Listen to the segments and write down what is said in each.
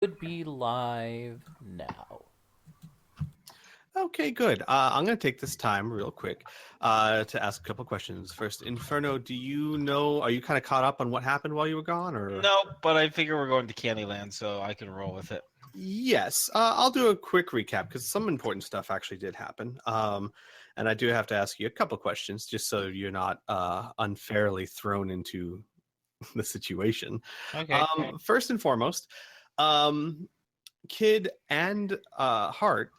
Would be live now. Okay, good. I'm going to take this time real quick to ask a couple questions. First, Inferno, do you know, are you kind of caught up on what happened while you were gone? Or No, but I figure we're going to Candyland, so I can roll with it. Yes, I'll do a quick recap because some important stuff actually did happen. And I do have to ask you a couple questions just so you're not unfairly thrown into the situation. Okay. First and foremost, Kid and Hart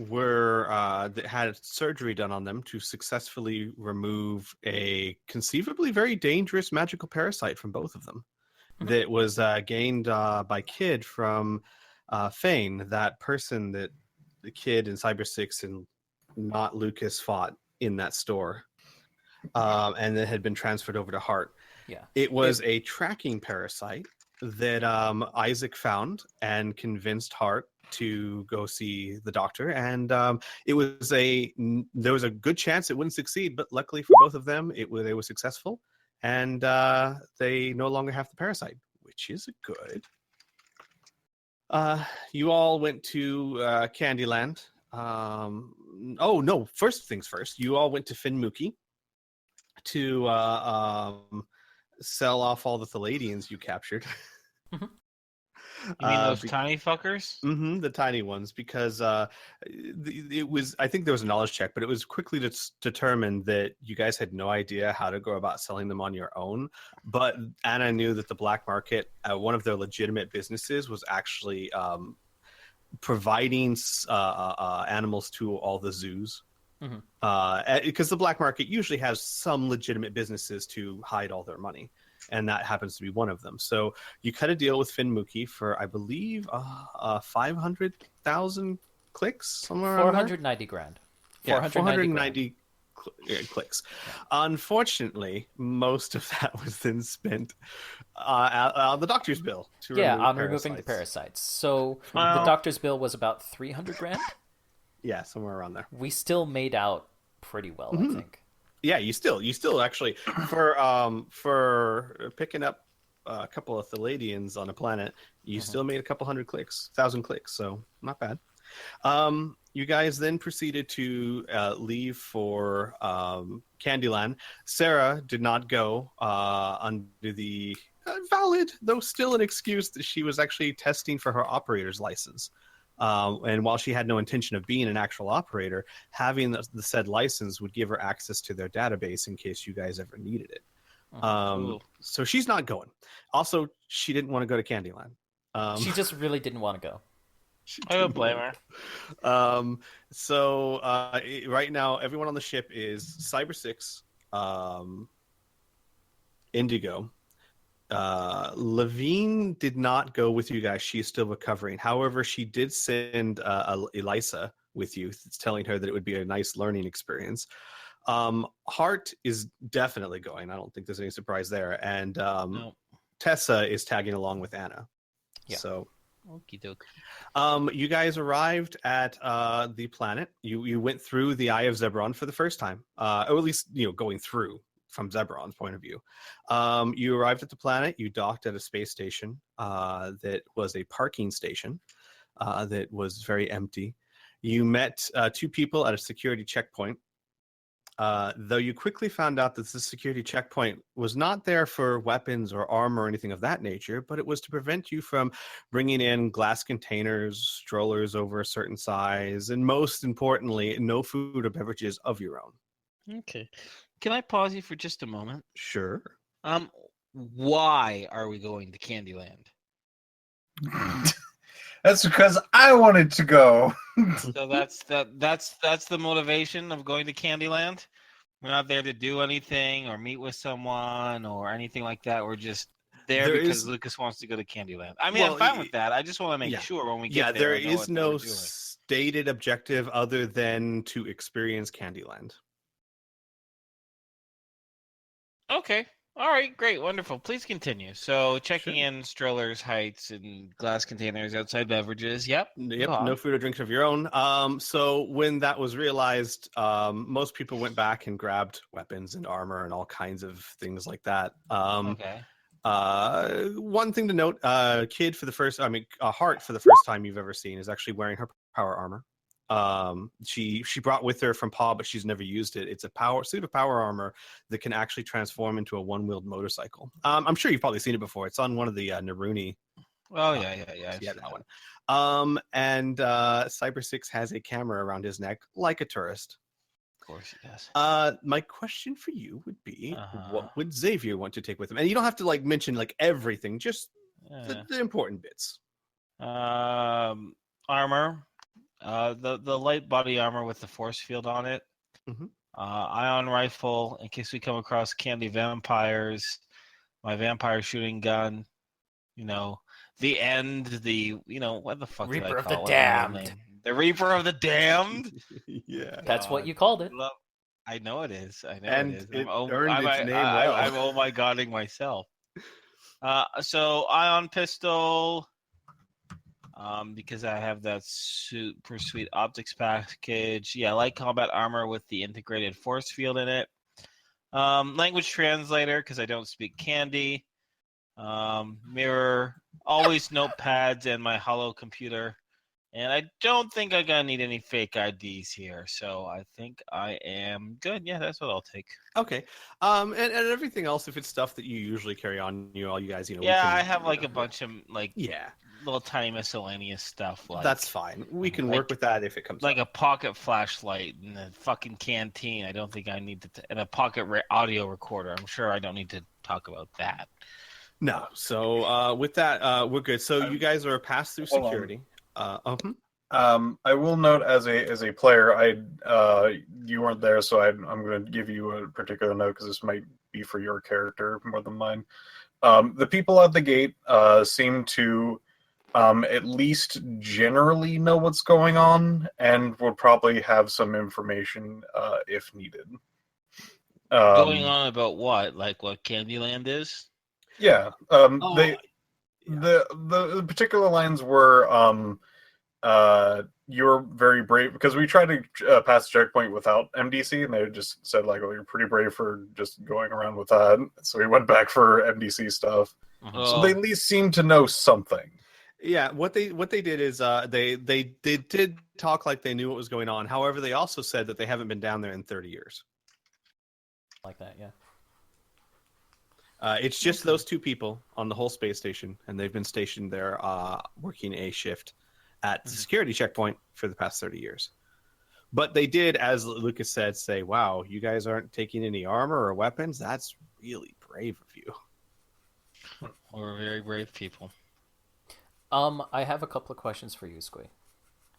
were that had surgery done on them to successfully remove a conceivably very dangerous magical parasite from both of them that was gained by Kid from Fane, that person that the Kid and Cyber Six and not Lucas fought in that store, and then had been transferred over to Hart. Yeah. It was a tracking parasite that Isaac found and convinced Hart to go see the doctor, and there was a good chance it wouldn't succeed, but luckily for both of them, they were successful, and they no longer have the parasite, which is good. You all went to Candyland. Oh no! First things first. You all went to Finmuki to sell off all the Palladians you captured. You mean those tiny fuckers? Mm-hmm, the tiny ones, because it was, I think there was a knowledge check, but it was quickly determined that you guys had no idea how to go about selling them on your own. But Anna knew that the black market, one of their legitimate businesses, was actually providing animals to all the zoos. Because the black market usually has some legitimate businesses to hide all their money, and that happens to be one of them. So you cut a deal with Finmuki for, I believe, 500,000 clicks, somewhere around 490 grand. 490 clicks. Unfortunately, most of that was then spent on the doctor's bill to removing the parasites. So the doctor's bill was about 300 grand. Yeah, somewhere around there. We still made out pretty well, I think. Yeah, you still actually for picking up a couple of Palladians on a planet, you still made a couple hundred clicks, 1,000 clicks, so not bad. You guys then proceeded to leave for Candyland. Sarah did not go under the valid, though still an excuse, that she was actually testing for her operator's license. And while she had no intention of being an actual operator, having the said license would give her access to their database in case you guys ever needed it. So she's not going. Also, she didn't want to go to Candyland. She just really didn't want to go. I don't blame her. So right now, everyone on the ship is Cyber 6, Indigo. Levine did not go with you guys. She's still recovering. However, she did send Elisa with you, telling her that it would be a nice learning experience. Hart is definitely going. I don't think there's any surprise there. And No. Tessa is tagging along with Anna. Yeah. So, Okie doke. you guys arrived at the planet. You went through the Eye of Zebron for the first time, or at least going through from Zebron's point of view. You arrived at the planet. You docked at a space station that was a parking station that was very empty. You met two people at a security checkpoint. Though you quickly found out that the security checkpoint was not there for weapons or armor or anything of that nature, but it was to prevent you from bringing in glass containers, strollers over a certain size, and most importantly, no food or beverages of your own. Okay. Can I pause you for just a moment? Sure. Why are we going to Candyland? That's because I wanted to go. So that's the motivation of going to Candyland. We're not there to do anything or meet with someone or anything like that. We're just there because Lucas wants to go to Candyland. I mean, I'm fine with that. I just want to make sure when we get there. Yeah, there is no stated objective other than to experience Candyland. Okay. All right. Great. Wonderful. Please continue. So checking in strollers, heights, and glass containers, outside beverages. Yep. No food or drinks of your own. So when that was realized, most people went back and grabbed weapons and armor and all kinds of things like that. Okay. One thing to note: Kid for the first, Heart for the first time you've ever seen is actually wearing her power armor. She brought with her from Paw, but she's never used it. It's a suit of power armor that can actually transform into a one-wheeled motorcycle. I'm sure you've probably seen it before. It's on one of the Naruni. Oh yeah. Yeah, that one. And Cyber 6 has a camera around his neck like a tourist. Of course he does. My question for you would be, what would Xavier want to take with him? And you don't have to mention everything, just the important bits. Armor, the light body armor with the force field on it. Mm-hmm. Ion rifle in case we come across candy vampires. My vampire shooting gun. The end. What the fuck? Reaper did I of the call it? Damned. The Reaper of the Damned. Yeah, that's what you called it. I know it is. It earned its name well. I'm oh my godding myself. So ion pistol, because I have that super sweet optics package. Yeah, light combat armor with the integrated force field in it. Language translator because I don't speak Candy. Mirror, always notepads, and my holo computer. And I don't think I'm going to need any fake IDs here. So I think I am good. Yeah, that's what I'll take. Okay. And everything else, if it's stuff that you usually carry on, all you guys, Yeah, I have a bunch of yeah, little tiny miscellaneous stuff. That's fine. We can work with that if it comes up. A pocket flashlight and a fucking canteen. I don't think I need to, and a pocket audio recorder. I'm sure I don't need to talk about that. No. So with that, we're good. So you guys are passed through security. I will note as a player, you weren't there, so I'm going to give you a particular note because this might be for your character more than mine. The people at the gate seem to at least generally know what's going on and will probably have some information if needed. Going on about what? Like what Candyland is? Yeah. The particular lines were you're very brave because we tried to pass the checkpoint without MDC and they just said oh, you're pretty brave for just going around with that. So we went back for MDC stuff. So they at least seem to know something. Yeah, what they did is they did talk like they knew what was going on. However, they also said that they haven't been down there in 30 years. Like that, yeah. It's just those two people on the whole space station, and they've been stationed there working a shift at the security checkpoint for the past 30 years. But they did, as Lucas said, say, wow, you guys aren't taking any armor or weapons? That's really brave of you. We're very brave people. I have a couple of questions for you, Squee.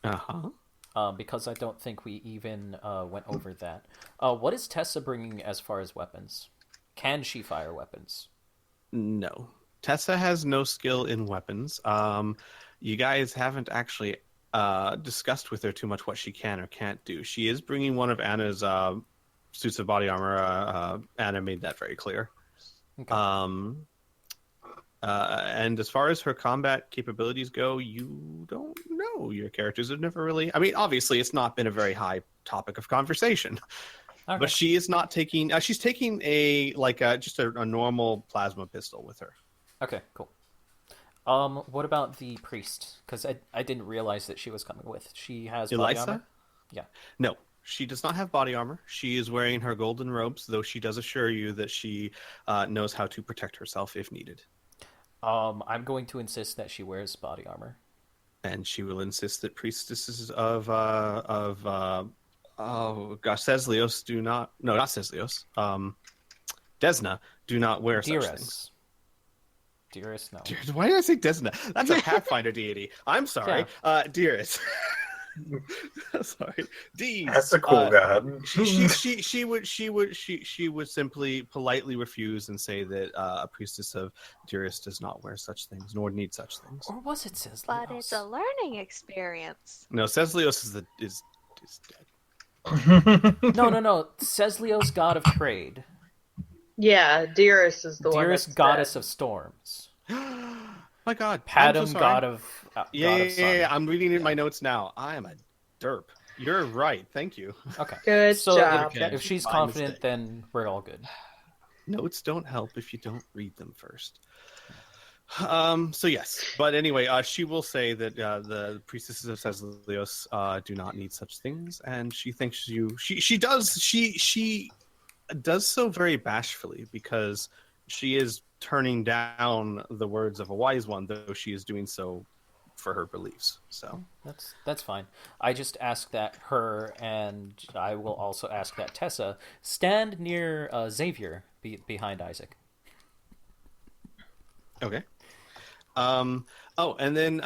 Uh-huh. Because I don't think we even went over that. What is Tessa bringing as far as weapons? Can she fire weapons? No. Tessa has no skill in weapons. You guys haven't actually discussed with her too much what she can or can't do. She is bringing one of Anna's suits of body armor. Anna made that very clear. Okay. And as far as her combat capabilities go, you don't know. Your characters have never really... I mean, obviously, it's not been a very high topic of conversation. Okay. But she is not taking... she's taking just a normal plasma pistol with her. Okay, cool. What about the priest? Because I didn't realize that she was coming with. She has body armor? Yeah. No, she does not have body armor. She is wearing her golden robes, though she does assure you that she knows how to protect herself if needed. I'm going to insist that she wears body armor. And she will insist that priestesses of Seslios do not... No, not Seslios. Desna do not wear such things. Dearest, no. Why did I say Desna? That's a Pathfinder deity. I'm sorry. Yeah. Dearest. Sorry. Dees. That's a cool god. She would simply politely refuse and say that a priestess of Dearest does not wear such things, nor need such things. Or was it Seslios? But it's a learning experience. No, Seslios is dead. No. Seslios, god of trade. Yeah, Dearest is the one. Dearest goddess of storms. My God, Padam, so god of yeah. I'm reading in my notes now. I am a derp. You're right. Thank you. Okay. Good job. If she's confident, then we're all good. Notes don't help if you don't read them first. So yes, but anyway, she will say that the priestesses of Ceslios do not need such things, and she thinks she does so very bashfully because she is turning down the words of a wise one, though she is doing so for her beliefs. So That's fine. I just ask that her, and I will also ask that Tessa stand near Xavier behind Isaac. okay. And then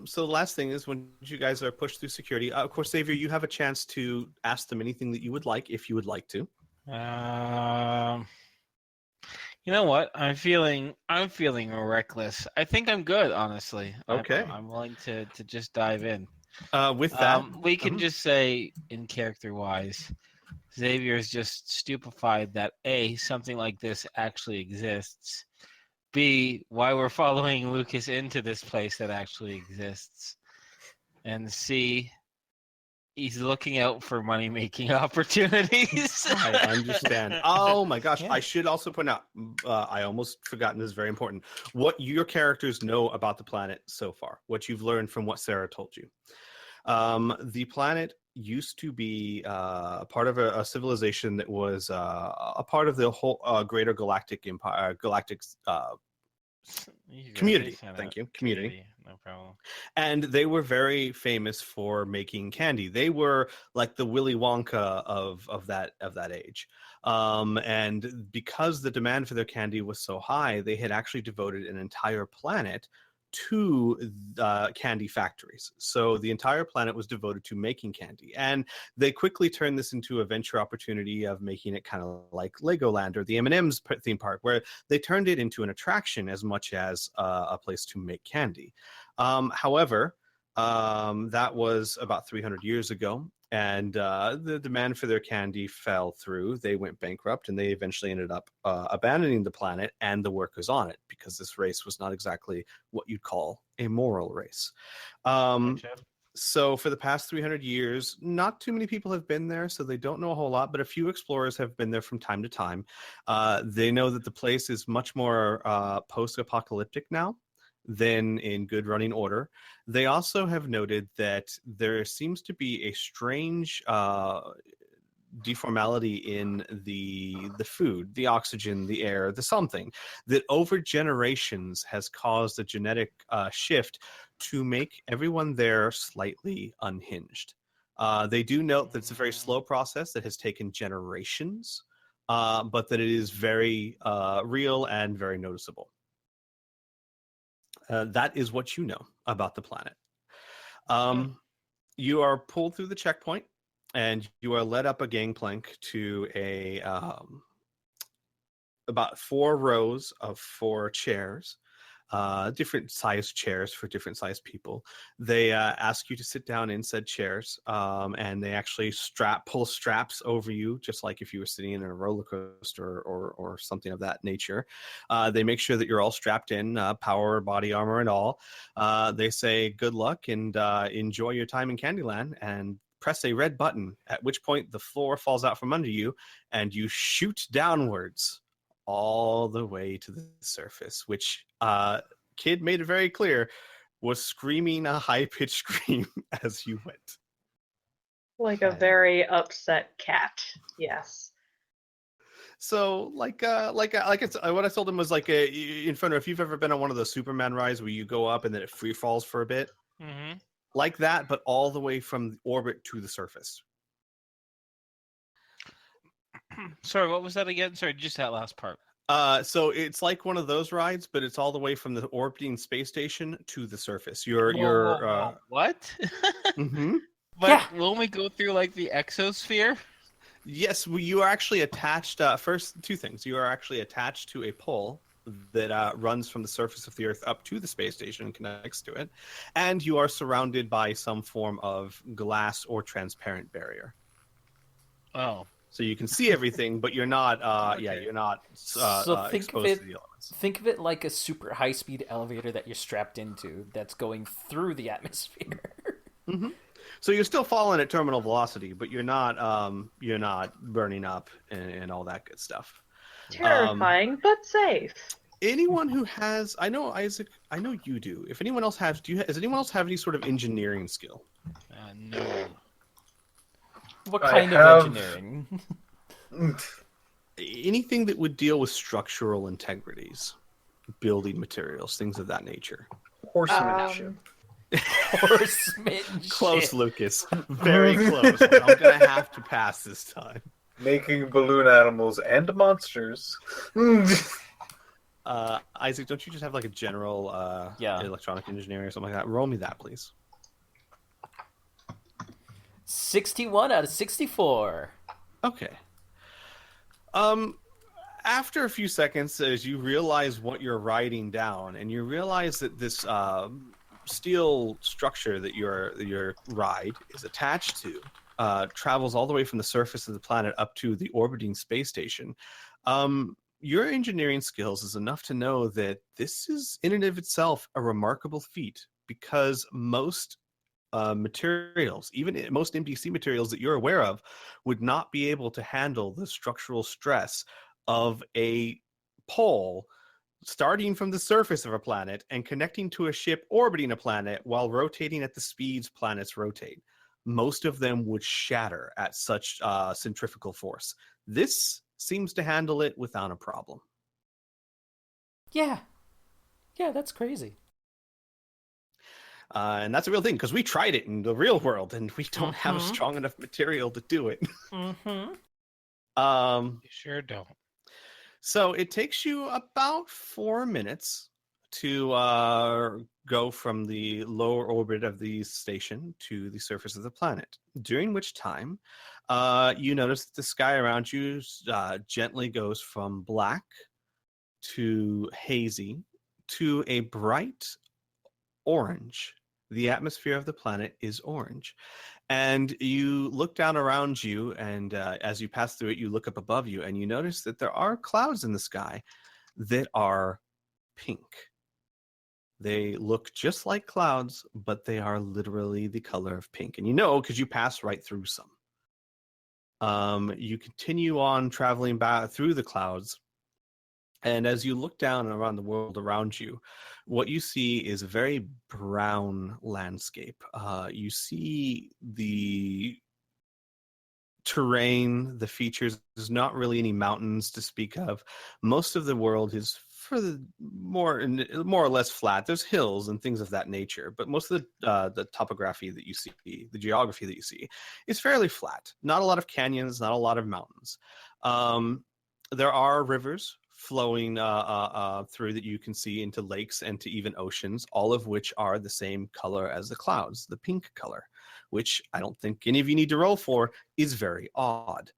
so the last thing is when you guys are pushed through security, of course, Xavier, you have a chance to ask them anything that you would like if you would like to. You know what? I'm feeling reckless. I think I'm good, honestly. Okay. I'm willing to just dive in. With that, we can just say, in character wise, Xavier is just stupefied that A, something like this actually exists. B, why we're following Lucas into this place that actually exists. And C, he's looking out for money-making opportunities. I understand. Oh my gosh. Yeah. I should also point out, I almost forgotten, this is very important, what your characters know about the planet so far, what you've learned from what Sarah told you. The planet used to be part of a civilization that was a part of the whole greater galactic empire, community. Thank you. Community. No problem. And they were very famous for making candy. They were like the Willy Wonka of that age. And because the demand for their candy was so high, they had actually devoted an entire planet to candy factories. So the entire planet was devoted to making candy. And they quickly turned this into a venture opportunity of making it kind of like Legoland or the M&M's theme park, where they turned it into an attraction as much as a place to make candy. However, that was about 300 years ago. And the demand for their candy fell through. They went bankrupt, and they eventually ended up abandoning the planet and the workers on it, because this race was not exactly what you'd call a moral race. So for the past 300 years, not too many people have been there, so they don't know a whole lot, but a few explorers have been there from time to time. They know that the place is much more post-apocalyptic now than in good running order. They also have noted that there seems to be a strange deformality in the food, the oxygen, the air, the something that over generations has caused a genetic shift to make everyone there slightly unhinged. They do note that it's a very slow process that has taken generations, but that it is very real and very noticeable. That is what you know about the planet. You are pulled through the checkpoint, and you are led up a gangplank to a about 4 rows of 4 chairs, different sized chairs for different sized people. They ask you to sit down in said chairs, and they actually pull straps over you, just like if you were sitting in a roller coaster or something of that nature. They make sure that you're all strapped in, power, body armor, and all. They say good luck and enjoy your time in Candyland, and press a red button, at which point the floor falls out from under you and you shoot downwards all the way to the surface, which Kid made it very clear was screaming a high-pitched scream as you went. Like a very upset cat. Yes. So, what I told him was like Inferno. If you've ever been on one of those Superman rides where you go up and then it free falls for a bit, like that, but all the way from the orbit to the surface. Sorry, what was that again? Sorry, just that last part. So it's like one of those rides, but it's all the way from the orbiting space station to the surface. You're what? Mm-hmm. But won't we go through like the exosphere? Yes, you are actually attached. First, 2 things. You are actually attached to a pole that runs from the surface of the Earth up to the space station and connects to it, and you are surrounded by some form of glass or transparent barrier. Oh. So you can see everything, but you're not. You're not exposed to the elements. Think of it like a super high-speed elevator that you're strapped into that's going through the atmosphere. Mm-hmm. So you're still falling at terminal velocity, but you're not burning up and all that good stuff. Terrifying, but safe. anyone who has, I know Isaac, I know you do. If anyone else has, does anyone else have any sort of engineering skill? No. What I kind of have- engineering? Anything that would deal with structural integrities, building materials, things of that nature. Horsemanship. Horsemanship. Close, Lucas. Very close. I'm gonna have to pass this time. Making balloon animals and monsters. Isaac, don't you just have like a general Yeah. electronic engineering or something like that? Roll me that, please. 61 out of 64. Okay. After a few seconds, as you realize what you're writing down, and you realize that this steel structure that your ride is attached to travels all the way from the surface of the planet up to the orbiting space station. Your engineering skills is enough to know that this is in and of itself a remarkable feat, because most materials, even most MDC materials that you're aware of, would not be able to handle the structural stress of a pole starting from the surface of a planet and connecting to a ship orbiting a planet while rotating at the speeds planets rotate. Most of them would shatter at such centrifugal force. This seems to handle it without a problem. Yeah. Yeah, that's crazy. And that's a real thing, because we tried it in the real world and we don't have a Mhm. strong enough material to do it. Mm-hmm. You sure don't. So it takes you about 4 minutes to go from the lower orbit of the station to the surface of the planet, during which time you notice that the sky around you gently goes from black to hazy to a bright orange. The atmosphere of the planet is orange. And you look down around you, and as you pass through it, you look up above you, and you notice that there are clouds in the sky that are pink. They look just like clouds, but they are literally the color of pink. And you know, because you pass right through some. You continue on traveling back through the clouds, and as you look down around the world around you, what you see is a very brown landscape. You see the terrain, the features. There's not really any mountains to speak of. Most of the world is for the more or less flat. There's hills and things of that nature, but most of the topography that you see, the geography that you see, is fairly flat. Not a lot of canyons, not a lot of mountains. There are rivers flowing through that you can see into lakes and to even oceans, all of which are the same color as the clouds, the pink color, which I don't think any of you need to roll for, is very odd.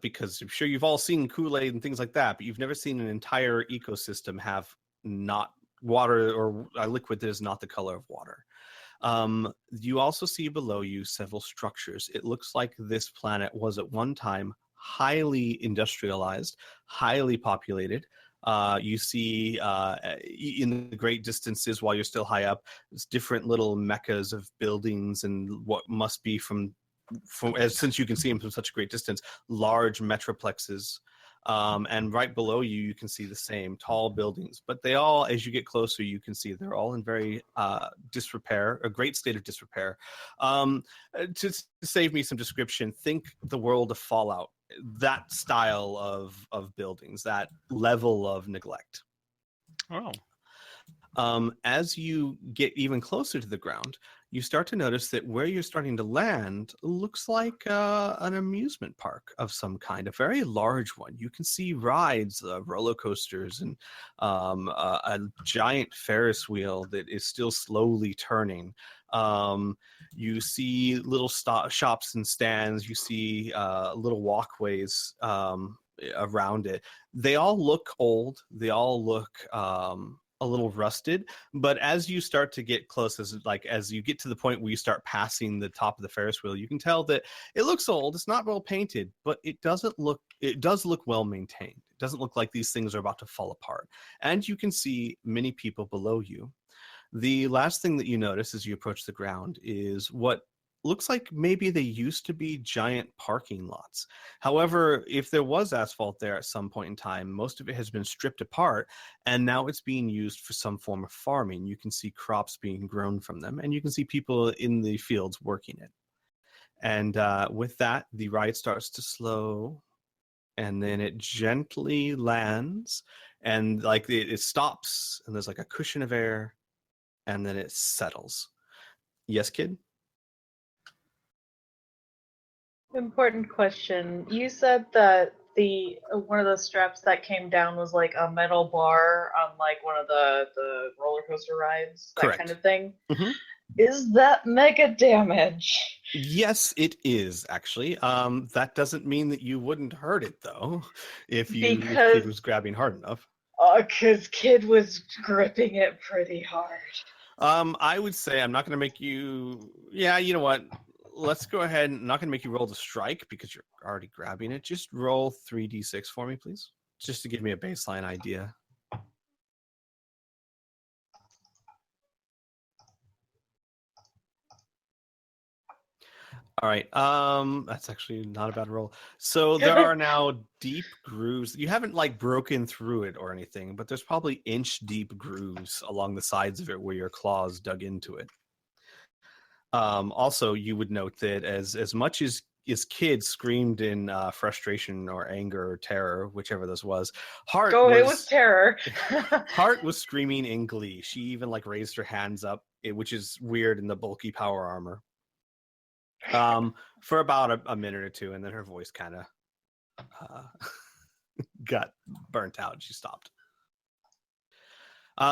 Because I'm sure you've all seen Kool-Aid and things like that, but you've never seen an entire ecosystem have not water or a liquid that is not the color of water. You also see below you several structures. It looks like this planet was at one time highly industrialized, highly populated. You see in the great distances, while you're still high up, there's different little meccas of buildings and what must be from since you can see them from such a great distance, large metroplexes. And right below you, you can see the same tall buildings. But they all, as you get closer, you can see they're all in very disrepair, a great state of disrepair. To save me some description, think the world of Fallout, that style of buildings, that level of neglect. Oh. As you get even closer to the ground, you start to notice that where you're starting to land looks like an amusement park of some kind, a very large one. You can see rides, roller coasters, and a giant Ferris wheel that is still slowly turning. You see little shops and stands. You see little walkways around it. They all look old. They all look a little rusted, but as you start to get close, as you get to the point where you start passing the top of the Ferris wheel, you can tell that it looks old. It's not well painted, but it does look well maintained. It doesn't look like these things are about to fall apart. And you can see many people below you. The last thing that you notice as you approach the ground is what looks like maybe they used to be giant parking lots. However, if there was asphalt there at some point in time, most of it has been stripped apart, and now it's being used for some form of farming. You can see crops being grown from them, and you can see people in the fields working it. And with that, the ride starts to slow, and then it gently lands, and like it stops, and there's like a cushion of air, and then it settles. Yes, kid? Important question. You said that the one of the straps that came down was like a metal bar on like one of the roller coaster rides, that Correct. kind of thing. Mm-hmm. Is that mega damage? Yes, it is actually. That doesn't mean that you wouldn't hurt it though, if kid was grabbing hard enough. Because kid was gripping it pretty hard. I would say I'm not going to make you. Yeah, you know what? Let's go ahead. I'm not going to make you roll the strike because you're already grabbing it. Just roll 3d6 for me, please, just to give me a baseline idea. All right. That's actually not a bad roll. So there are now deep grooves. You haven't like broken through it or anything, but there's probably inch deep grooves along the sides of it where your claws dug into it. Also, you would note that as much as Kid screamed in frustration or anger or terror, whichever this was, it was terror. Heart was screaming in glee. She even like raised her hands up, which is weird in the bulky power armor. For about a minute or two, and then her voice kind of got burnt out. She stopped.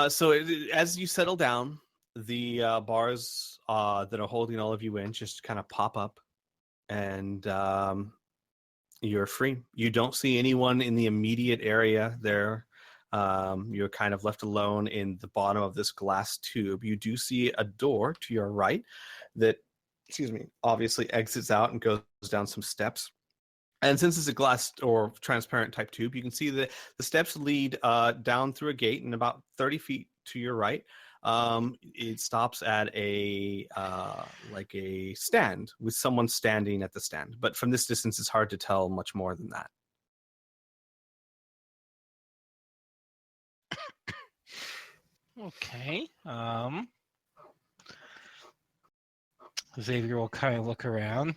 So as you settle down, the bars that are holding all of you in just kind of pop up, and you're free. You don't see anyone in the immediate area there. You're kind of left alone in the bottom of this glass tube. You do see a door to your right that, obviously exits out and goes down some steps. And since it's a glass or transparent type tube, you can see that the steps lead down through a gate, and about 30 feet to your right, it stops at a stand with someone standing at the stand. But from this distance, it's hard to tell much more than that. Okay. Xavier will kind of look around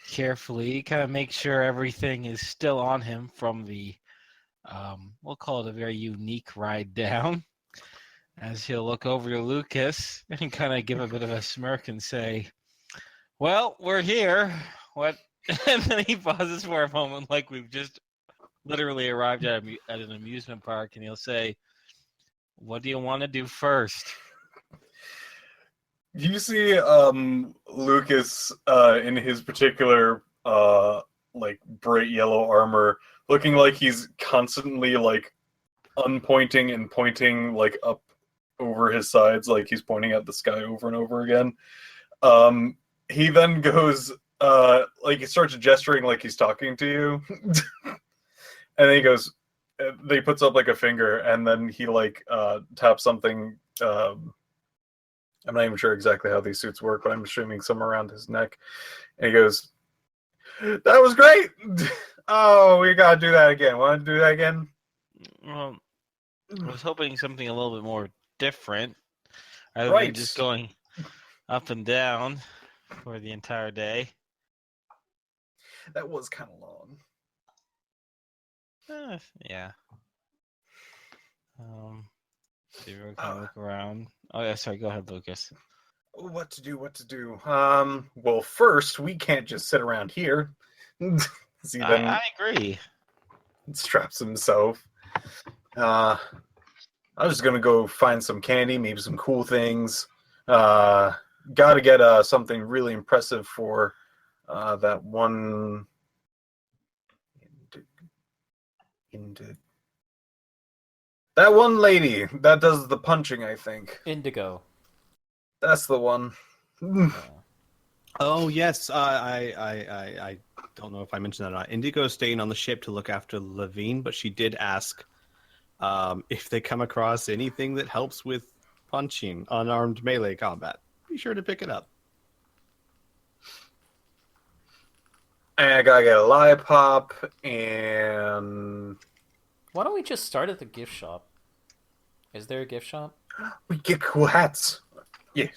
carefully, kind of make sure everything is still on him from the, we'll call it a very unique ride down, as he'll look over to Lucas and kind of give a bit of a smirk and say, well, we're here. What? And then he pauses for a moment like we've just literally arrived at an amusement park, and he'll say, what do you want to do first? You see Lucas in his particular bright yellow armor, looking like he's constantly like unpointing and pointing like up over his sides, like he's pointing at the sky over and over again. He then goes he starts gesturing like he's talking to you. And then he goes, he puts up like a finger, and then he taps something. I'm not even sure exactly how these suits work, but I'm assuming somewhere around his neck. And he goes, that was great! Oh, we gotta do that again. Want to do that again? Well, I was hoping something a little bit more different, rather than just going up and down for the entire day. That was kind of long. Yeah. So you kind of look around. Oh yeah, sorry. Go ahead, Lucas. What to do? Well, first we can't just sit around here. I agree. Straps himself. I was just gonna go find some candy, maybe some cool things. Gotta get something really impressive for that one. That one lady that does the punching, I think. Indigo. That's the one. Oh yes, I don't know if I mentioned that or not. Indigo is staying on the ship to look after Levine, but she did ask if they come across anything that helps with punching, unarmed melee combat. Be sure to pick it up. And I gotta get a lollipop, and Why don't we just start at the gift shop? Is there a gift shop? we get cool hats. Yeah.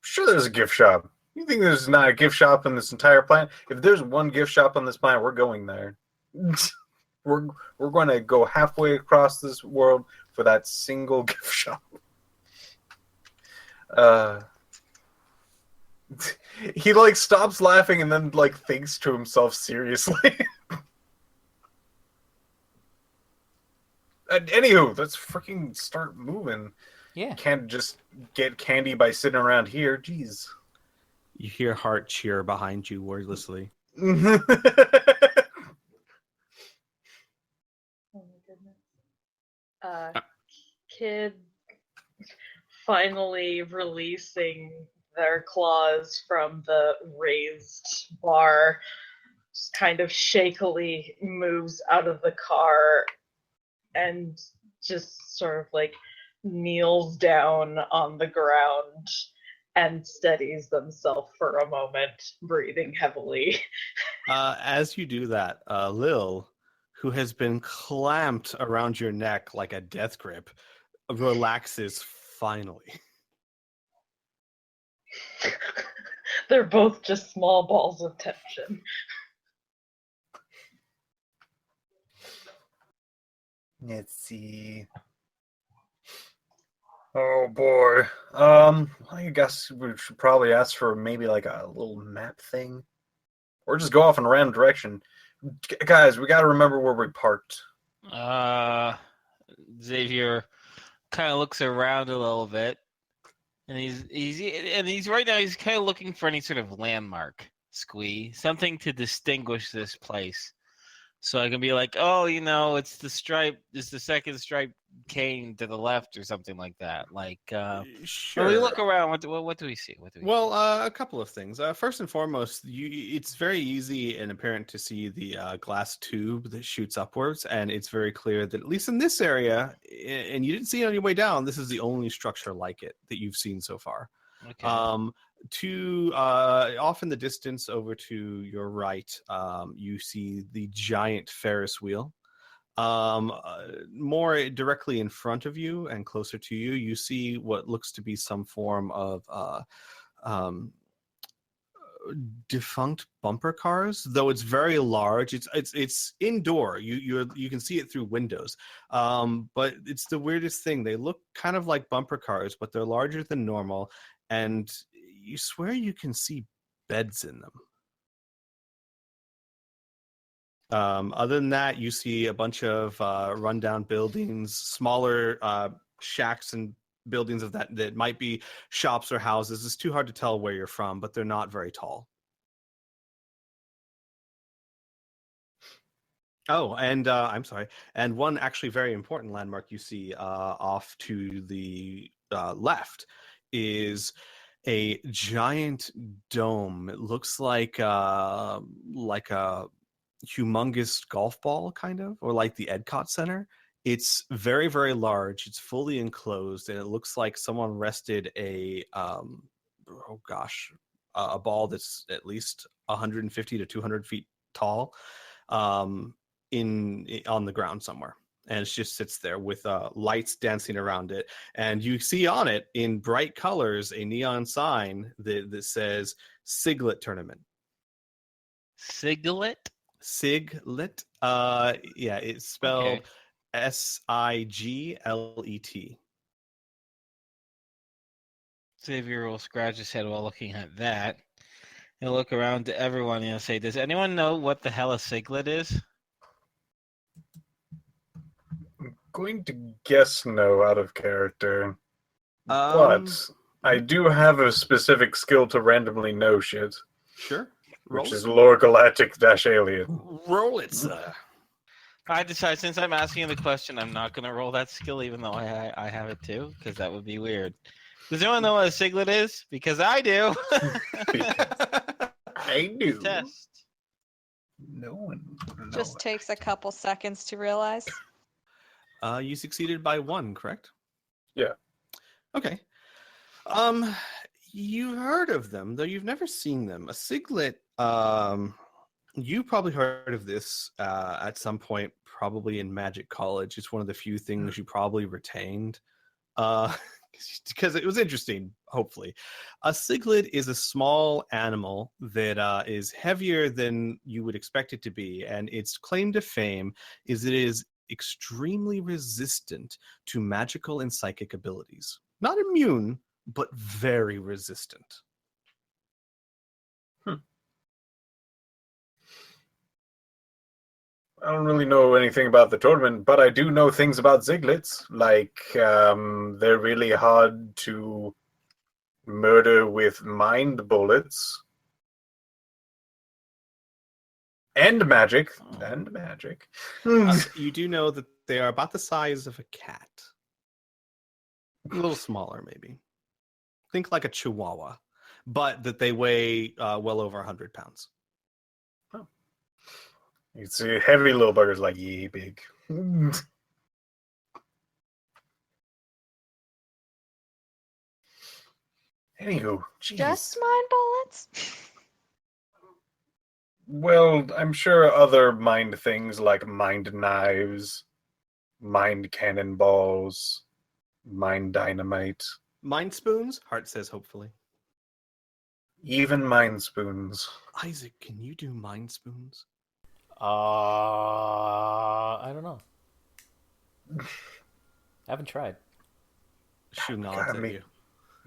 Sure, there's a gift shop. You think there's not a gift shop on this entire planet? If there's one gift shop on this planet, we're going there. we're going to go halfway across this world for that single gift shop. He like stops laughing and then like thinks to himself seriously. Anywho, let's freaking start moving. Yeah. Can't just get candy by sitting around here. Jeez. You hear Hart cheer behind you wordlessly. Oh my goodness. Kid finally releasing their claws from the raised bar, just kind of shakily moves out of the car and just sort of like kneels down on the ground and steadies themselves for a moment, breathing heavily. As you do that, Lil, who has been clamped around your neck like a death grip, relaxes finally. They're both just small balls of tension. Let's see. Oh boy. I guess we should probably ask for maybe like a little map thing, or just go off in a random direction. Guys, we got to remember where we parked. Xavier kind of looks around a little bit, and he's right now he's kind of looking for any sort of landmark, Squee, something to distinguish this place. So I can be like, oh, it's the second striped cane to the left or something like that. Like, Sure. when we look around, what do we see? Well, a couple of things. First and foremost, it's very easy and apparent to see the glass tube that shoots upwards, and it's very clear that at least in this area, and you didn't see it on your way down, this is the only structure like it that you've seen so far. Okay. Off in the distance over to your right, you see the giant Ferris wheel. More directly in front of you and closer to you, you see what looks to be some form of defunct bumper cars, though it's very large. It's indoor. You can see it through windows. But it's the weirdest thing. They look kind of like bumper cars, but they're larger than normal, and you swear you can see beds in them. Other than that, you see a bunch of rundown buildings, smaller shacks and buildings of that might be shops or houses. It's too hard to tell where you're from, but they're not very tall. Oh, and I'm sorry. And one actually very important landmark you see off to the left is a giant dome. It looks like a humongous golf ball, kind of, or like the Epcot Center. It's very, very large. It's fully enclosed, and it looks like someone rested a ball that's at least 150 to 200 feet tall on the ground somewhere. And it just sits there with lights dancing around it. And you see on it in bright colors a neon sign that says Siglet Tournament. Siglet? Siglet. Yeah, it's spelled Okay. Siglet. Xavier will scratch his head while looking at that. He'll look around to everyone and he'll say, does anyone know what the hell a siglet is? Going to guess no out of character. Um, But I do have a specific skill to randomly know shit, Sure. which is Lore Galactic-Alien. Roll it, sir. I decide since I'm asking the question, I'm not going to roll that skill even though I have it too, because that would be weird. Does anyone know what a siglet is? Because I do. I do. Test. No one would know Just it. takes a couple seconds to realize. You succeeded by 1, correct? Yeah. Okay. You've heard of them, though you've never seen them. A siglet, you probably heard of this at some point, probably in Magic College. It's one of the few things you probably retained. Because it was interesting, hopefully. A siglet is a small animal that is heavier than you would expect it to be, and its claim to fame is it is extremely resistant to magical and psychic abilities. Not immune, but very resistant. I don't really know anything about the tournament, but I do know things about Ziglets. Like, they're really hard to murder with mind bullets. And magic. And magic. You do know that they are about the size of a cat. A little smaller, maybe. Think like a chihuahua. But that they weigh well over 100 pounds. You see heavy little buggers like, yee, big. Anywho, geez. Just mind bullets? Well, I'm sure other mind things like mind knives, mind cannonballs, mind dynamite. Mind spoons? Hart says hopefully. Even mind spoons. Isaac, can you do mind spoons? I don't know. Haven't tried. Shoe nods at you.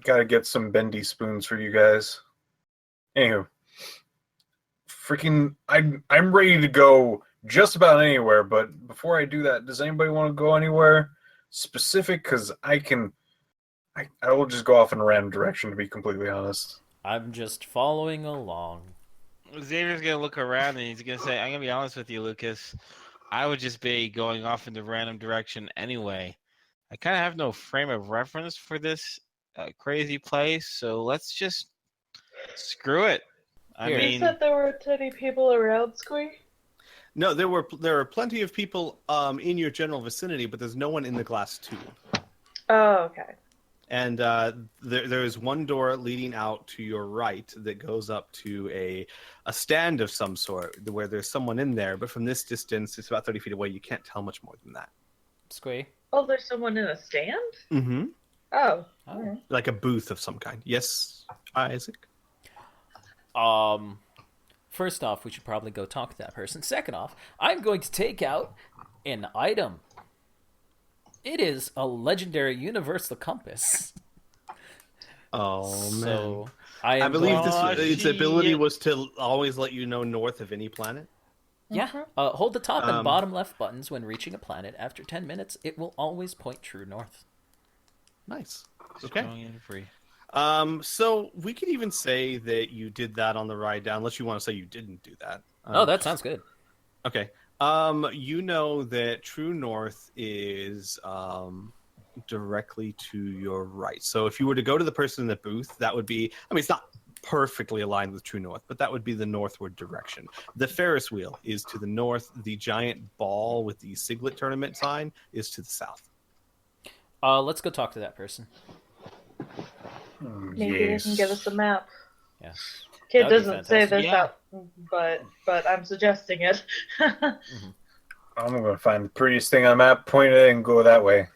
Gotta get some bendy spoons for you guys. Anywho. Freaking, I'm ready to go just about anywhere, but before I do that, does anybody want to go anywhere specific? Because I will just go off in a random direction, to be completely honest. I'm just following along. Xavier's gonna look around and he's gonna say, "I'm gonna be honest with you, Lucas. I would just be going off in the random direction anyway. I kind of have no frame of reference for this crazy place, so let's just screw it." You said there were 20 people around, Squee? No, there are plenty of people in your general vicinity, but there's no one in the glass tube. Oh, okay. And there is one door leading out to your right that goes up to a stand of some sort where there's someone in there, but from this distance, it's about 30 feet away. You can't tell much more than that. Squee? Oh, there's someone in a stand? Mm-hmm. Oh. Like a booth of some kind. Yes, Isaac? First off, we should probably go talk to that person. Second off, I'm going to take out an item. It is a legendary universal compass. Oh, man. So I believe its ability was to always let you know north of any planet. Yeah. Hold the top and bottom left buttons when reaching a planet. After 10 minutes, it will always point true north. Nice. Okay. Going in free. So we could even say that you did that on the ride down, unless you want to say you didn't do that. That sounds good. Okay. You know that true north is directly to your right. So if you were to go to the person in the booth, that would be, I mean, it's not perfectly aligned with true north, but that would be the northward direction. The Ferris wheel is to the north. The giant ball with the Siglet tournament sign is to the south. Let's go talk to that person. Maybe they can give us a map. Yeah. Kid doesn't say this Yeah. out, but I'm suggesting it. Mm-hmm. I'm going to find the prettiest thing on the map, point it, and go that way.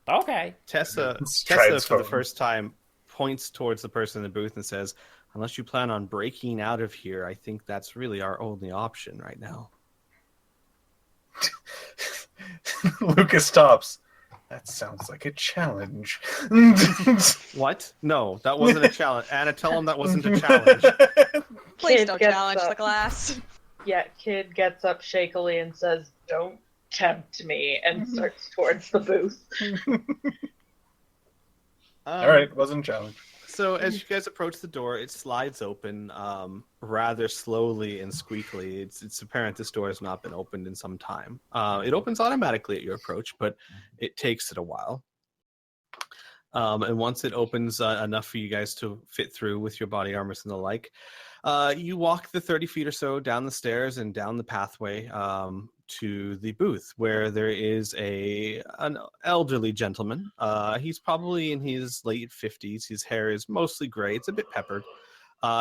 Okay. Tessa try for this the phone. first time, points towards the person in the booth and says, unless you plan on breaking out of here, I think that's really our only option right now. Lucas stops. That sounds like a challenge. What? No, that wasn't a challenge. Anna, tell him that wasn't a challenge. Please Kid don't gets challenge up. the glass. Yeah, Kid gets up shakily and says, "Don't tempt me," and starts towards the booth. All right, wasn't a challenge. So as you guys approach the door, it slides open rather slowly and squeakily. It's apparent this door has not been opened in some time. It opens automatically at your approach, but it takes it a while. And once it opens enough for you guys to fit through with your body armors and the like, you walk the 30 feet or so down the stairs and down the pathway to the booth where there is an elderly gentleman. He's probably in his late 50s. His hair is mostly gray. It's a bit peppered.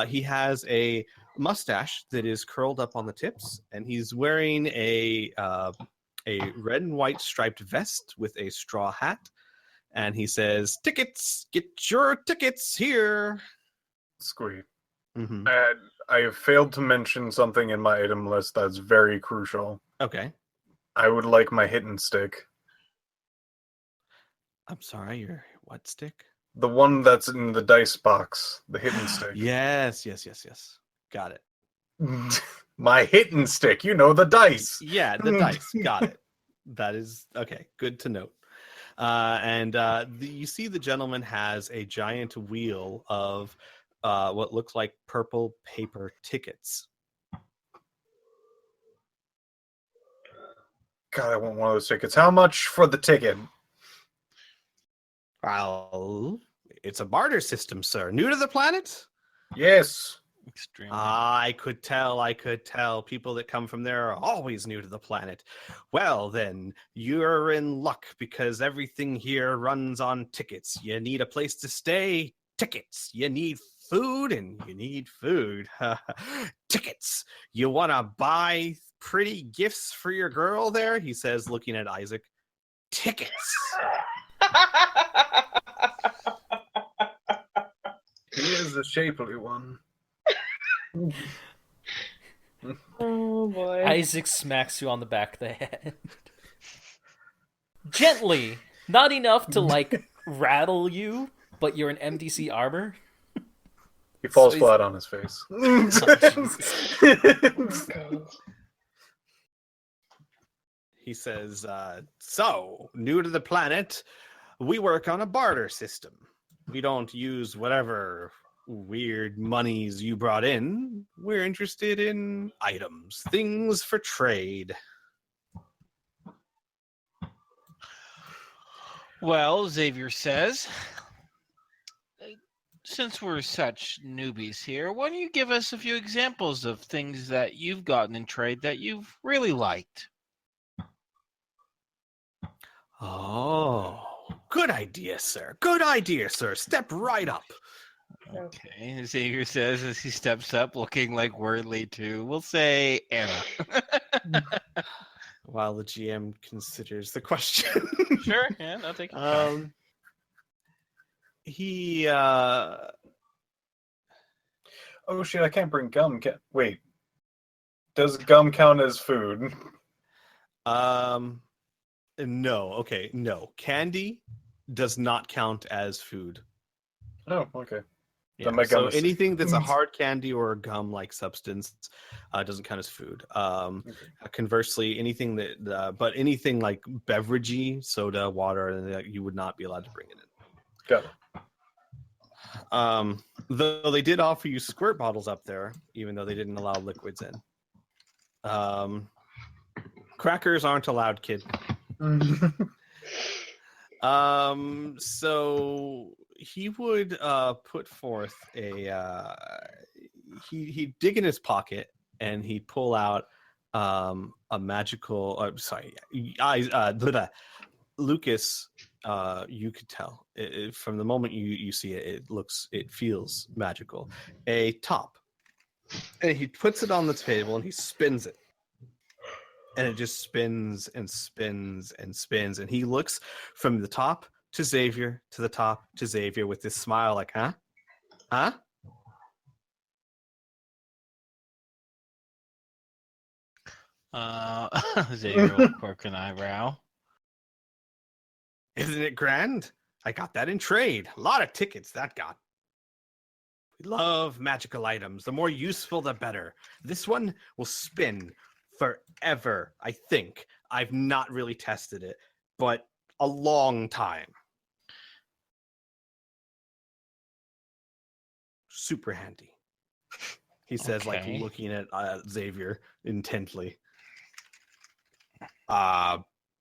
He has a mustache that is curled up on the tips, and he's wearing a red and white striped vest with a straw hat. And he says, "Tickets! Get your tickets here!" Squee. Mm-hmm. I have failed to mention something in my item list that's very crucial. Okay. I would like my hidden stick. I'm sorry, your what stick? The one that's in the dice box. The hidden stick. Yes. Got it. My hidden stick. You know, the dice. Yeah, the dice. Got it. That is okay. Good to note. You see the gentleman has a giant wheel of what looks like purple paper tickets. God, I want one of those tickets. How much for the ticket? Well, it's a barter system, sir. New to the planet? Yes. Extremely. I could tell. People that come from there are always new to the planet. Well, then, you're in luck because everything here runs on tickets. You need a place to stay, tickets. You need food, and you need food. Tickets. You want to buy pretty gifts for your girl there? He says, looking at Isaac. Tickets. Here's the shapely one. Oh boy. Isaac smacks you on the back of the head. Gently. Not enough to, like, rattle you, but you're in MDC armor. He falls So flat on his face. He says, so, new to the planet, we work on a barter system. We don't use whatever weird monies you brought in. We're interested in items, things for trade. Well, Xavier says, since we're such newbies here, why don't you give us a few examples of things that you've gotten in trade that you've really liked? Oh, good idea, sir. Good idea, sir. Step right up. Okay, Xavier says as he steps up, looking like worldly too. We'll say Anna. While the GM considers the question. Sure, yeah, I'll take your time. He Oh shit, I can't bring gum. Wait. Does gum count as food? no. Okay, no. Candy does not count as food. Oh, okay. Yeah, my so gum is- anything that's a hard candy or a gum-like substance doesn't count as food. Conversely, anything but anything like beveragey, soda, water, you would not be allowed to bring it in. Got it. Though they did offer you squirt bottles up there, even though they didn't allow liquids in. Crackers aren't allowed, kid. So he would put forth he'd dig in his pocket and he'd pull out a magical Lucas, you could tell from the moment you see it, it feels magical. A top, and he puts it on the table and he spins it, and it just spins and spins and spins. And he looks from the top to Xavier to the top to Xavier with this smile, like, huh? Xavier will quirk an eyebrow. Isn't it grand? I got that in trade. A lot of tickets that got. We love magical items. The more useful, the better. This one will spin forever, I think. I've not really tested it, but a long time. Super handy. He says, like looking at Xavier intently.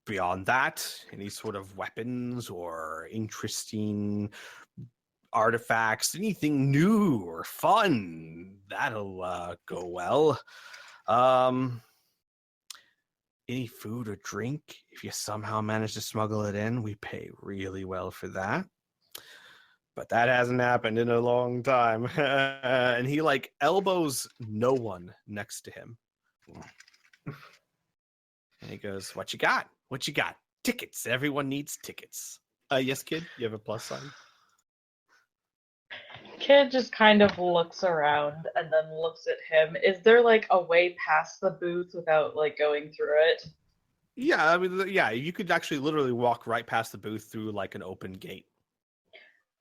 Beyond that, any sort of weapons or interesting artifacts, anything new or fun, that'll go well. any food or drink, if you somehow manage to smuggle it in, we pay really well for that. But that hasn't happened in a long time. And he like elbows no one next to him. And he goes, "What you got? What you got? Tickets. Everyone needs tickets." Yes, kid. You have a plus sign. Kid just kind of looks around and then looks at him. Is there like a way past the booth without like going through it? Yeah, I mean, yeah, you could actually literally walk right past the booth through like an open gate.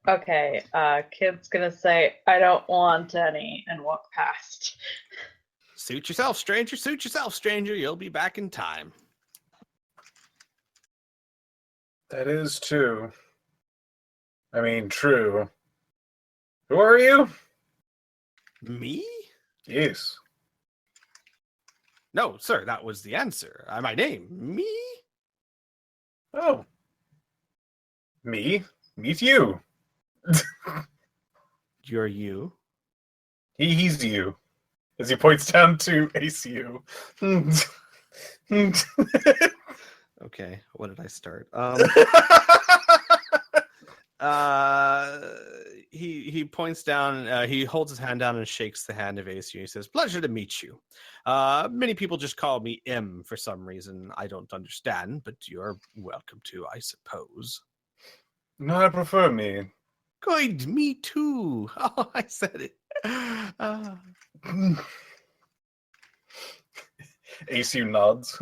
Okay, Kid's gonna say, I don't want any, and walk past. Suit yourself, stranger. Suit yourself, stranger. You'll be back in time. That is true. I mean, true. Who are you? Me? Yes. No, sir, that was the answer. My name. Me? Oh. Me? Meet you. You're you. He's you. As he points down to ACU. Okay, what did I start? He points down, he holds his hand down and shakes the hand of ACU. He says, "Pleasure to meet you. Many people just call me M for some reason. I don't understand, but you're welcome to, I suppose." No, I prefer me. Good, me too. Oh, I said it. ACU nods.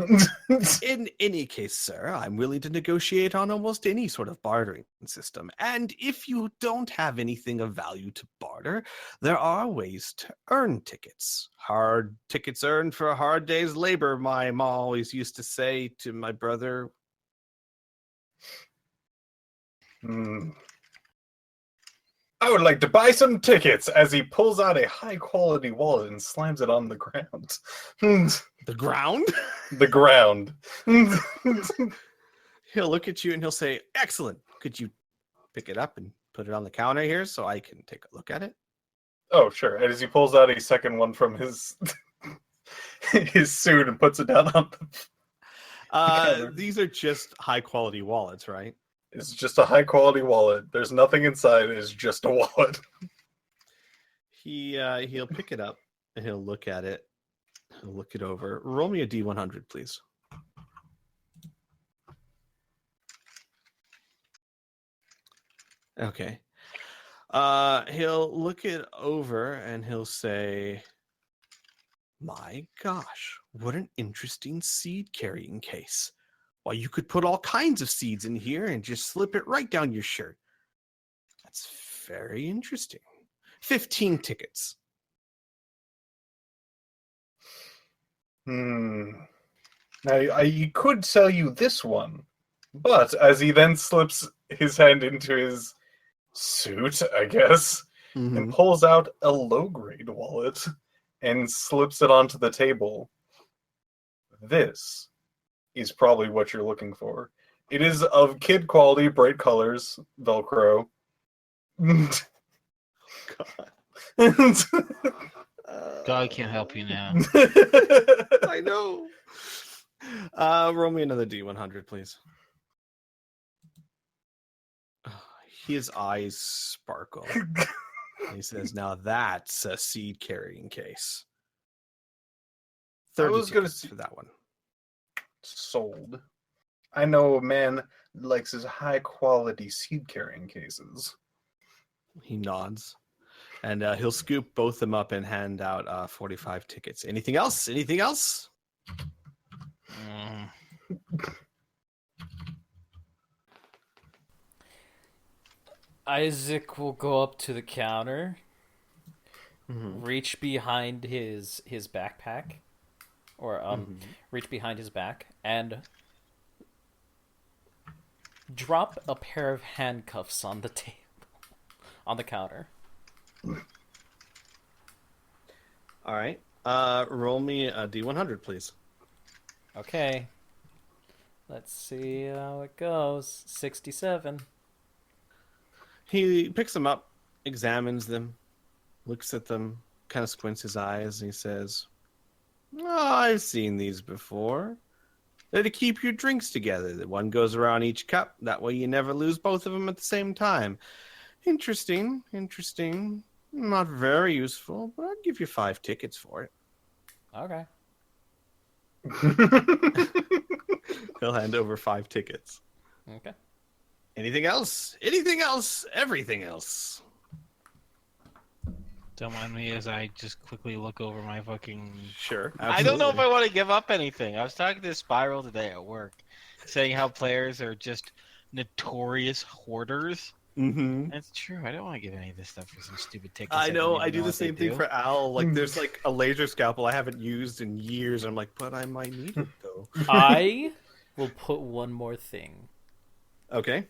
In any case, sir, I'm willing to negotiate on almost any sort of bartering system. And if you don't have anything of value to barter, there are ways to earn tickets. Hard tickets earned for a hard day's labor, my mom always used to say to my brother. I would like to buy some tickets, as he pulls out a high-quality wallet and slams it on the ground. The ground? The ground. He'll look at you and he'll say, "Excellent. Could you pick it up and put it on the counter here so I can take a look at it?" Oh, sure. And as he pulls out a second one from his his suit and puts it down on the These are just high-quality wallets, right? It's just a high-quality wallet. There's nothing inside. It's just a wallet. He'll pick it up and he'll look at it. He'll look it over. Roll me a D100, please. Okay. He'll look it over and he'll say, "My gosh, what an interesting seed carrying case. Why, you could put all kinds of seeds in here and just slip it right down your shirt. That's very interesting. 15 tickets." Now, he could sell you this one, but as he then slips his hand into his suit, I guess, and pulls out a low-grade wallet and slips it onto the table. This is probably what you're looking for. It is of kid quality, bright colors, Velcro. God. God can't help you now. I know. Roll me another D100, please. His eyes sparkle. He says, "Now that's a seed carrying case." 30 tickets for that one. Sold. I know a man likes his high quality seed carrying cases. He nods. And he'll scoop both of them up and hand out 45 tickets. Anything else? Anything else? Isaac will go up to the counter, reach behind his backpack, or reach behind his back, and drop a pair of handcuffs on the table, on the counter. All right. Roll me a D100, please. Okay. Let's see how it goes. 67. He picks them up, examines them, looks at them, kind of squints his eyes, and he says, "Oh, I've seen these before. They're to keep your drinks together. The one goes around each cup. That way you never lose both of them at the same time. Interesting. Not very useful, but I'll give you 5 tickets for it. Okay. He'll hand over 5 tickets. Okay. Anything else? Anything else? Everything else. Don't mind me as I just quickly look over my fucking. Sure. I don't know if absolutely. I want to give up anything. I was talking to Spiral today at work, saying how players are just notorious hoarders. Mm-hmm. That's true. I don't want to get any of this stuff for some stupid tickets. I know. don't I even do the what they same thing do. for Al. Like, there's like a laser scalpel I haven't used in years. I'm like, but I might need it though. I will put one more thing. Okay.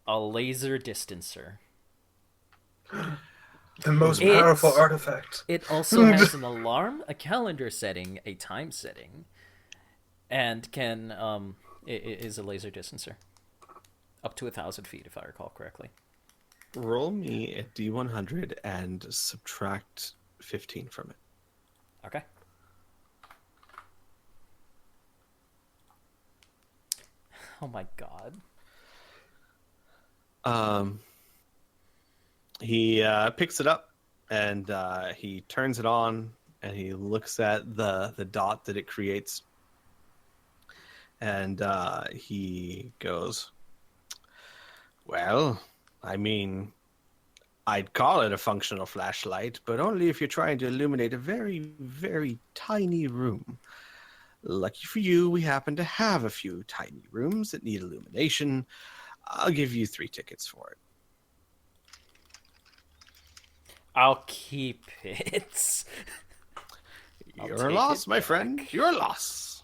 A laser distancer. The most It's- powerful artifact. It also has an alarm, a calendar setting, a time setting, and can it is a laser distancer. Up to 1,000 feet, if I recall correctly. Roll me a D100 and subtract 15 from it. Okay. Oh my god. He picks it up and he turns it on and he looks at the dot that it creates. And he goes, well, I mean, I'd call it a functional flashlight, but only if you're trying to illuminate a very, very tiny room. Lucky for you, we happen to have a few tiny rooms that need illumination. I'll give you 3 tickets for it. I'll keep it. I'll Your take loss, it my back. friend. Your loss.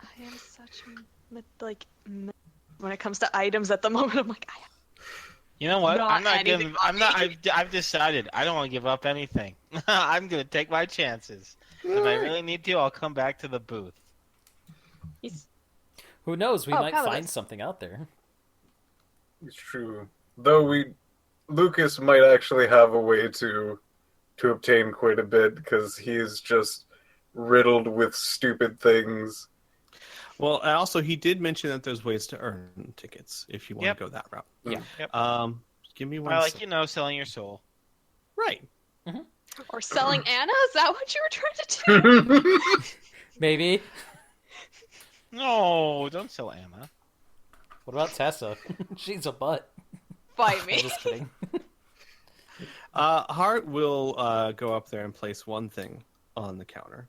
I am such when it comes to items at the moment. I'm like, You know what? Not I'm not anything giving. on I'm not. me. I've decided. I don't want to give up anything. I'm gonna take my chances. If I really need to, I'll come back to the booth. he's Who knows? We Oh, might Paladin. find something out there. It's true. Though Lucas might actually have a way to obtain quite a bit because he's just riddled with stupid things. Well, and also he did mention that there's ways to earn tickets if you want Yep. to go that route. Yeah. Yep. Give me one. I like sec. selling your soul. Right. or selling Anna. Is that what you were trying to do? Maybe. No, don't sell Anna. What about Tessa? She's a butt. Fight I'm me. just kidding. Hart will go up there and place one thing on the counter.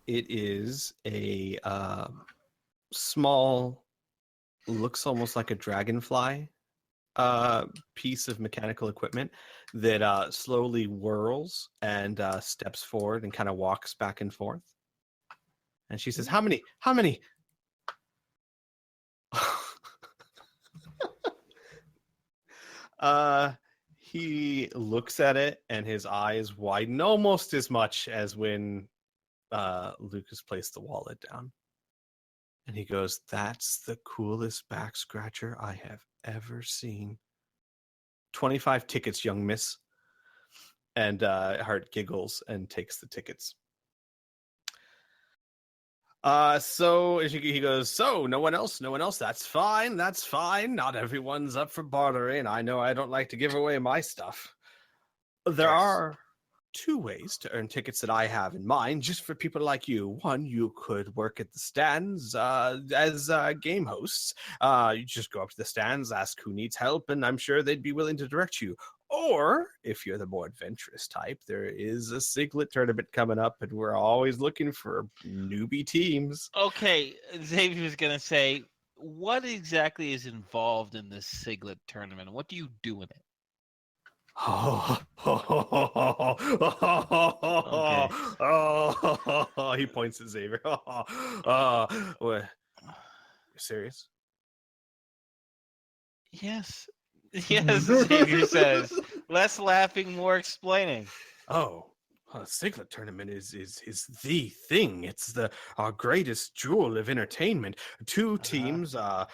It is a small, looks almost like a dragonfly piece of mechanical equipment that slowly whirls and steps forward and kind of walks back and forth. And she says, "How many? How many?" He looks at it and his eyes widen almost as much as when Lucas placed the wallet down. And he goes, "That's the coolest back scratcher I have ever seen. 25 tickets, young miss." And Hart giggles and takes the tickets. So he goes, "So no one else? That's fine. Not everyone's up for bartering. I know I don't like to give away my stuff. There Yes. are 2 ways to earn tickets that I have in mind, just for people like you. One, you could work at the stands as game hosts. You just go up to the stands, ask who needs help, and I'm sure they'd be willing to direct you. Or, if you're the more adventurous type, there is a Siglet tournament coming up, and we're always looking for newbie teams." Okay, Xavier's gonna say, what exactly is involved in this Siglet tournament? What do you do in it? He points at Xavier. What? You're serious? Yes. Yes, Xavier says. Less laughing, more explaining. Oh, A Siglet tournament is the thing. It's our greatest jewel of entertainment. Two teams of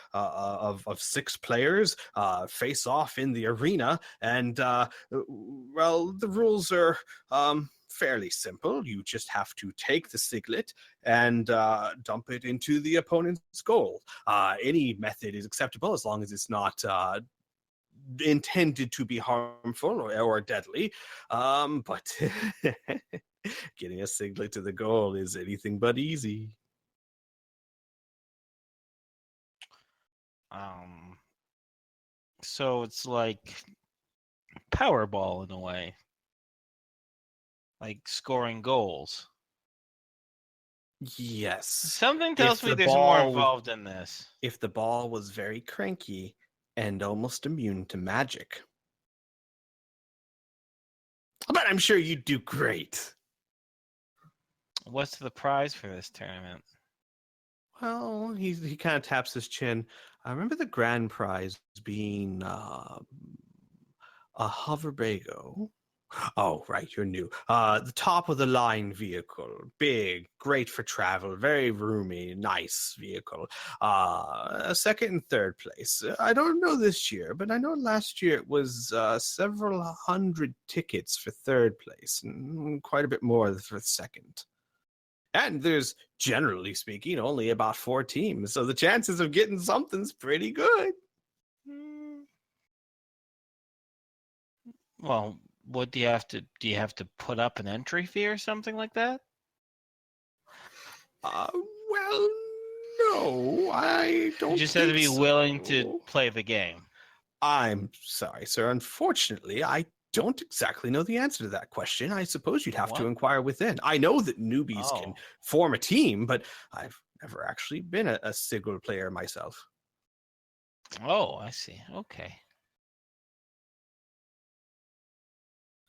6 players face off in the arena, and well, the rules are fairly simple. You just have to take the Siglet and dump it into the opponent's goal. Any method is acceptable as long as it's not intended to be harmful or deadly, but getting a Siglet to the goal is anything but easy. So it's like Powerball in a way, like scoring goals. Yes. Something tells me there's more involved in this. If the ball was very cranky and almost immune to magic. But I'm sure you'd do great. What's the prize for this tournament? Well, he kind of taps his chin. I remember the grand prize being a hoverbago. Oh, right, you're new. The top of the line vehicle, big, great for travel, very roomy, nice vehicle. A second and third place. I don't know this year, but I know last year it was several hundred tickets for third place, and quite a bit more for second. And there's, generally speaking, only about 4 teams, so the chances of getting something's pretty good. Well, what do you have to put up an entry fee or something like that? Well, no, I don't. You just have to be willing to play the game. I'm sorry, sir. Unfortunately, I don't exactly know the answer to that question. I suppose you'd have to inquire within. I know that newbies can form a team, but I've never actually been a Sigil player myself. Oh, I see. Okay.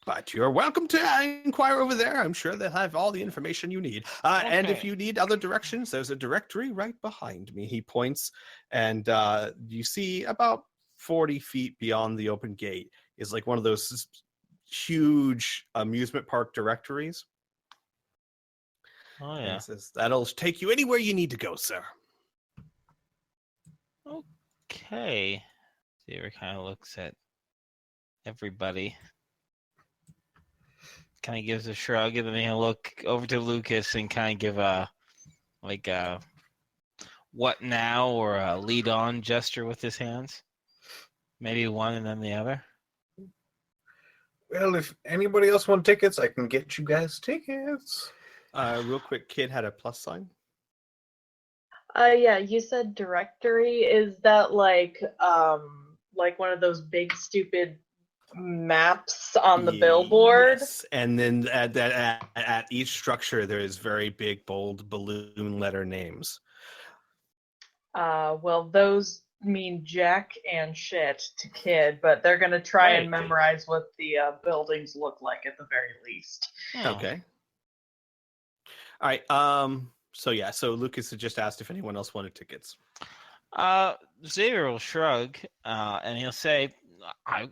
But you're welcome to inquire over there. I'm sure they'll have all the information you need. And if you need other directions, there's a directory right behind me. He points, and you see about 40 feet beyond the open gate is like one of those huge amusement park directories. Oh, yeah. And it says, that'll take you anywhere you need to go, sir. Okay. Xavier kind of looks at everybody. Kind of gives a shrug, and then he'll look over to Lucas and kind of give a what now or a lead on gesture with his hands. Maybe one and then the other. Well, if anybody else wants tickets, I can get you guys tickets. Real quick, Kid had a plus sign. Yeah, you said directory. Is that like one of those big stupid maps on the billboard? Yes. And then at each structure there is very big bold balloon letter names. Well, those mean jack and shit to Kid, but they're gonna try and memorize what the buildings look like at the very least. Okay. All right. So Lucas had just asked if anyone else wanted tickets. Xavier will shrug, and he'll say, I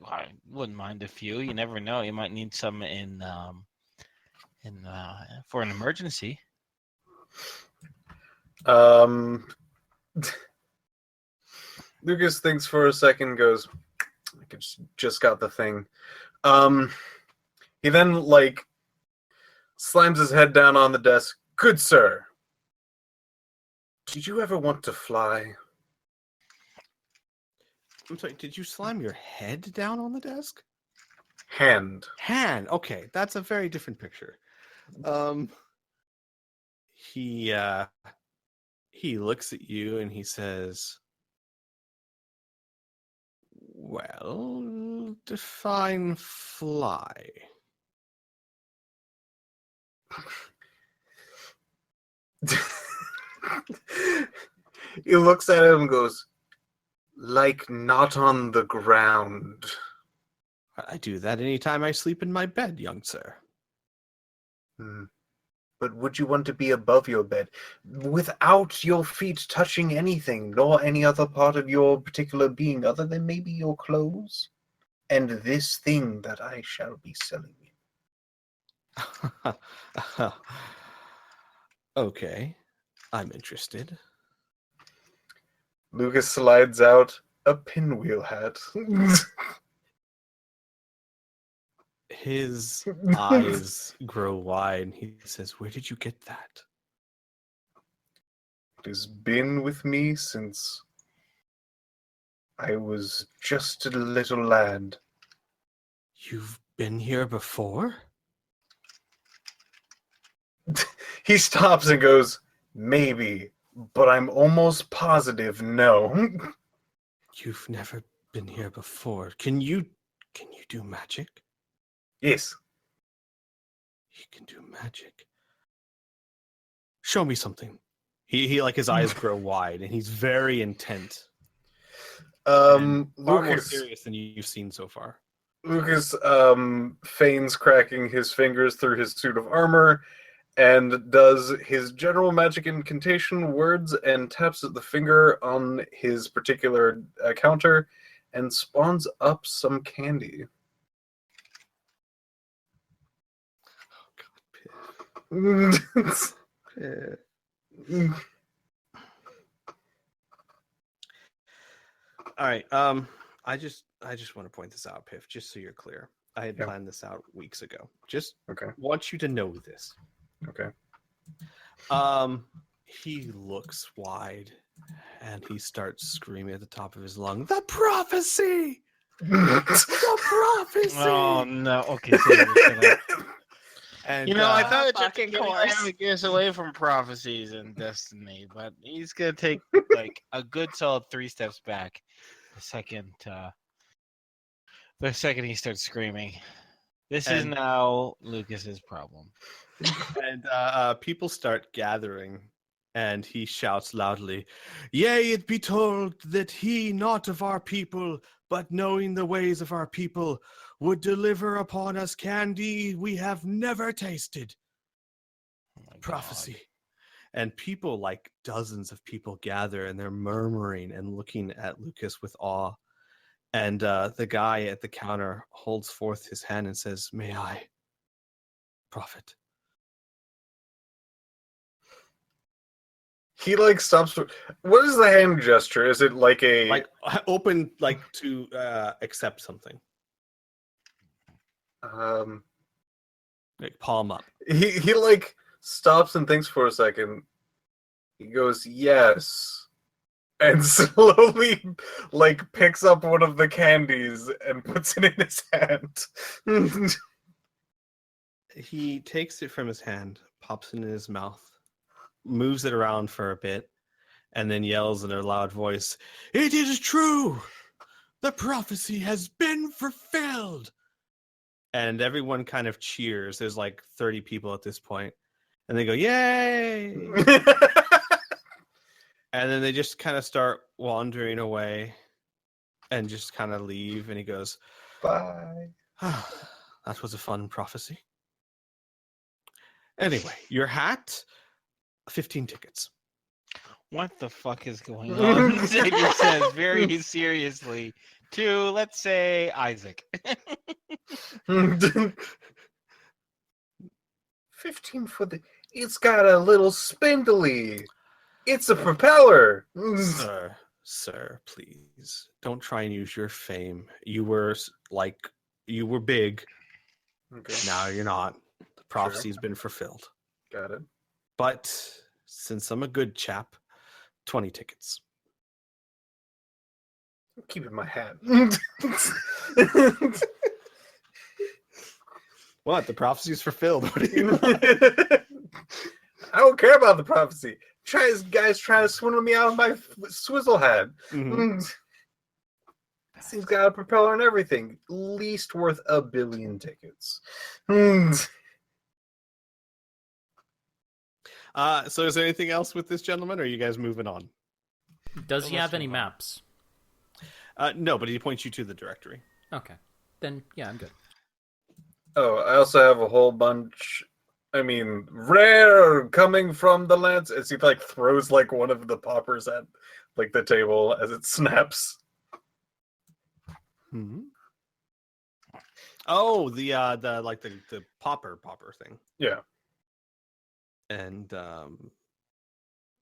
wouldn't mind a few. You never know. You might need some for an emergency. Lucas thinks for a second, goes, I just got the thing. He then, slams his head down on the desk. Good sir, did you ever want to fly? I'm sorry, did you slam your head down on the desk? Hand. Okay, that's a very different picture. He looks at you and he says, well, define fly. He looks at him and goes, like not on the ground. I do that anytime I sleep in my bed, young sir. But would you want to be above your bed, without your feet touching anything, nor any other part of your particular being other than maybe your clothes? And this thing that I shall be selling you. Okay, I'm interested. Lucas slides out a pinwheel hat. His eyes grow wide. He says, "Where did you get that?" It has been with me since I was just a little lad. You've been here before? He stops and goes, maybe, but I'm almost positive no. You've never been here before. Can you do magic? Yes. He can do magic. Show me something. He like his eyes grow wide and he's very intent. And far more Lucas serious than you've seen so far. Lucas feigns cracking his fingers through his suit of armor and does his general magic incantation words and taps the finger on his particular counter and spawns up some candy. Oh God, Piph. All right. I just want to point this out, Piph, just so you're clear. I had planned this out weeks ago. Just want you to know this. Okay. He looks wide and he starts screaming at the top of his lung, "The prophecy! The prophecy!" Oh no. Okay. So and I thought it fucking took course. to get us away from prophecies and destiny, but he's gonna take like a good solid 3 steps back the second he starts screaming. This is now Lucas's problem. And people start gathering, and he shouts loudly, "Yea, it be told that he, not of our people, but knowing the ways of our people, would deliver upon us candy we have never tasted." Oh Prophecy. God. And people, like dozens of people, gather, and they're murmuring and looking at Lucas with awe. And the guy at the counter holds forth his hand and says, "May I, prophet?" He stops. What is the hand gesture? Is it like a Like open, like to accept something, like palm up. He stops and thinks for a second. He goes, "Yes," and slowly picks up one of the candies and puts it in his hand. He takes it from his hand, pops it in his mouth, moves it around for a bit, and then yells in a loud voice, "It is true! The prophecy has been fulfilled!" And everyone kind of cheers. There's like 30 people at this point, and they go, "Yay!" And then they just kind of start wandering away and just kind of leave. And he goes, Bye. "That was a fun prophecy. Anyway, your hat, 15 tickets." What the fuck is going on? Xavier says very seriously to, let's say, Isaac. 15 for the. It's got a little spindly. It's a propeller. Sir, please don't try and use your fame. You were big. Okay. Now you're not. The prophecy's been fulfilled. Got it. But since I'm a good chap, 20 tickets. Keep in my hat. What? The prophecy's fulfilled. What do you want? I don't care about the prophecy. Guys trying to swindle me out of my swizzle hat. Mhm. This thing's got a propeller and everything. Least worth 1 billion tickets. So is there anything else with this gentleman, or are you guys moving on? Does he have any maps? No, but he points you to the directory. Okay. Then, yeah, I'm good. Oh, I also have a whole bunch. I mean, rare coming from the lands. As he throws one of the poppers at the table as it snaps. Mm-hmm. Oh, the popper thing. Yeah. And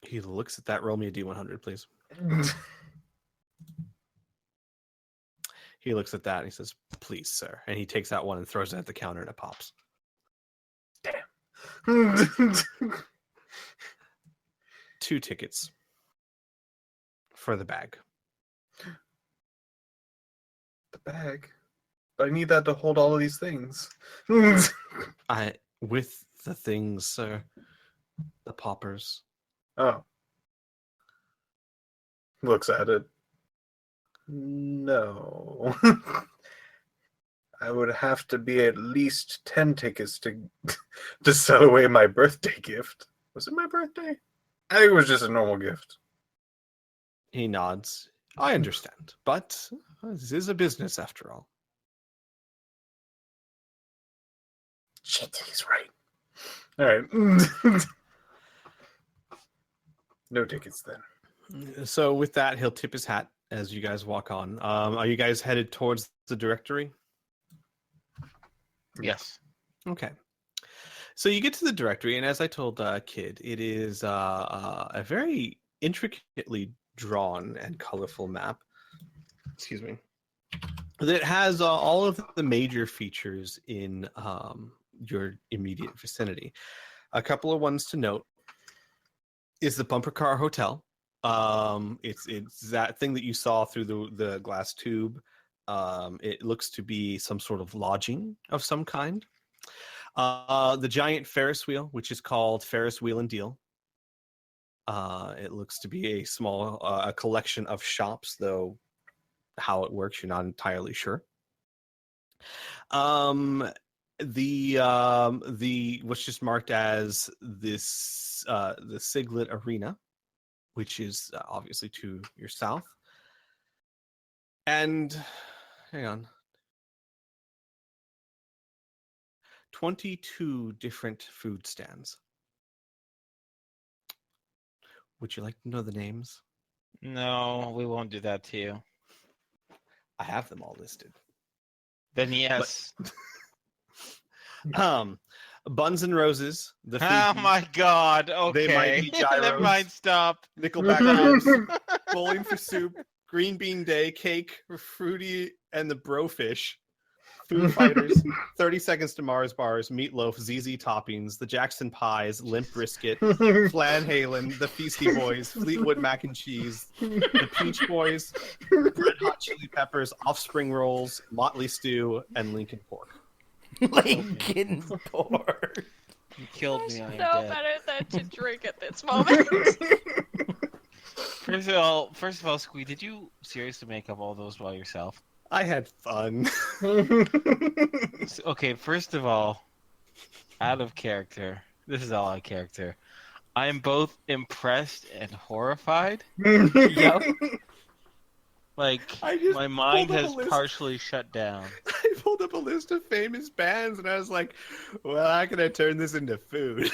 he looks at that. Roll me a D100, please. He looks at that and he says, "Please, sir." And he takes out one and throws it at the counter and it pops. Damn. 2 tickets for the bag. The bag. But I need that to hold all of these things. With the things, sir. The poppers. Oh. Looks at it. No. I would have to be at least 10 tickets to sell away my birthday gift. Was it my birthday? I think it was just a normal gift. He nods. I understand, but this is a business after all. Shit, he's right. All right. No tickets then. So with that, he'll tip his hat as you guys walk on. Are you guys headed towards the directory? Yes. Okay. So you get to the directory, and as I told Kid, it is a very intricately drawn and colorful map. Excuse me. That has all of the major features in your immediate vicinity. A couple of ones to note is the Bumper Car Hotel. It's that thing that you saw through the glass tube. It looks to be some sort of lodging of some kind. The giant Ferris wheel, which is called Ferris Wheel and Deal. It looks to be a small a collection of shops, though how it works, you're not entirely sure. The what's just marked as this the Siglet Arena, which is obviously to your south. And hang on. 22 different food stands. Would you like to know the names? No, we won't do that to you. I have them all listed. Then yes. Buns and Roses. The Oh my God! Okay, They might be gyros. Never mind. Stop. Nickelback House, Bowling for Soup, Green Bean Day, Cake, Fruity, and the Brofish. Foo Fighters, 30 Seconds to Mars Bars, Meatloaf, ZZ Toppings, the Jackson Pies, Limp Brisket, Flan Halen, the Feasty Boys, Fleetwood Mac and Cheese, the Peach Boys, Red Hot Chili Peppers, Offspring Rolls, Motley Stew, and Lincoln Pork. Lincoln Pork. You killed I me. should I am know dead. better than to drink at this moment. First of all, Squee, did you seriously make up all those by yourself? I had fun. Okay, first of all, out of character. This is all out of character. I am both impressed and horrified. Yep. I just My mind pulled up has a list. partially shut down. I pulled up a list of famous bands, and I was like, well, how can I turn this into food?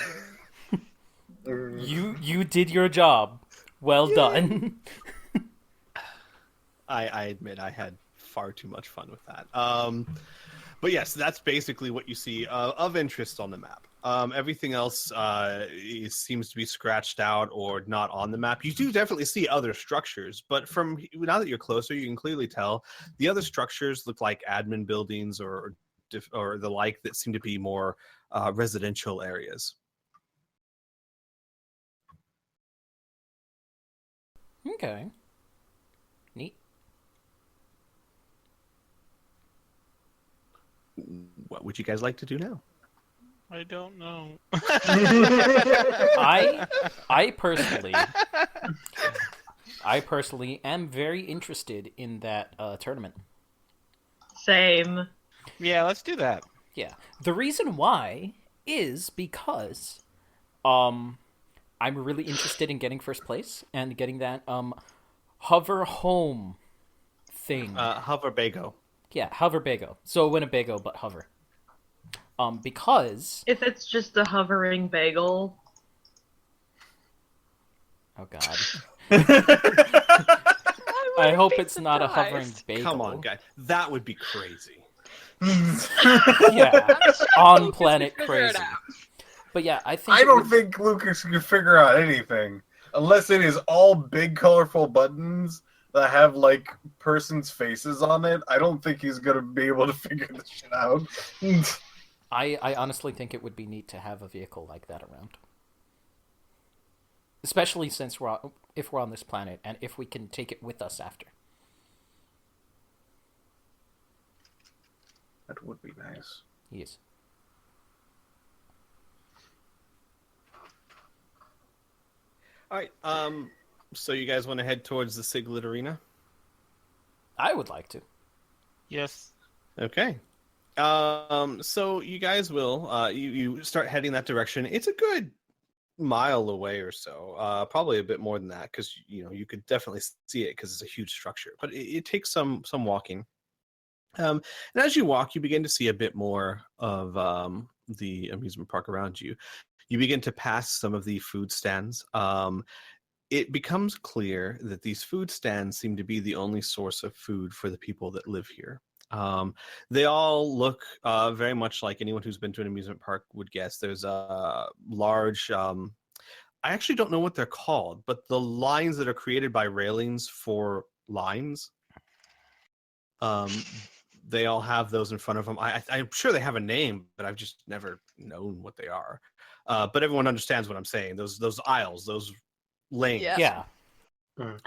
You did your job. Well done. I admit I had far too much fun with that. But yes, that's basically what you see of interest on the map. Everything else seems to be scratched out or not on the map. You do definitely see other structures, but from now that you're closer, you can clearly tell the other structures look like admin buildings or the like that seem to be more residential areas. Okay. Neat. What would you guys like to do now? I don't know. I personally am very interested in that tournament. Same. Yeah, let's do that. Yeah. The reason why is because I'm really interested in getting first place and getting that hover home thing. Hover Bago. Yeah, hover Bago. So Winnebago, but hover. Because If it's just a hovering bagel. oh god. I hope it's not a hovering bagel. Come on, guys. That would be crazy. Yeah, I'm sure on Lucas planet could figure it crazy. out. But yeah, I think I it don't would- think Lucas can figure out anything unless it is all big, colorful buttons that have like persons' faces on it. I don't think he's gonna be able to figure this shit out. I honestly think it would be neat to have a vehicle like that around. Especially since if we're on this planet and if we can take it with us after. That would be nice. Yes. All right. So you guys want to head towards the Siglet Arena? I would like to. Yes. Okay. So you guys will you start heading that direction. It's a good mile away or so, probably a bit more than that, because you could definitely see it because it's a huge structure. But it takes some walking. And as you walk, you begin to see a bit more of the amusement park around you. You begin to pass some of the food stands. It becomes clear that these food stands seem to be the only source of food for the people that live here. They all look very much like anyone who's been to an amusement park would guess. There's a large, I actually don't know what they're called, but the lines that are created by railings for lines, they all have those in front of them. I'm sure they have a name, but I've just never known what they are. But everyone understands what I'm saying. Those aisles, those lanes. Yeah. Yeah.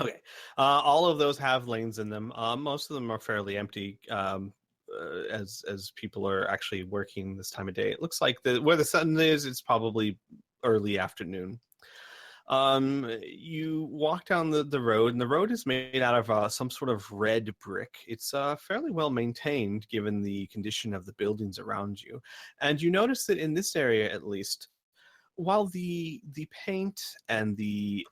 Okay. All of those have lanes in them. Most of them are fairly empty, as people are actually working this time of day. It looks like where the sun is, it's probably early afternoon. You walk down the road, and the road is made out of some sort of red brick. It's fairly well maintained given the condition of the buildings around you. And you notice that in this area, at least, while the paint and the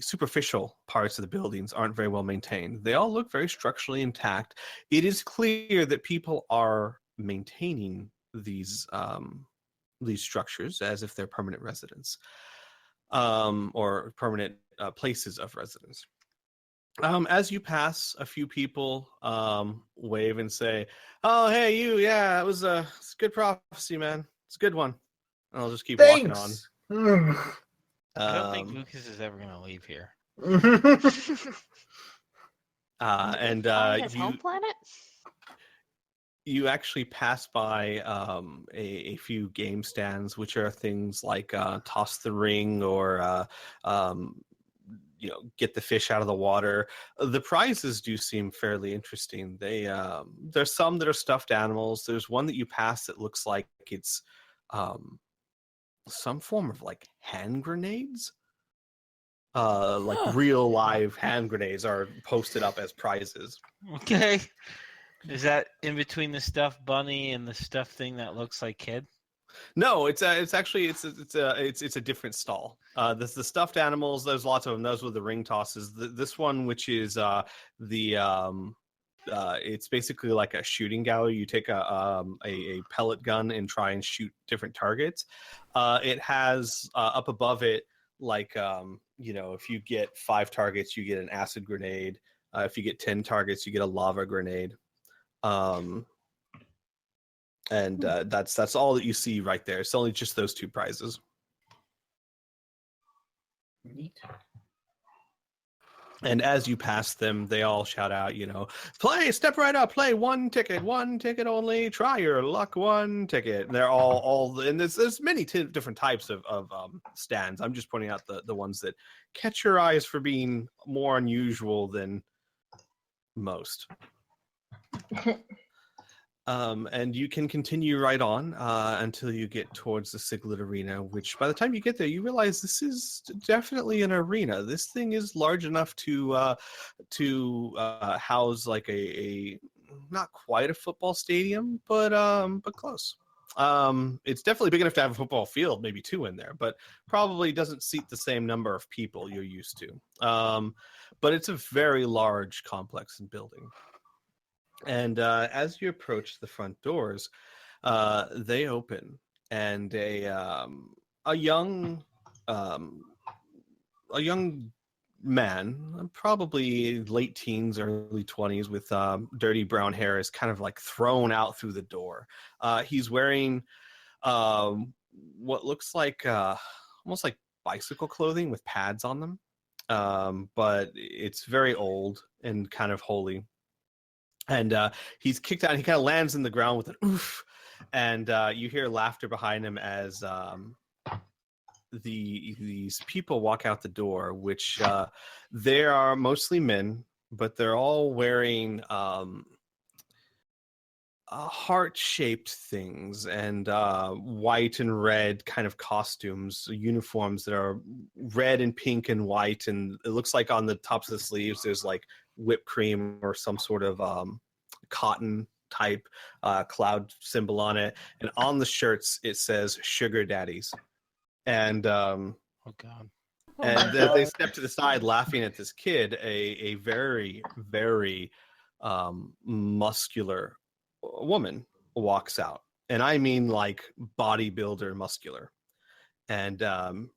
superficial parts of the buildings aren't very well maintained, they all look very structurally intact. It is clear that people are maintaining these structures as if they're permanent residents, or permanent places of residence. As you pass, a few people wave and say, "Oh, hey, you! Yeah, it's a good prophecy, man. It's a good one." And I'll just keep walking on. I don't think Lucas is ever going to leave here. And Find his home planet? you actually pass by a few game stands, which are things like toss the ring or get the fish out of the water. The prizes do seem fairly interesting. There's some that are stuffed animals. There's one that you pass that looks like it's some form of like hand grenades. Like real live hand grenades are posted up as prizes. Okay. Is that in between the stuffed bunny and the stuffed thing that looks like kid? No, it's actually a different stall. The stuffed animals. There's lots of them. Those were the ring tosses. This one, which is it's basically like a shooting gallery. You take a pellet gun and try and shoot different targets. It has up above it, like if you get 5 targets, you get an acid grenade. If you get 10 targets, you get a lava grenade. And that's all that you see right there. It's only just those 2 prizes. Neat. And as you pass them, they all shout out, play, step right up, play 1 ticket only, try your luck, 1 ticket. And they're all and there's many different types of stands. I'm just pointing out the ones that catch your eyes for being more unusual than most. And you can continue right on until you get towards the Siglet Arena, which by the time you get there, you realize this is definitely an arena. This thing is large enough to house like a not quite a football stadium, but close. It's definitely big enough to have a football field, maybe 2 in there, but probably doesn't seat the same number of people you're used to. But it's a very large complex and building. And as you approach the front doors, they open, and a young man, probably late teens, early 20s, with dirty brown hair, is kind of like thrown out through the door. He's wearing what looks like almost like bicycle clothing with pads on them, but it's very old and kind of holey. And he's kicked out. And he kind of lands in the ground with an oof, and you hear laughter behind him as these people walk out the door, which they are mostly men, but they're all wearing heart-shaped things and white and red kind of costumes, uniforms that are red and pink and white, and it looks like on the tops of the sleeves there's like whipped cream or some sort of cotton type cloud symbol on it, and on the shirts it says sugar daddies. And Oh God. and as they step to the side laughing at this kid, a very, very muscular woman walks out. And I mean like bodybuilder muscular. And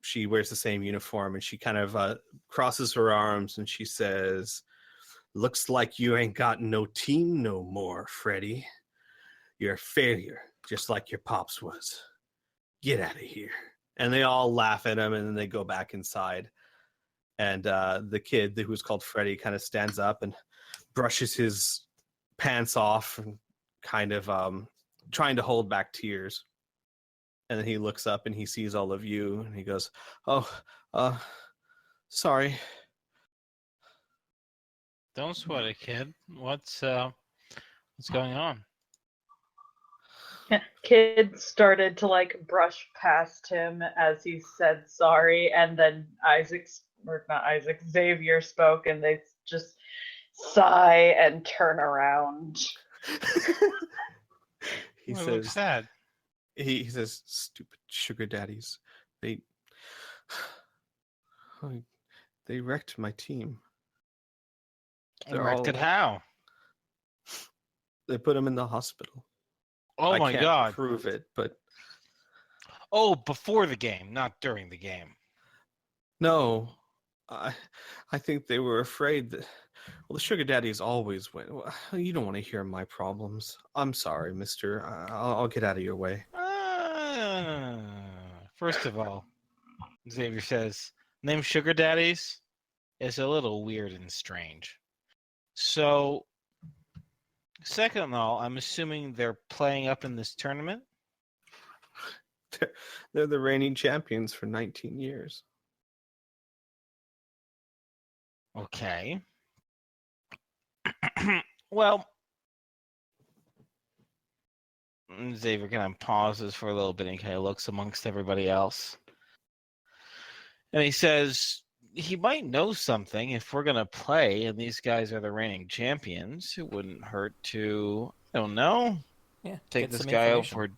she wears the same uniform, and she kind of crosses her arms and she says, "Looks like you ain't got no team no more, Freddy. You're a failure, just like your pops was. Get out of here." And they all laugh at him, and then they go back inside. And the kid, who's called Freddy, kind of stands up and brushes his pants off and kind of trying to hold back tears. And then he looks up and he sees all of you, and he goes, "Oh, sorry." Don't sweat it, kid. What's going on? Kid started to like brush past him as he said sorry, and then Xavier spoke, and they just sigh and turn around. He Well, it looks says, sad. he says, "Stupid sugar daddies. They wrecked my team. Erected how? They put him in the hospital. Oh I my can't God. prove it, but Oh, before the game, not during the game. no, I think they were afraid that. Well, the sugar daddies always win. Well, you don't want to hear my problems. I'm sorry, Mister. I'll get out of your way." First of all, Xavier says, name sugar daddies is a little weird and strange. So, second of all, I'm assuming they're playing up in this tournament. They're the reigning champions for 19 years. Okay. Well, Xavier kind of pauses for a little bit and kind of looks amongst everybody else. And he says, he might know something if we're going to play and these guys are the reigning champions. It wouldn't hurt to, I don't know, Yeah, take get this some guy out information. for a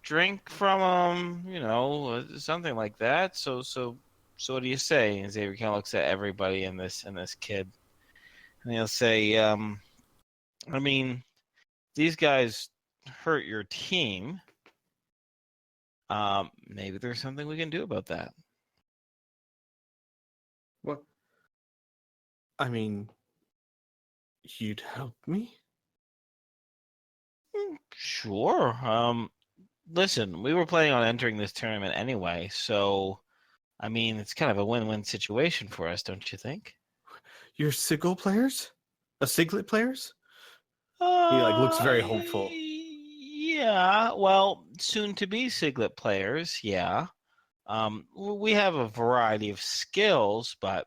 drink from him, something like that. So what do you say? And Xavier kind of looks at everybody in this kid. And he'll say, I mean, these guys hurt your team. Maybe there's something we can do about that. What? I mean, you'd help me? Sure. Listen, we were planning on entering this tournament anyway, so I mean, it's kind of a win-win situation for us, don't you think? You're Sigil players? Siglet players? He looks very hopeful. Yeah, well, soon to be Siglet players, yeah. We have a variety of skills, but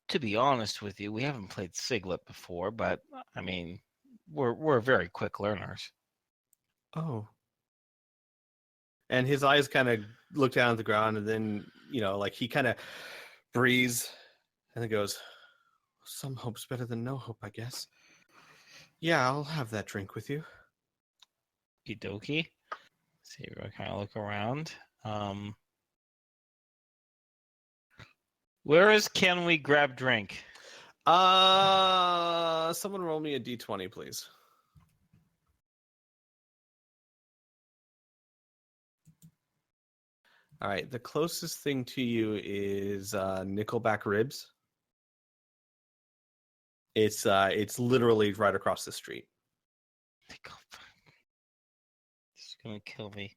to be honest with you, we haven't played Siglet before, but I mean, we're very quick learners. Oh. And his eyes kind of look down at the ground, and then, he kind of breathes and then goes, "Some hope's better than no hope, I guess. Yeah, I'll have that drink with you." Okie see, we kind of look around. Can we grab drink? Someone roll me a d20, please. All right, the closest thing to you is Nickelback ribs. It's literally right across the street. It's gonna kill me.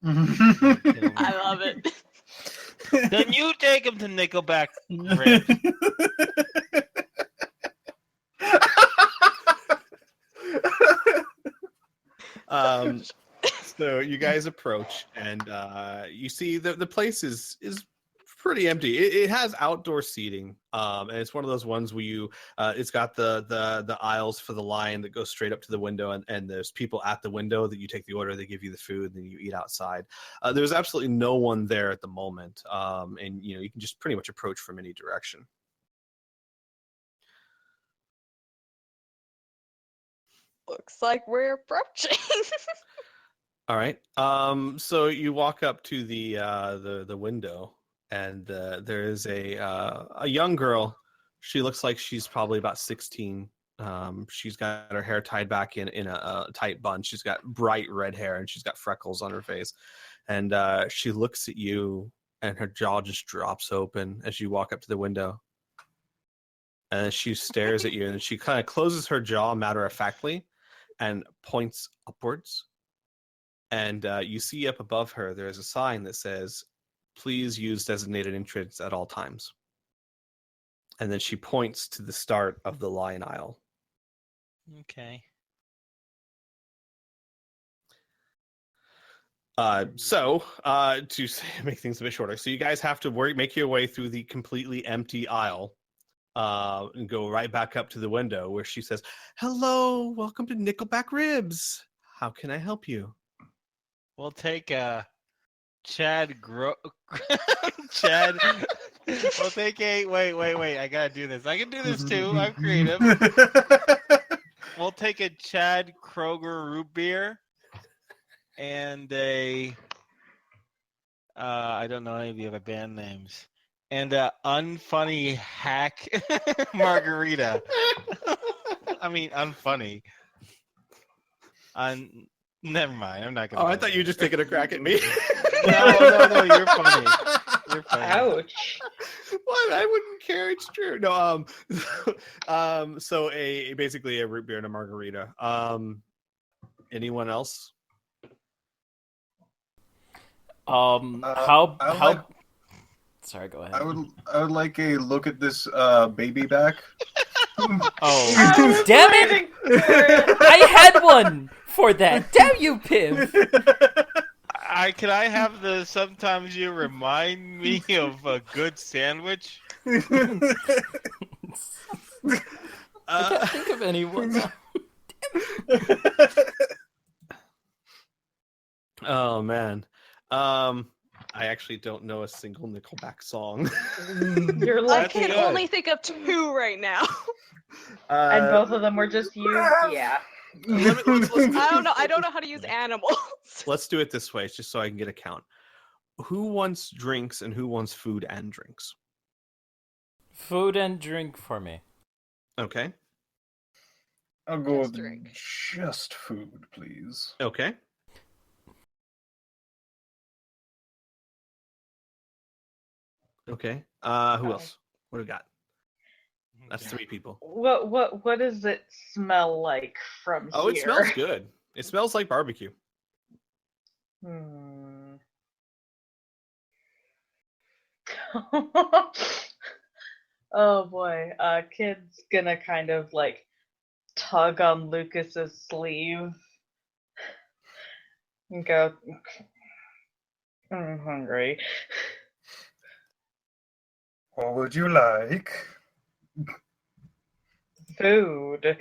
I love it. Then you take him to Nickelback Ribs. So you guys approach, and you see the place is pretty empty. It has outdoor seating, and it's one of those ones where you it's got the aisles for the line that goes straight up to the window, and there's people at the window that you take the order, they give you the food, and then you eat outside. There's absolutely no one there at the moment, and you can just pretty much approach from any direction. Looks like we're approaching. All right. So you walk up to the window, and there is a young girl. She looks like she's probably about 16. She's got her hair tied back in a tight bun. She's got bright red hair, and she's got freckles on her face. And she looks at you, and her jaw just drops open as you walk up to the window. And she stares at you, and she kind of closes her jaw matter-of-factly and points upwards. And you see up above her, there is a sign that says, "Please use designated entrance at all times." And then she points to the start of the line aisle. Okay. So to make things a bit shorter, so you guys have to make your way through the completely empty aisle and go right back up to the window where she says, "Hello, welcome to Nickelback Ribs. How can I help you?" We'll take Chad. Chad. We'll take a. Wait. I gotta do this. I can do this too. I'm creative. We'll take a Chad Kroger root beer and a. I don't know any of the other band names. And a unfunny hack margarita. I mean, unfunny. Never mind. I'm not gonna. Oh, I thought you were just taking a crack at me. No. You're funny. You're funny. Ouch. What? I wouldn't care. It's true. No. So basically a root beer and a margarita. Anyone else? How? Sorry, go ahead. I would like a look at this baby back. Oh, damn it! I had one for that. Damn you, Piph. Can I have the sometimes you remind me of a good sandwich? I can't think of anyone. Oh man. I actually don't know a single Nickelback song. You're I lucky. can only think of 2 right now. And both of them were just you? Yeah. I don't know how to use animals. Let's do it this way, just so I can get a count. Who wants drinks and who wants food and drinks? Food and drink for me. Okay. I'll go Just with drink. just food, please. Okay. Okay. Who else? What do we got? That's 3 people. What does it smell like from Oh, here? it smells good. It smells like barbecue. Oh boy. Kid's gonna kind of like tug on Lucas's sleeve and go, "I'm hungry." What would you like? Food.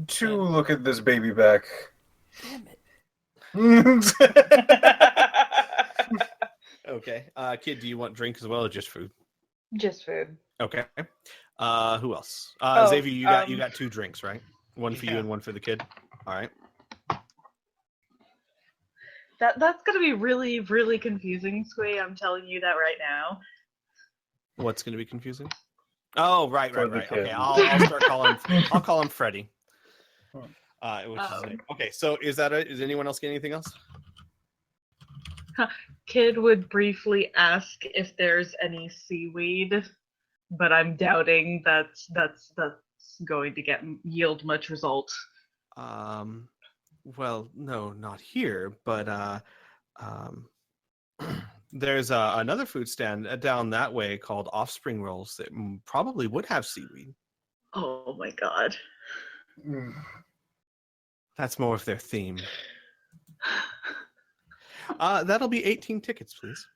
To look at this baby back. Damn it. Okay. Kid, do you want drink as well or just food? Just food. Okay. Who else? Oh, Xavier, you got 2 drinks, right? One for you Yeah. and one for the kid. All right. That's gonna be really, really confusing, Squee. I'm telling you that right now. What's going to be confusing? Oh, right. For the Okay, kid. I'll start calling. I'll call him Freddy. Which is his name. Okay, so is anyone else get anything else? Kid would briefly ask if there's any seaweed but I'm doubting that's going to yield much result. Well, no, not here, but um, there's another food stand down that way called Offspring Rolls that probably would have seaweed. Oh my god. That's more of their theme. That'll be 18 tickets, please.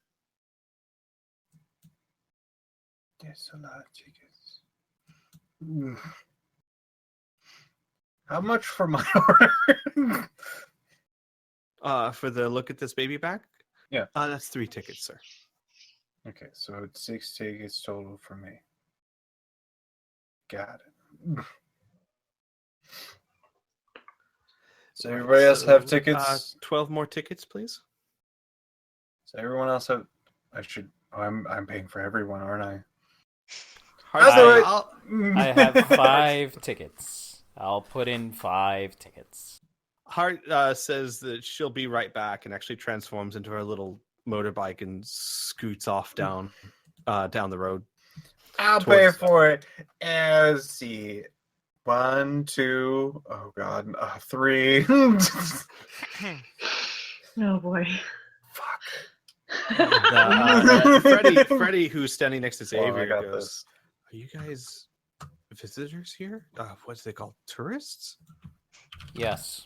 There's a lot of tickets. How much for my order? For the look at this baby back? Yeah. That's 3 tickets, sir. Okay, so it's 6 tickets total for me. Got it. So everybody else have tickets? 12 more tickets, please. So everyone else have... I'm paying for everyone, aren't I? I have 5 tickets. I'll put in 5 tickets. Hart says that she'll be right back and actually transforms into her little motorbike and scoots off down the road. I'll pay for it. Let's see. 1, 2, 3. Oh boy. Fuck. Freddy, who's standing next to Xavier, goes, "Are you guys visitors here? What's they called? Tourists?" Yes.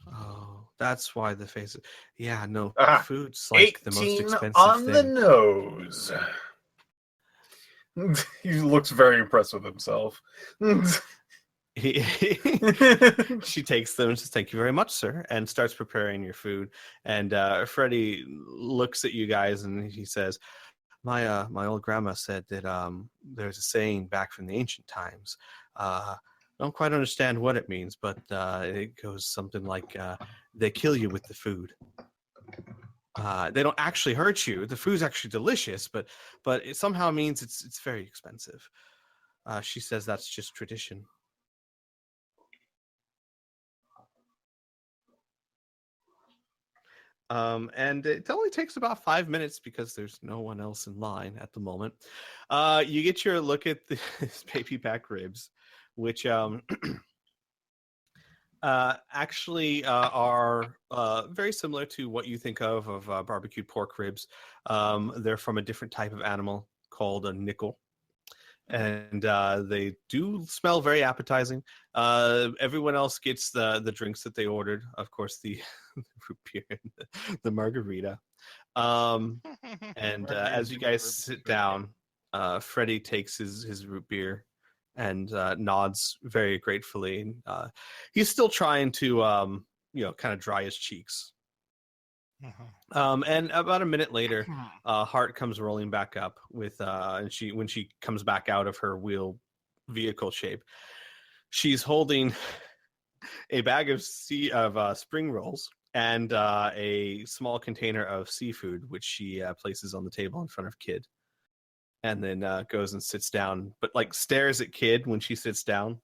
Oh, that's why the faces. Yeah, no, food's 18 the most expensive on thing. the nose. He looks very impressed with himself. She takes them and says, "Thank you very much, sir," and starts preparing your food. And Freddy looks at you guys and he says, my old grandma said that there's a saying back from the ancient times. Don't quite understand what it means, but it goes something like, they kill you with the food. They don't actually hurt you. The food's actually delicious, but it somehow means it's very expensive. She says that's just tradition. And it only takes about 5 minutes because there's no one else in line at the moment. You get your look at this baby back ribs, which actually are very similar to what you think of barbecued pork ribs. They're from a different type of animal called a nickel. And they do smell very appetizing. Everyone else gets the drinks that they ordered. Of course, the root beer and the margarita. And as you guys sit down, Freddy takes his root beer and nods very gratefully. He's still trying to, kind of dry his cheeks. And about a minute later, Hart comes rolling back up with, and when she comes back out of her wheel vehicle shape, she's holding a bag of spring rolls and a small container of seafood, which she places on the table in front of Kid, and then goes and sits down, but like stares at Kid when she sits down,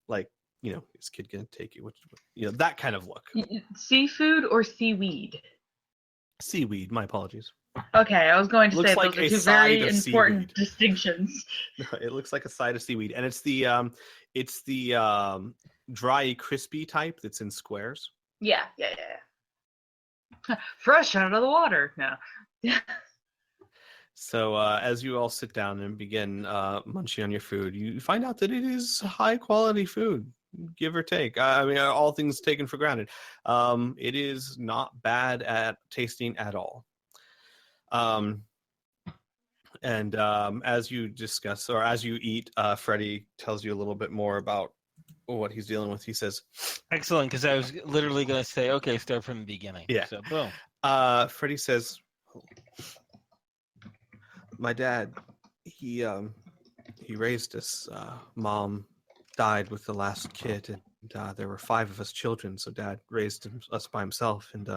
like, is Kid gonna take it? That kind of look. Seafood or seaweed? Seaweed. My apologies. Okay, I was going to Looks say like those are a two side very of important seaweed. distinctions. No, it looks like a side of seaweed, and it's the dry, crispy type that's in squares. Yeah. Fresh out of the water. No. So as you all sit down and begin munching on your food, you find out that it is high quality food, give or take. I mean, all things taken for granted. It is not bad at tasting at all. And as you discuss, or as you eat, Freddy tells you a little bit more about what he's dealing with. He says, Excellent, because I was literally going to say, okay, start from the beginning. Yeah. So, boom. Freddy says, my dad, he raised us. Mom died with the last kid, and there were 5 of us children, so Dad raised us by himself and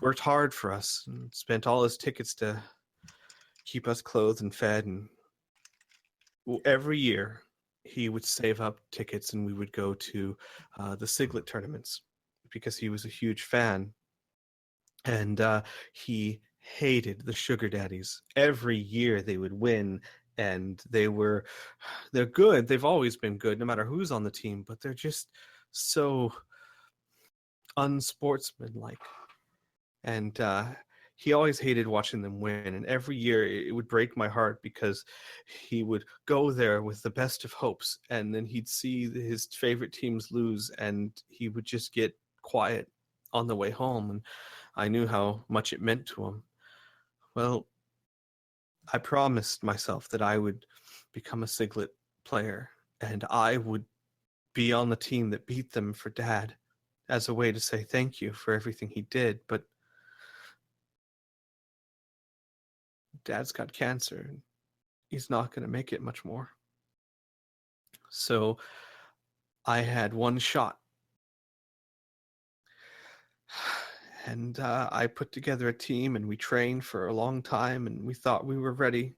worked hard for us and spent all his tickets to keep us clothed and fed. And every year he would save up tickets and we would go to the Siglet tournaments because he was a huge fan. And he hated the sugar daddies. Every year they would win and they're good. They've always been good, no matter who's on the team, but they're just so unsportsmanlike. And he always hated watching them win, and every year it would break my heart because he would go there with the best of hopes, and then he'd see his favorite teams lose, and he would just get quiet on the way home, and I knew how much it meant to him. Well, I promised myself that I would become a Siglet player, and I would be on the team that beat them for Dad as a way to say thank you for everything he did, but Dad's got cancer, and he's not going to make it much more. So I had one shot. And I put together a team, and we trained for a long time, and we thought we were ready.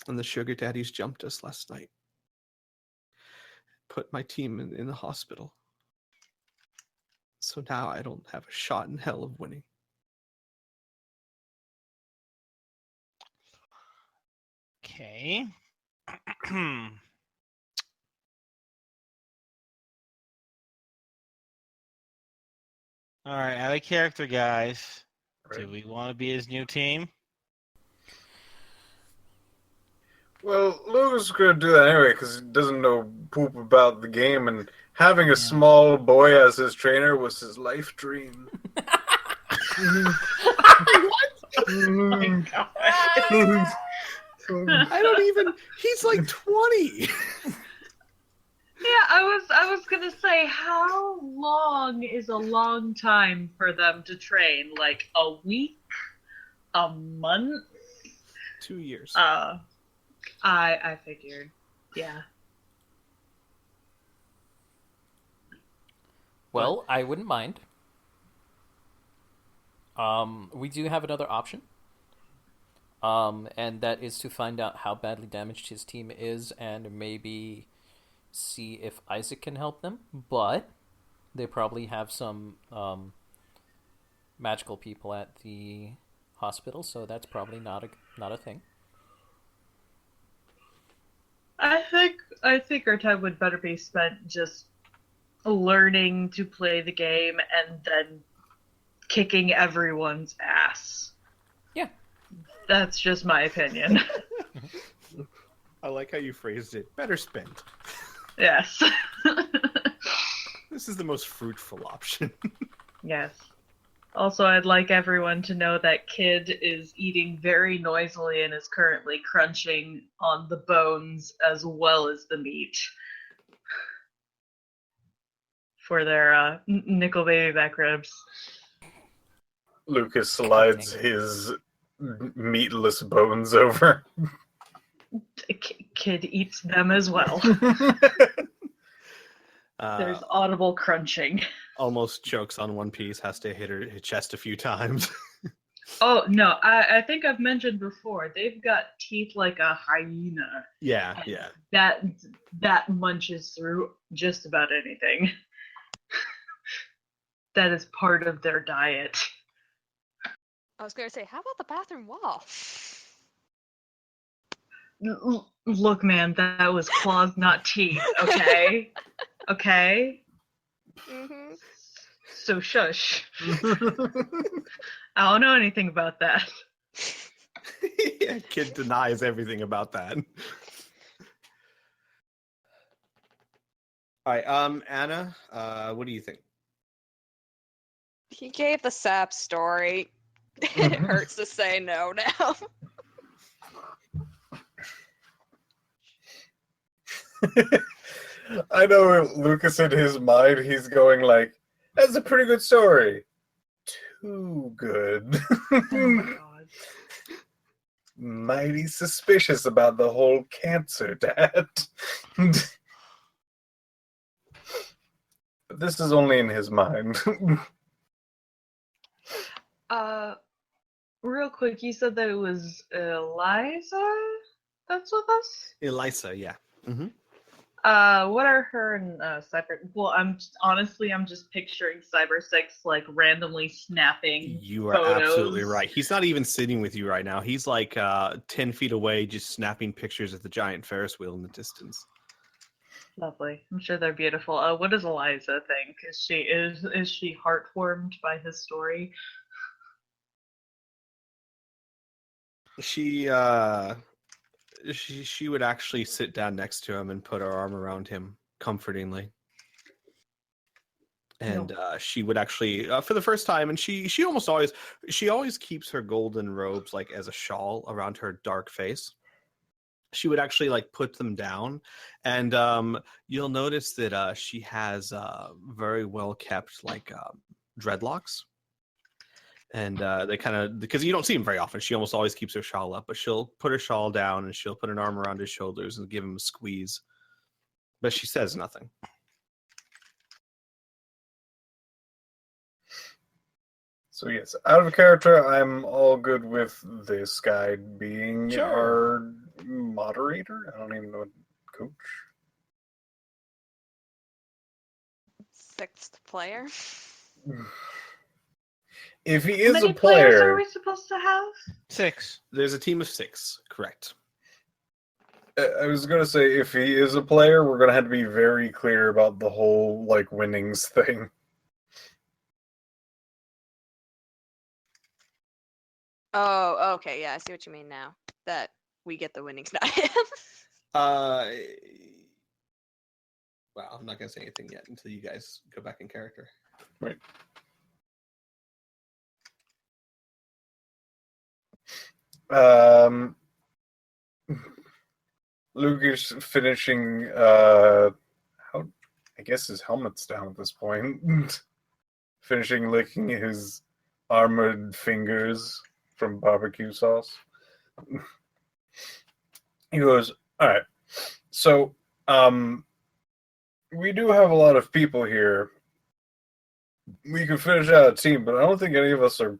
And the sugar daddies jumped us last night. Put my team in the hospital. So now I don't have a shot in hell of winning. Okay. All right, out of character, guys. Do Right. we want to be his new team? Well, Lou's going to do that anyway because he doesn't know poop about the game, and having a small boy as his trainer was his life dream. My God. I don't even. He's like 20. Yeah, I was gonna say, how long is a long time for them to train? Like a week? A month? 2 years. I figured. Yeah. Well, I wouldn't mind. We do have another option. And that is to find out how badly damaged his team is and maybe see if Isaac can help them. But they probably have some magical people at the hospital, so that's probably not a thing. I think our time would better be spent just learning to play the game and then kicking everyone's ass. Yeah. That's just my opinion. I like how you phrased it. Better spent. Yes. This is the most fruitful option. Yes. Also, I'd like everyone to know that Kid is eating very noisily and is currently crunching on the bones as well as the meat for their nickel baby back ribs. Lucas slides his meatless bones over. Kid eats them as well. There's audible crunching. Almost chokes on one piece, has to hit her chest a few times. Oh, no, I think I've mentioned before, they've got teeth like a hyena. Yeah. That munches through just about anything. That is part of their diet. I was going to say, how about the bathroom wall? Look, man, that was claws, not teeth, okay? Okay? Mm-hmm. So shush. I don't know anything about that. Yeah, Kid denies everything about that. All right, Anna, what do you think? He gave the sap story. It hurts to say no now. I know Lucas in his mind, he's going like, that's a pretty good story. Too good. Oh my God. Mighty suspicious about the whole cancer, Dad. But this is only in his mind. Real quick, you said that it was Eliza that's with us? Elisa, yeah. Mm-hmm. What are her and Cyber? Well, I'm just picturing Cyber Six like randomly snapping You are photos. absolutely right. He's not even sitting with you right now. He's like 10 feet away, just snapping pictures of the giant Ferris wheel in the distance. Lovely. I'm sure they're beautiful. What does Eliza think? Is she heartwarmed by his story? She would actually sit down next to him and put her arm around him comfortingly. And she would actually for the first time, and she always keeps her golden robes like as a shawl around her dark face. She would actually like put them down, and you'll notice that she has very well kept like dreadlocks. And they kind of, because you don't see him very often, she almost always keeps her shawl up, but she'll put her shawl down and she'll put an arm around his shoulders and give him a squeeze. But she says nothing. So yes, out of character, I'm all good with this guy being our moderator. I don't even know what coach. Sixth player. If he How is many a players are player, we supposed to have? 6. There's a team of 6, correct? I was gonna say if he is a player, we're gonna have to be very clear about the whole like winnings thing. Oh, okay, yeah, I see what you mean now. That we get the winnings, not him. Well, I'm not gonna say anything yet until you guys go back in character. Right. Luke is finishing how I guess his helmet's down at this point. Finishing licking his armored fingers from barbecue sauce. He goes, "Alright. So, we do have a lot of people here. We could finish out a team, but I don't think any of us are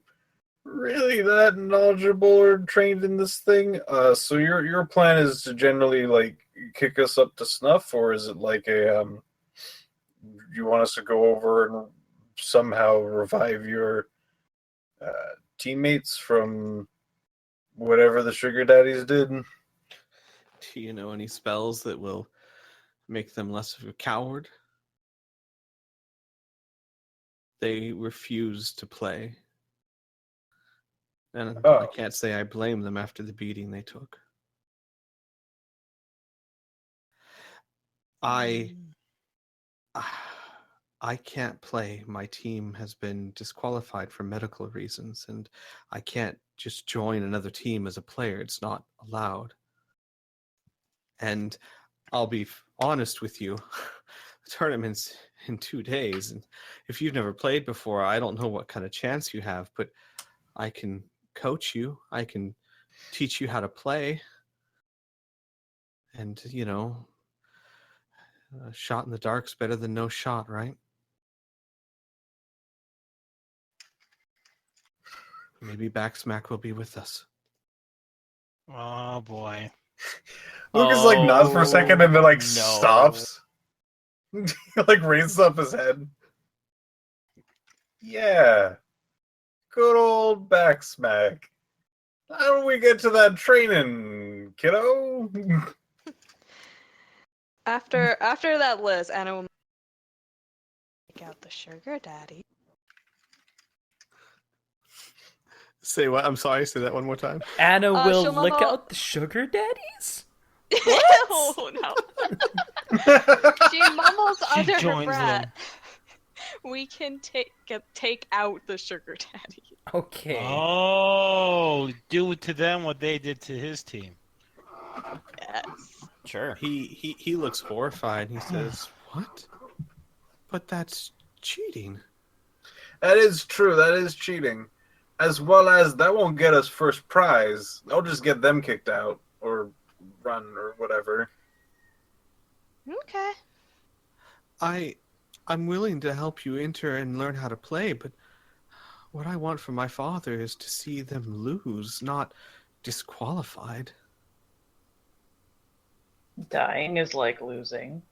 really that knowledgeable or trained in this thing. So your plan is to generally like kick us up to snuff, or is it like a you want us to go over and somehow revive your teammates from whatever the sugar daddies did? Do you know any spells that will make them less of a coward? They refuse to play. And I can't say I blame them after the beating they took. I can't play. My team has been disqualified for medical reasons, and I can't just join another team as a player. It's not allowed. And I'll be honest with you, the tournament's in 2 days, and if you've never played before, I don't know what kind of chance you have, but I can coach you. I can teach you how to play. And, you know, a shot in the dark's better than no shot, right? Maybe Backsmack will be with us. Oh boy. Lucas like nods for a second and then like stops. Like raises up his head. Yeah. Good old Backsmack. How do we get to that training, kiddo? After that list, Anna will take out the sugar daddy. Say what? I'm sorry, say that one more time. Anna will she'll lick mumble- out the sugar daddies? Oh no. She mumbles She under her joins breath. them. We can take out the sugar daddy. Okay. Oh, do to them what they did to his team. Yes. Sure. He looks horrified. He says, "What? But that's cheating." That is true. That is cheating. As well as that won't get us first prize. I'll just get them kicked out or run or whatever. Okay. I'm willing to help you enter and learn how to play, but what I want from my father is to see them lose, not disqualified. Dying is like losing.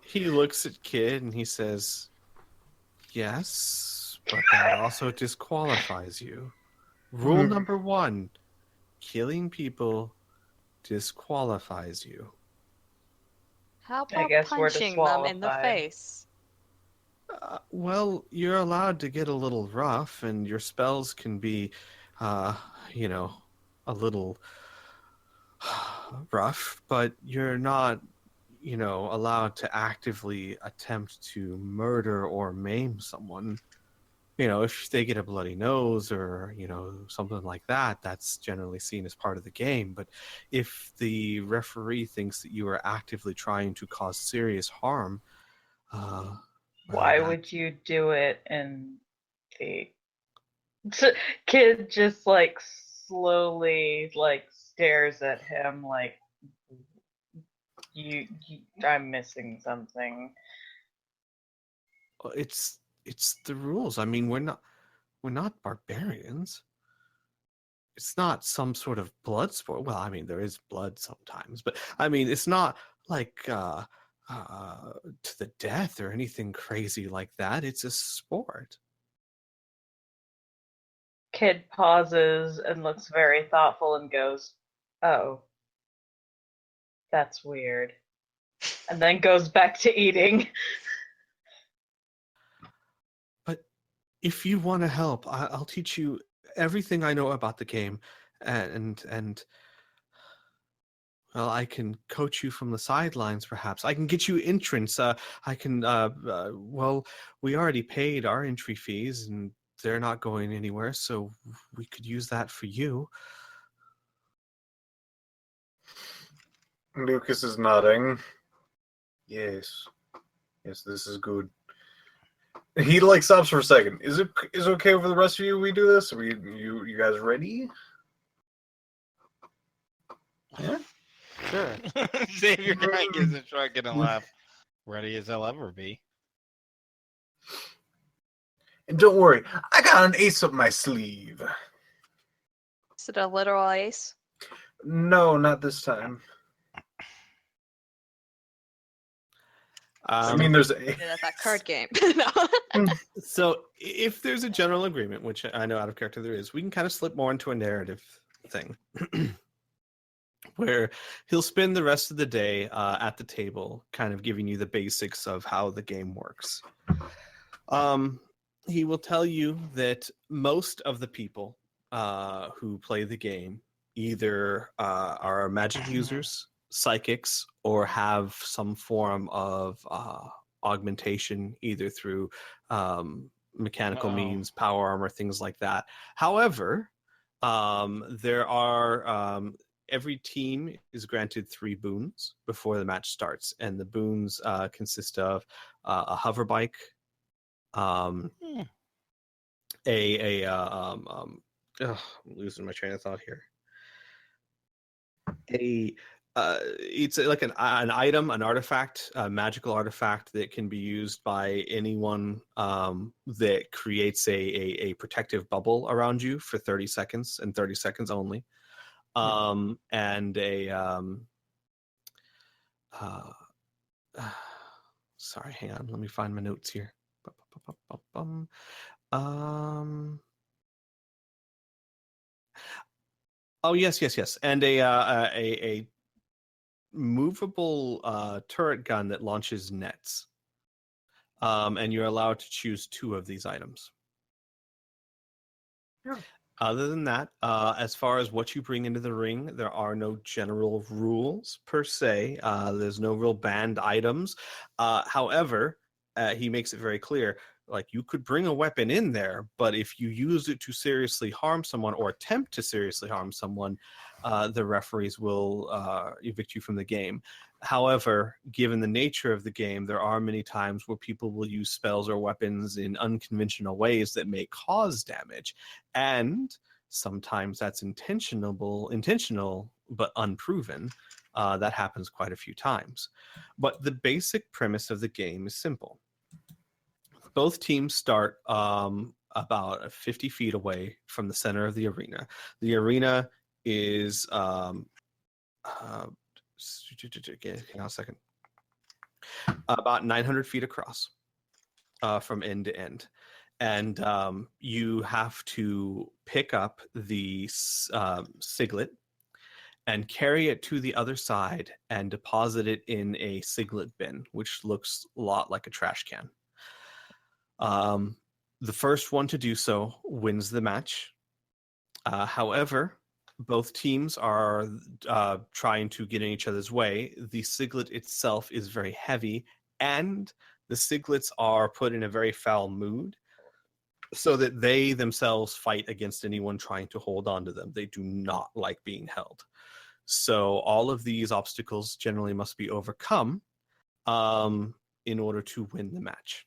He looks at Kid and he says, yes, but that also disqualifies you. Rule number 1, killing people disqualifies you. How I about guess we're punching them in the disqualified. face? Well, you're allowed to get a little rough, and your spells can be, you know, a little rough, but you're not, allowed to actively attempt to murder or maim someone. If they get a bloody nose or, something like that, that's generally seen as part of the game. But if the referee thinks that you are actively trying to cause serious harm, Why that would you do it in the Kid just like slowly like stares at him like you I'm missing something. it's the rules. I mean, we're not barbarians. It's not some sort of blood sport. Well, I mean, there is blood sometimes, but I mean, it's not like to the death or anything crazy like that. It's a sport. Kid pauses and looks very thoughtful and goes, "Oh, that's weird." And then goes back to eating. But if you want to help, I'll teach you everything I know about the game, and well, I can coach you from the sidelines, perhaps. I can get you entrance. I can. Well, we already paid our entry fees, and they're not going anywhere, so we could use that for you. Lucas is nodding. Yes. Yes, this is good. He like stops for a second. Is it okay for the rest of you? We do this. You guys ready? Yeah. Sure. Xavier kind of gives a shrug and a laugh. Ready as I'll ever be. And don't worry, I got an ace up my sleeve. Is it a literal ace? No, not this time. I mean, there's a. Yeah, that card game. No. So if there's a general agreement, which I know out of character there is, we can kind of slip more into a narrative thing. Where he'll spend the rest of the day at the table, kind of giving you the basics of how the game works. He will tell you that most of the people who play the game either are magic users, psychics, or have some form of augmentation, either through mechanical means, power armor, things like that. However, there are every team is granted 3 boons before the match starts, and the boons consist of a hover bike, I'm losing my train of thought here. It's like an item, an artifact, a magical artifact that can be used by anyone that creates a protective bubble around you for 30 seconds and 30 seconds only. And sorry, hang on, let me find my notes here. Oh yes, and a movable turret gun that launches nets. And you're allowed to choose 2 of these items. Yeah. Other than that, as far as what you bring into the ring, there are no general rules per se. There's no real banned items. However, he makes it very clear, like, you could bring a weapon in there, but if you use it to seriously harm someone or attempt to seriously harm someone, the referees will evict you from the game. However, given the nature of the game, there are many times where people will use spells or weapons in unconventional ways that may cause damage. And sometimes that's intentional but unproven. That happens quite a few times. But the basic premise of the game is simple. Both teams start about 50 feet away from the center of the arena. The arena is hang on a second. About 900 feet across, from end to end. And you have to pick up the siglet and carry it to the other side and deposit it in a siglet bin, which looks a lot like a trash can. The first one to do so wins the match. However, both teams are trying to get in each other's way. The siglet itself is very heavy, and the siglets are put in a very foul mood, so that they themselves fight against anyone trying to hold on to them. They do not like being held. So all of these obstacles generally must be overcome in order to win the match.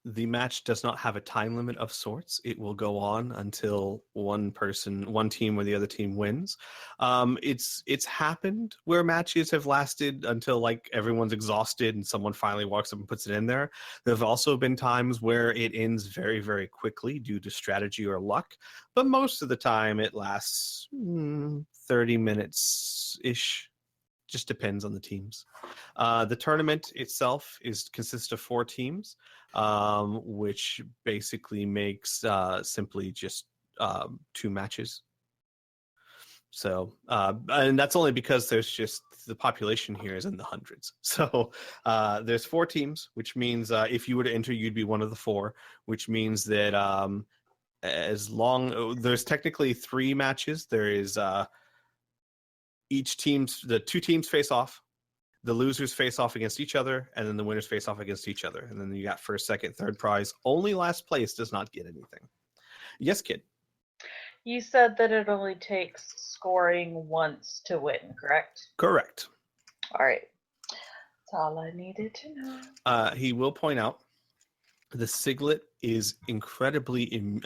The match does not have a time limit of sorts. It will go on until one team or the other team wins. It's happened where matches have lasted until like everyone's exhausted and someone finally walks up and puts it in there. There have also been times where it ends very, very quickly due to strategy or luck, but most of the time it lasts 30 minutes-ish. Just depends on the teams. The tournament itself consists of 4 teams, which basically makes simply just 2 matches. So, and that's only because there's just the population here is in the hundreds. So there's 4 teams, which means if you were to enter, you'd be one of the 4, which means that there's technically 3 matches. There is the 2 teams face off, the losers face off against each other, and then the winners face off against each other. And then you got first, second, third prize. Only last place does not get anything. Yes, kid. You said that it only takes scoring once to win, correct? Correct. All right. That's all I needed to know. He will point out the siglet is incredibly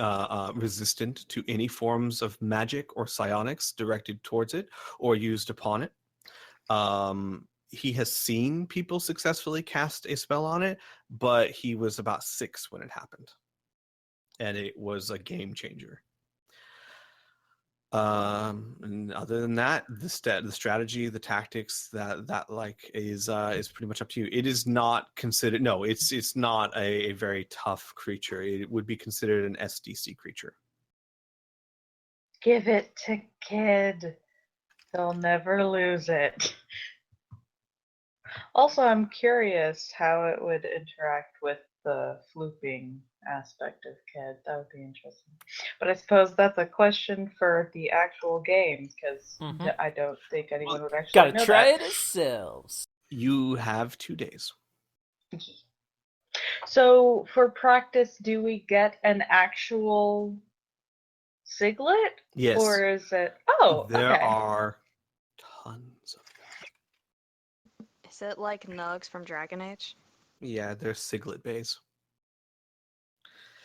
resistant to any forms of magic or psionics directed towards it or used upon it. He has seen people successfully cast a spell on it, but he was about 6 when it happened. And it was a game changer. And other than that, the strategy, the tactics, that like is pretty much up to you. It is not considered. No, it's not a very tough creature. It would be considered an SDC creature. Give it to Kid. They'll never lose it. Also, I'm curious how it would interact with the flooping aspect of Kid. That would be interesting. But I suppose that's a question for the actual game, because I don't think anyone would actually know gotta try that. it ourselves. You have 2 days. So, for practice, do we get an actual siglet? Yes. Or is it... Oh, there okay. are tons of them. Is it like Nugs from Dragon Age? Yeah, they're siglet bays.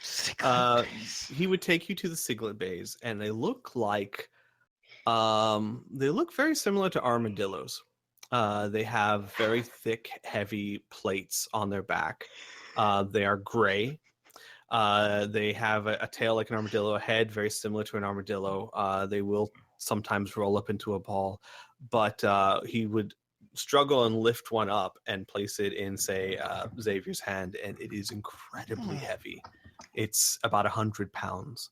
Siglet He would take you to the siglet bays, and they look like they look very similar to armadillos. They have very thick, heavy plates on their back. They are gray. They have a tail like an armadillo, a head very similar to an armadillo. They will sometimes roll up into a ball, but he would struggle and lift one up and place it in, say, Xavier's hand, and it is incredibly heavy. It's about 100 pounds.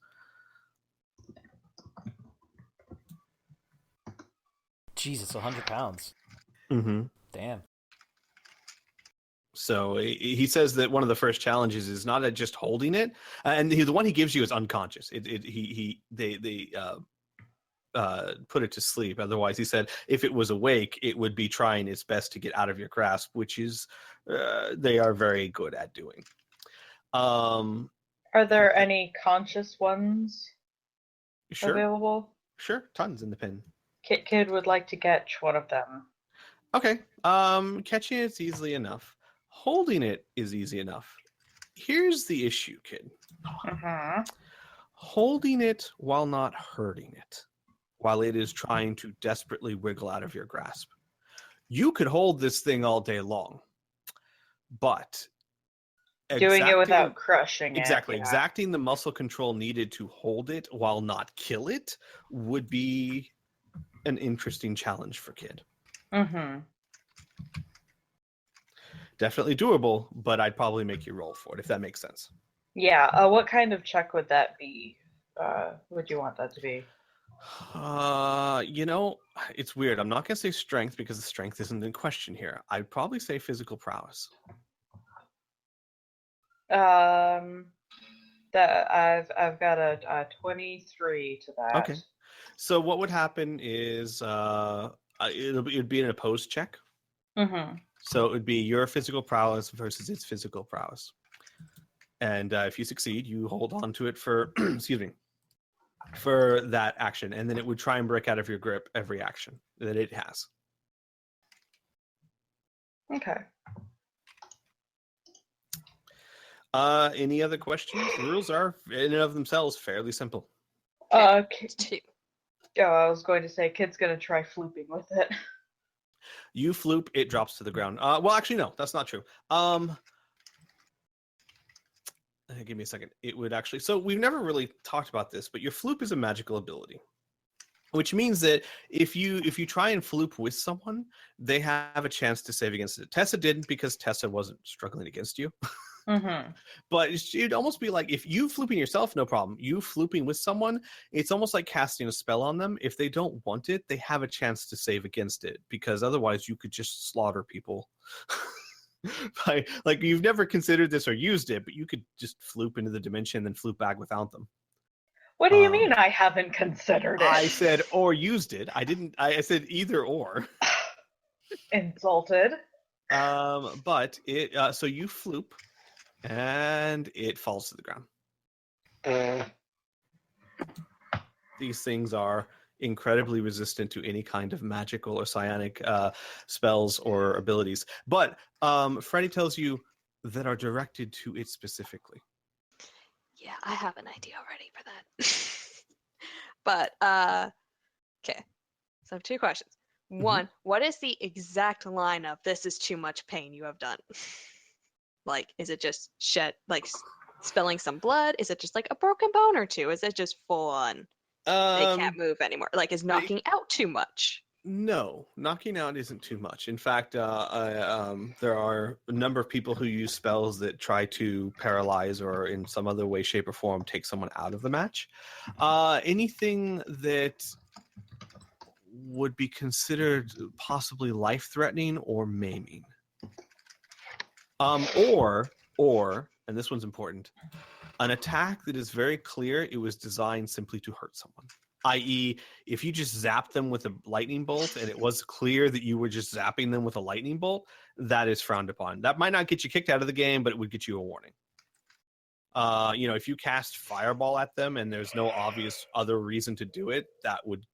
Jesus, 100 pounds. Mm-hmm. Damn. So he says that one of the first challenges is not just holding it, and the one he gives you is unconscious. They put it to sleep. Otherwise, he said if it was awake, it would be trying its best to get out of your grasp, which is they are very good at doing. Are there any conscious ones available? Sure, tons in the pen. Kid would like to catch one of them. Okay. Catching it's easily enough. Holding it is easy enough. Here's the issue, kid. Holding it while not hurting it, while it is trying to desperately wiggle out of your grasp. You could hold this thing all day long, but Doing it without crushing it. Exactly. Yeah. Exacting the muscle control needed to hold it while not kill it would be an interesting challenge for Kid. Mm-hmm. Definitely doable, but I'd probably make you roll for it, if that makes sense. Yeah. What kind of check would that be? Would you want that to be? It's weird. I'm not going to say strength because the strength isn't in question here. I'd probably say physical prowess. That I've got a 23 to that. Okay. So what would happen is it'd be an opposed check. Mm-hmm. So it would be your physical prowess versus its physical prowess. And if you succeed, you hold on to it for for that action, and then it would try and break out of your grip every action that it has. Okay. Any other questions? The rules are, in and of themselves, fairly simple. I Oh, was going to say, Kid's gonna try flooping with it. You floop, it drops to the ground. Well, actually, no, that's not true. Give me a second. It would actually. So we've never really talked about this, but your floop is a magical ability, which means that if you try and floop with someone, they have a chance to save against it. Tessa didn't because Tessa wasn't struggling against you. Mm-hmm. But it'd almost be like if you flooping yourself, no problem. You flooping with someone, it's almost like casting a spell on them. If they don't want it, they have a chance to save against it, because otherwise you could just slaughter people. Like you've never considered this or used it, but you could just floop into the dimension and then floop back without them. What do you mean I haven't considered it? I said or used it. I didn't. I said either or. Insulted. But it. So you floop, and it falls to the ground. These things are incredibly resistant to any kind of magical or psionic spells or abilities. But Freddy tells you that are directed to it specifically. Yeah, I have an idea already for that. But okay. So I have two questions. One, what is the exact line of "this is too much pain" you have done? Like, is it just spilling some blood? Is it just like a broken bone or two? Is it just full on? They can't move anymore. Like, is knocking out too much? No, knocking out isn't too much. In fact, there are a number of people who use spells that try to paralyze or in some other way, shape, or form take someone out of the match. Anything that would be considered possibly life-threatening or maiming. Or, and this one's important, an attack that is very clear it was designed simply to hurt someone. I.e., if you just zapped them with a lightning bolt and it was clear that you were just zapping them with a lightning bolt, that is frowned upon. That might not get you kicked out of the game, but it would get you a warning. If you cast Fireball at them and there's no obvious other reason to do it, that would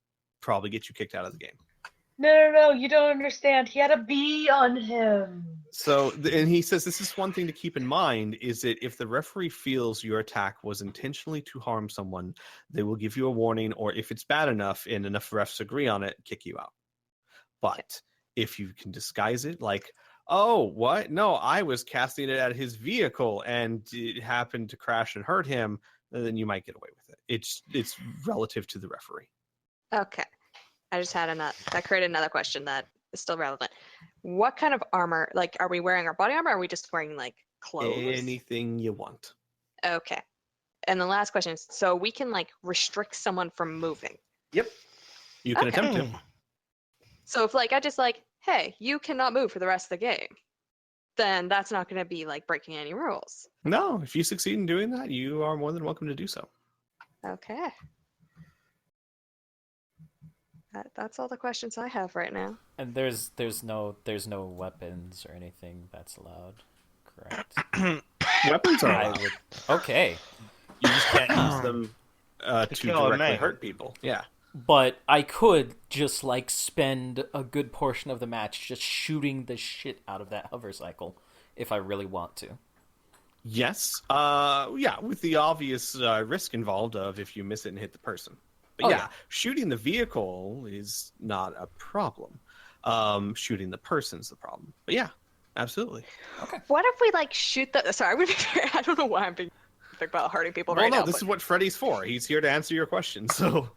probably get you kicked out of the game. No, you don't understand. He had a bee on him. So, and he says this is one thing to keep in mind, is that if the referee feels your attack was intentionally to harm someone, they will give you a warning, or if it's bad enough and enough refs agree on it, kick you out. But if you can disguise it, like, oh, what? No, I was casting it at his vehicle and it happened to crash and hurt him, then you might get away with it. It's relative to the referee. Okay. I just had that created another question that is still relevant. What kind of armor? Like, are we wearing our body armor? Or are we just wearing like clothes? Anything you want. Okay. And the last question is: so we can like restrict someone from moving? Yep. You can attempt to. So if like I just like, hey, you cannot move for the rest of the game, then that's not going to be like breaking any rules. No, if you succeed in doing that, you are more than welcome to do so. Okay. That's all the questions I have right now. And there's no weapons or anything that's allowed, correct? Weapons are allowed. Okay. You just can't use them to kill a directly man. hurt people. Yeah. But I could just like spend a good portion of the match just shooting the shit out of that hover cycle if I really want to. Yes. Yeah, with the obvious risk involved of if you miss it and hit the person. But yeah, shooting the vehicle is not a problem. Shooting the person's the problem. But yeah. Absolutely. What if we like shoot the? Sorry, I'm gonna be fair. I don't know why I'm being big about hurting people Well, right no, now. this is what Freddy's for. He's here to answer your questions. So,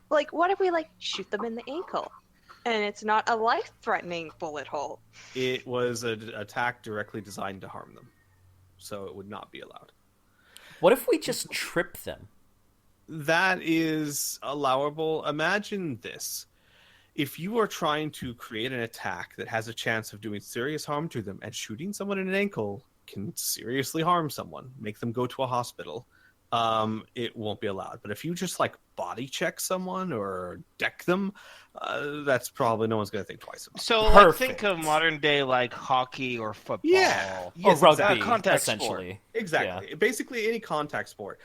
Like, what if we like shoot them in the ankle, and it's not a life-threatening bullet hole? it was an attack directly designed to harm them, so it would not be allowed. What if we just trip them? That is allowable. Imagine this. If you are trying to create an attack that has a chance of doing serious harm to them, and shooting someone in an ankle can seriously harm someone, make them go to a hospital, it won't be allowed. But if you just like body check someone or deck them, that's probably no one's going to think twice about it. So, like, Perfect. think of modern day like hockey or football. Yeah. Or Yes, rugby, exactly. Contact essentially. Exactly. Basically any contact sport.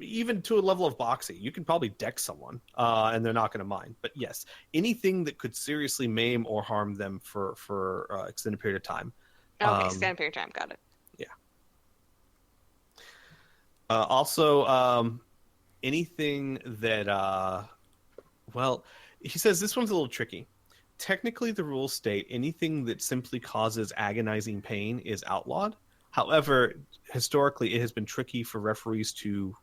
Even to a level of boxing, you can probably deck someone, and they're not going to mind. But yes, anything that could seriously maim or harm them for extended period of time. Okay, stand for your time. Got it. Also, anything that, well, he says this one's a little tricky. Technically, the rules state anything that simply causes agonizing pain is outlawed. However, historically, it has been tricky for referees to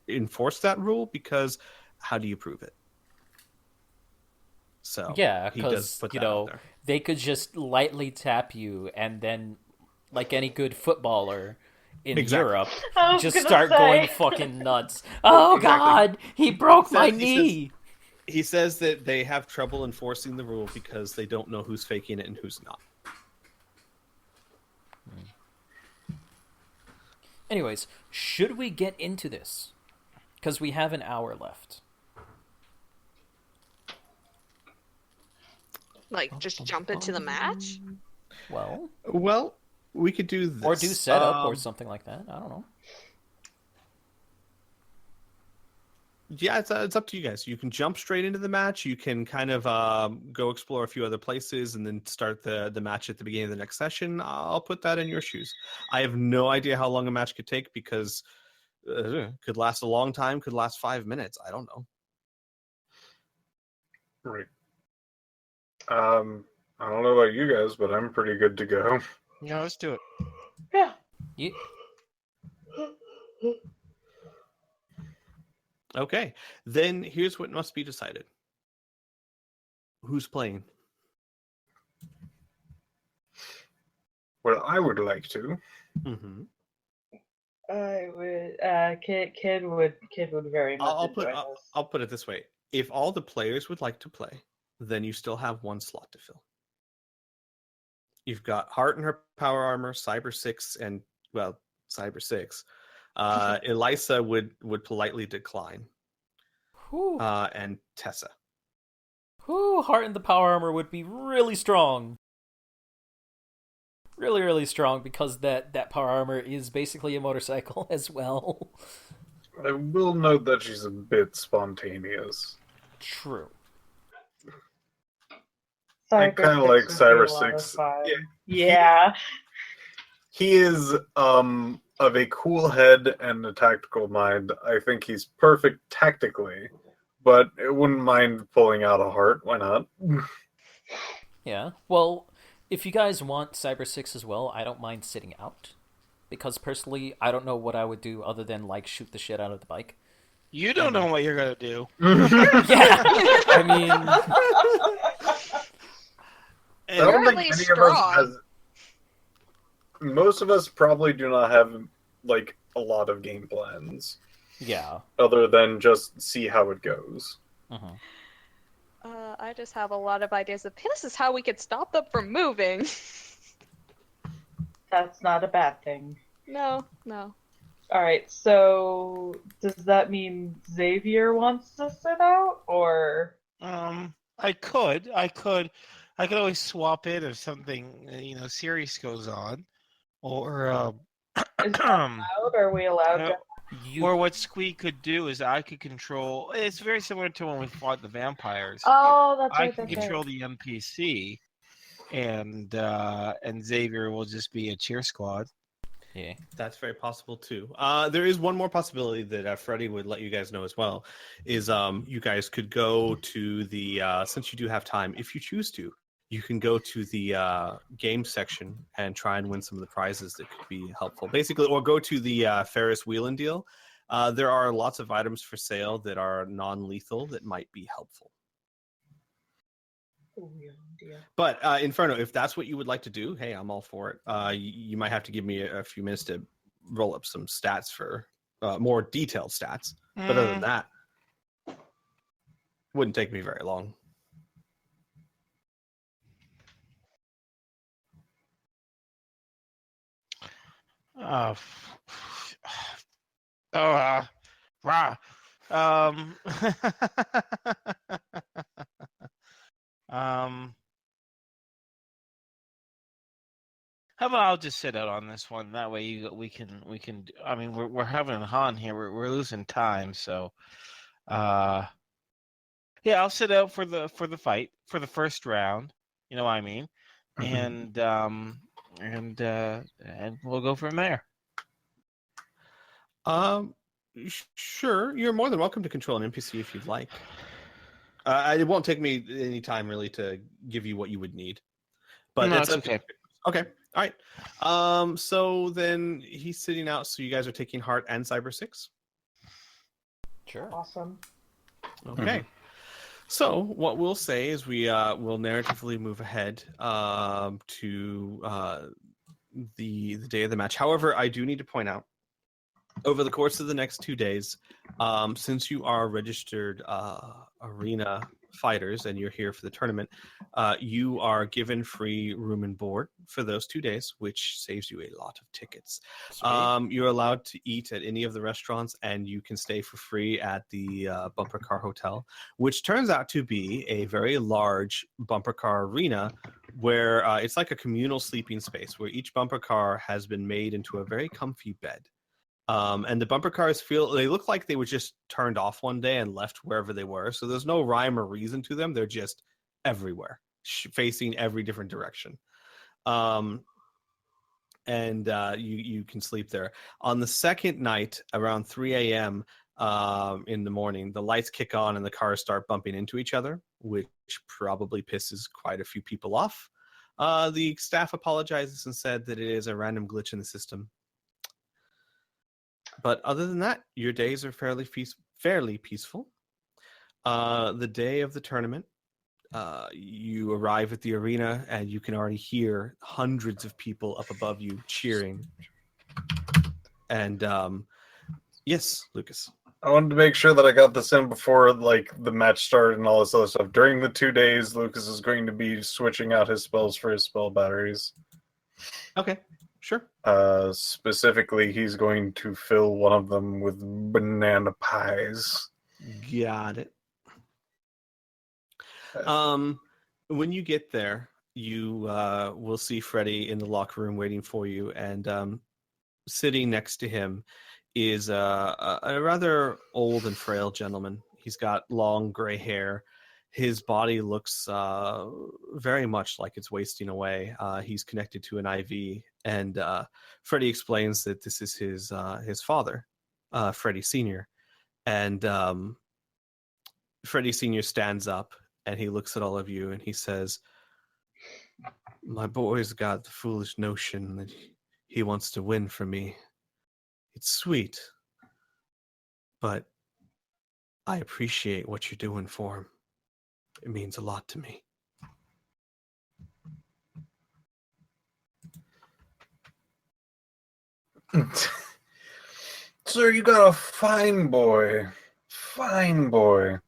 enforce that rule because how do you prove it? So Yeah, he does because, put you that out know, there. they could just lightly tap you and then, like any good footballer in Exactly. Europe, I was just gonna start say. going fucking nuts. Oh, Exactly. God, he broke my He says- knee. He says that they have trouble enforcing the rule because they don't know who's faking it and who's not. Anyways, should we get into this? Because we have an hour left. Like, just jump into the match? Well, Well, we could do this. or do setup or something like that. I don't know. Yeah, it's up to you guys. You can jump straight into the match. You can kind of go explore a few other places and then start the match at the beginning of the next session. I'll put that in your shoes. I have no idea how long a match could take because could last a long time, could last 5 minutes. I don't know. Right. I don't know about you guys, but I'm pretty good to go. Yeah, let's do it. Yeah. You, Okay, then here's what must be decided. Who's playing? What I would like to. Mm-hmm. I would. Kid would very much enjoy this. I'll put it this way: if all the players would like to play, then you still have one slot to fill. You've got Heart and her power armor, Cyber 6, and Cyber 6. Elisa would politely decline. whew, And Tessa. Heart in the power armor would be really strong. Really, really strong because that power armor is basically a motorcycle as well. I will note that she's a bit spontaneous. True. I kind of like Cyber 6. Yeah. He is of a cool head and a tactical mind. I think he's perfect tactically, but I wouldn't mind pulling out a heart. Why not? Yeah. Well, if you guys want Cyber 6 as well, I don't mind sitting out. Because personally, I don't know what I would do other than, like, shoot the shit out of the bike. You don't know what you're gonna do. Yeah! I mean, I don't think Apparently any of us strong. has. Most of us probably do not have like a lot of game plans, yeah. other than just see how it goes. I just have a lot of ideas of, hey, this is how we could stop them from moving. That's not a bad thing. No. All right. So does that mean Xavier wants to sit out, or? I could always swap it if something serious goes on, or Is that allowed? Are we allowed to? or what Squee could do is I could control. It's very similar to when we fought the vampires. Oh, that's I right. can That's control right. the NPC, and Xavier will just be a cheer squad. Yeah. That's very possible too. There is one more possibility that Freddy would let you guys know as well. Is you guys could go to the since you do have time, if you choose to, you can go to the game section and try and win some of the prizes that could be helpful. Basically, or go to the Ferris wheel and deal. There are lots of items for sale that are non-lethal that might be helpful. Oh, yeah, dear. But Inferno, if that's what you would like to do, hey, I'm all for it. You might have to give me a few minutes to roll up some stats for more detailed stats. But other than that, it wouldn't take me very long. Rah. How about I'll just sit out on this one? That way we can. I mean, we're having a Han here. We're losing time, so yeah, I'll sit out for the fight for the first round. You know what I mean? And we'll go from there. Sure. You're more than welcome to control an NPC if you'd like. It won't take me any time really to give you what you would need. But No, that's it's okay. Okay. All right. So then he's sitting out. So you guys are taking Heart and Cyber 6? Sure. Awesome. Okay. So what we'll say is we will narratively move ahead to the day of the match. However, I do need to point out, over the course of the next 2 days, since you are registered arena fighters and you're here for the tournament, you are given free room and board for those 2 days, which saves you a lot of tickets. You're allowed to eat at any of the restaurants, and you can stay for free at the Bumper Car Hotel, which turns out to be a very large bumper car arena where it's like a communal sleeping space where each bumper car has been made into a very comfy bed. And the bumper cars they look like they were just turned off one day and left wherever they were. So there's no rhyme or reason to them. They're just everywhere, facing every different direction. And you can sleep there. On the second night, around 3 a.m. In the morning, the lights kick on and the cars start bumping into each other, which probably pisses quite a few people off. The staff apologizes and said that it is a random glitch in the system. But other than that, your days are fairly peaceful. The day of the tournament, you arrive at the arena and you can already hear hundreds of people up above you cheering. And yes, Lucas. I wanted to make sure that I got this in before the match started and all this other stuff. During the 2 days, Lucas is going to be switching out his spells for his spell batteries. Okay. Sure. Specifically, he's going to fill one of them with banana pies. Got it. When you get there, you will see Freddy in the locker room waiting for you, and sitting next to him is a rather old and frail gentleman. He's got long gray hair. His body looks very much like it's wasting away. He's connected to an IV, and Freddy explains that this is his father, Freddy Sr. And Freddy Sr. stands up, and he looks at all of you, and he says, "My boy's got the foolish notion that he wants to win for me. It's sweet, but I appreciate what you're doing for him. It means a lot to me." Sir, you got a fine boy. Fine boy.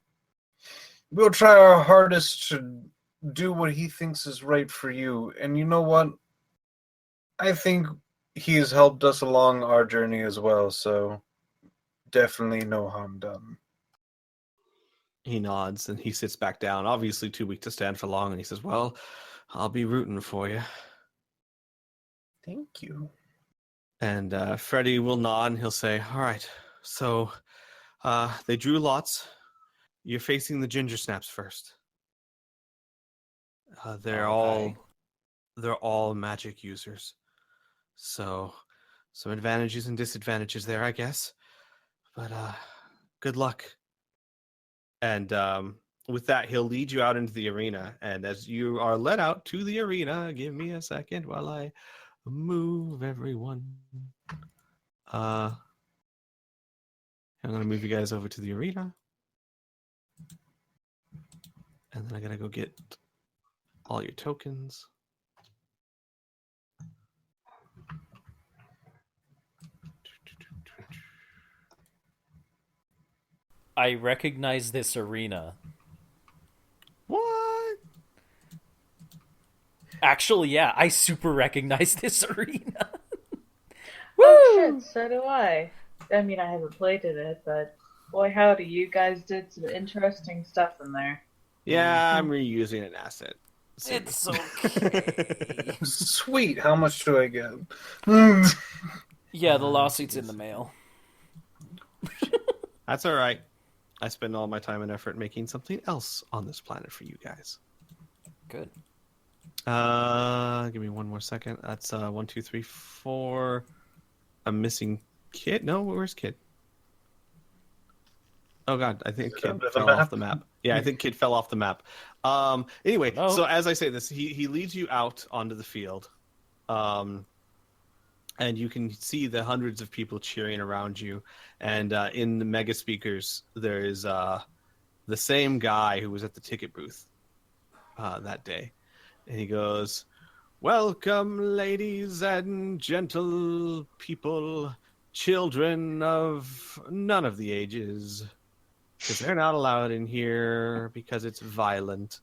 We'll try our hardest to do what he thinks is right for you. And you know what? I think he's helped us along our journey as well, so definitely no harm done. He nods and he sits back down, obviously too weak to stand for long, and he says, "Well, I'll be rooting for you." Thank you. And Freddy will nod and he'll say, "All right, so they drew lots. You're facing the Ginger Snaps first. They're all magic users. So some advantages and disadvantages there, I guess. But good luck." And with that, he'll lead you out into the arena. And as you are led out to the arena, give me a second while I move everyone. I'm going to move you guys over to the arena. And then I got to go get all your tokens. I recognize this arena. What? Actually, yeah, I super recognize this arena. Oh shit, so do I. I mean, I haven't played in it, but boy howdy, you guys did some interesting stuff in there. Yeah, I'm reusing an asset. So. It's okay. Sweet. How much do I get? Yeah, the lawsuit's in the mail. That's all right. I spend all my time and effort making something else on this planet for you guys. Good. Give me one more second. That's 1, 2, 3, 4. I'm missing Kid. No, where's Kid? Oh god, I think Kid fell off the map. Yeah, I think Kid fell off the map. Anyway, so as I say this, he leads you out onto the field. And you can see the hundreds of people cheering around you. And in the mega speakers, there is the same guy who was at the ticket booth that day. And he goes, "Welcome, ladies and gentle people, children of none of the ages, because they're not allowed in here because it's violent."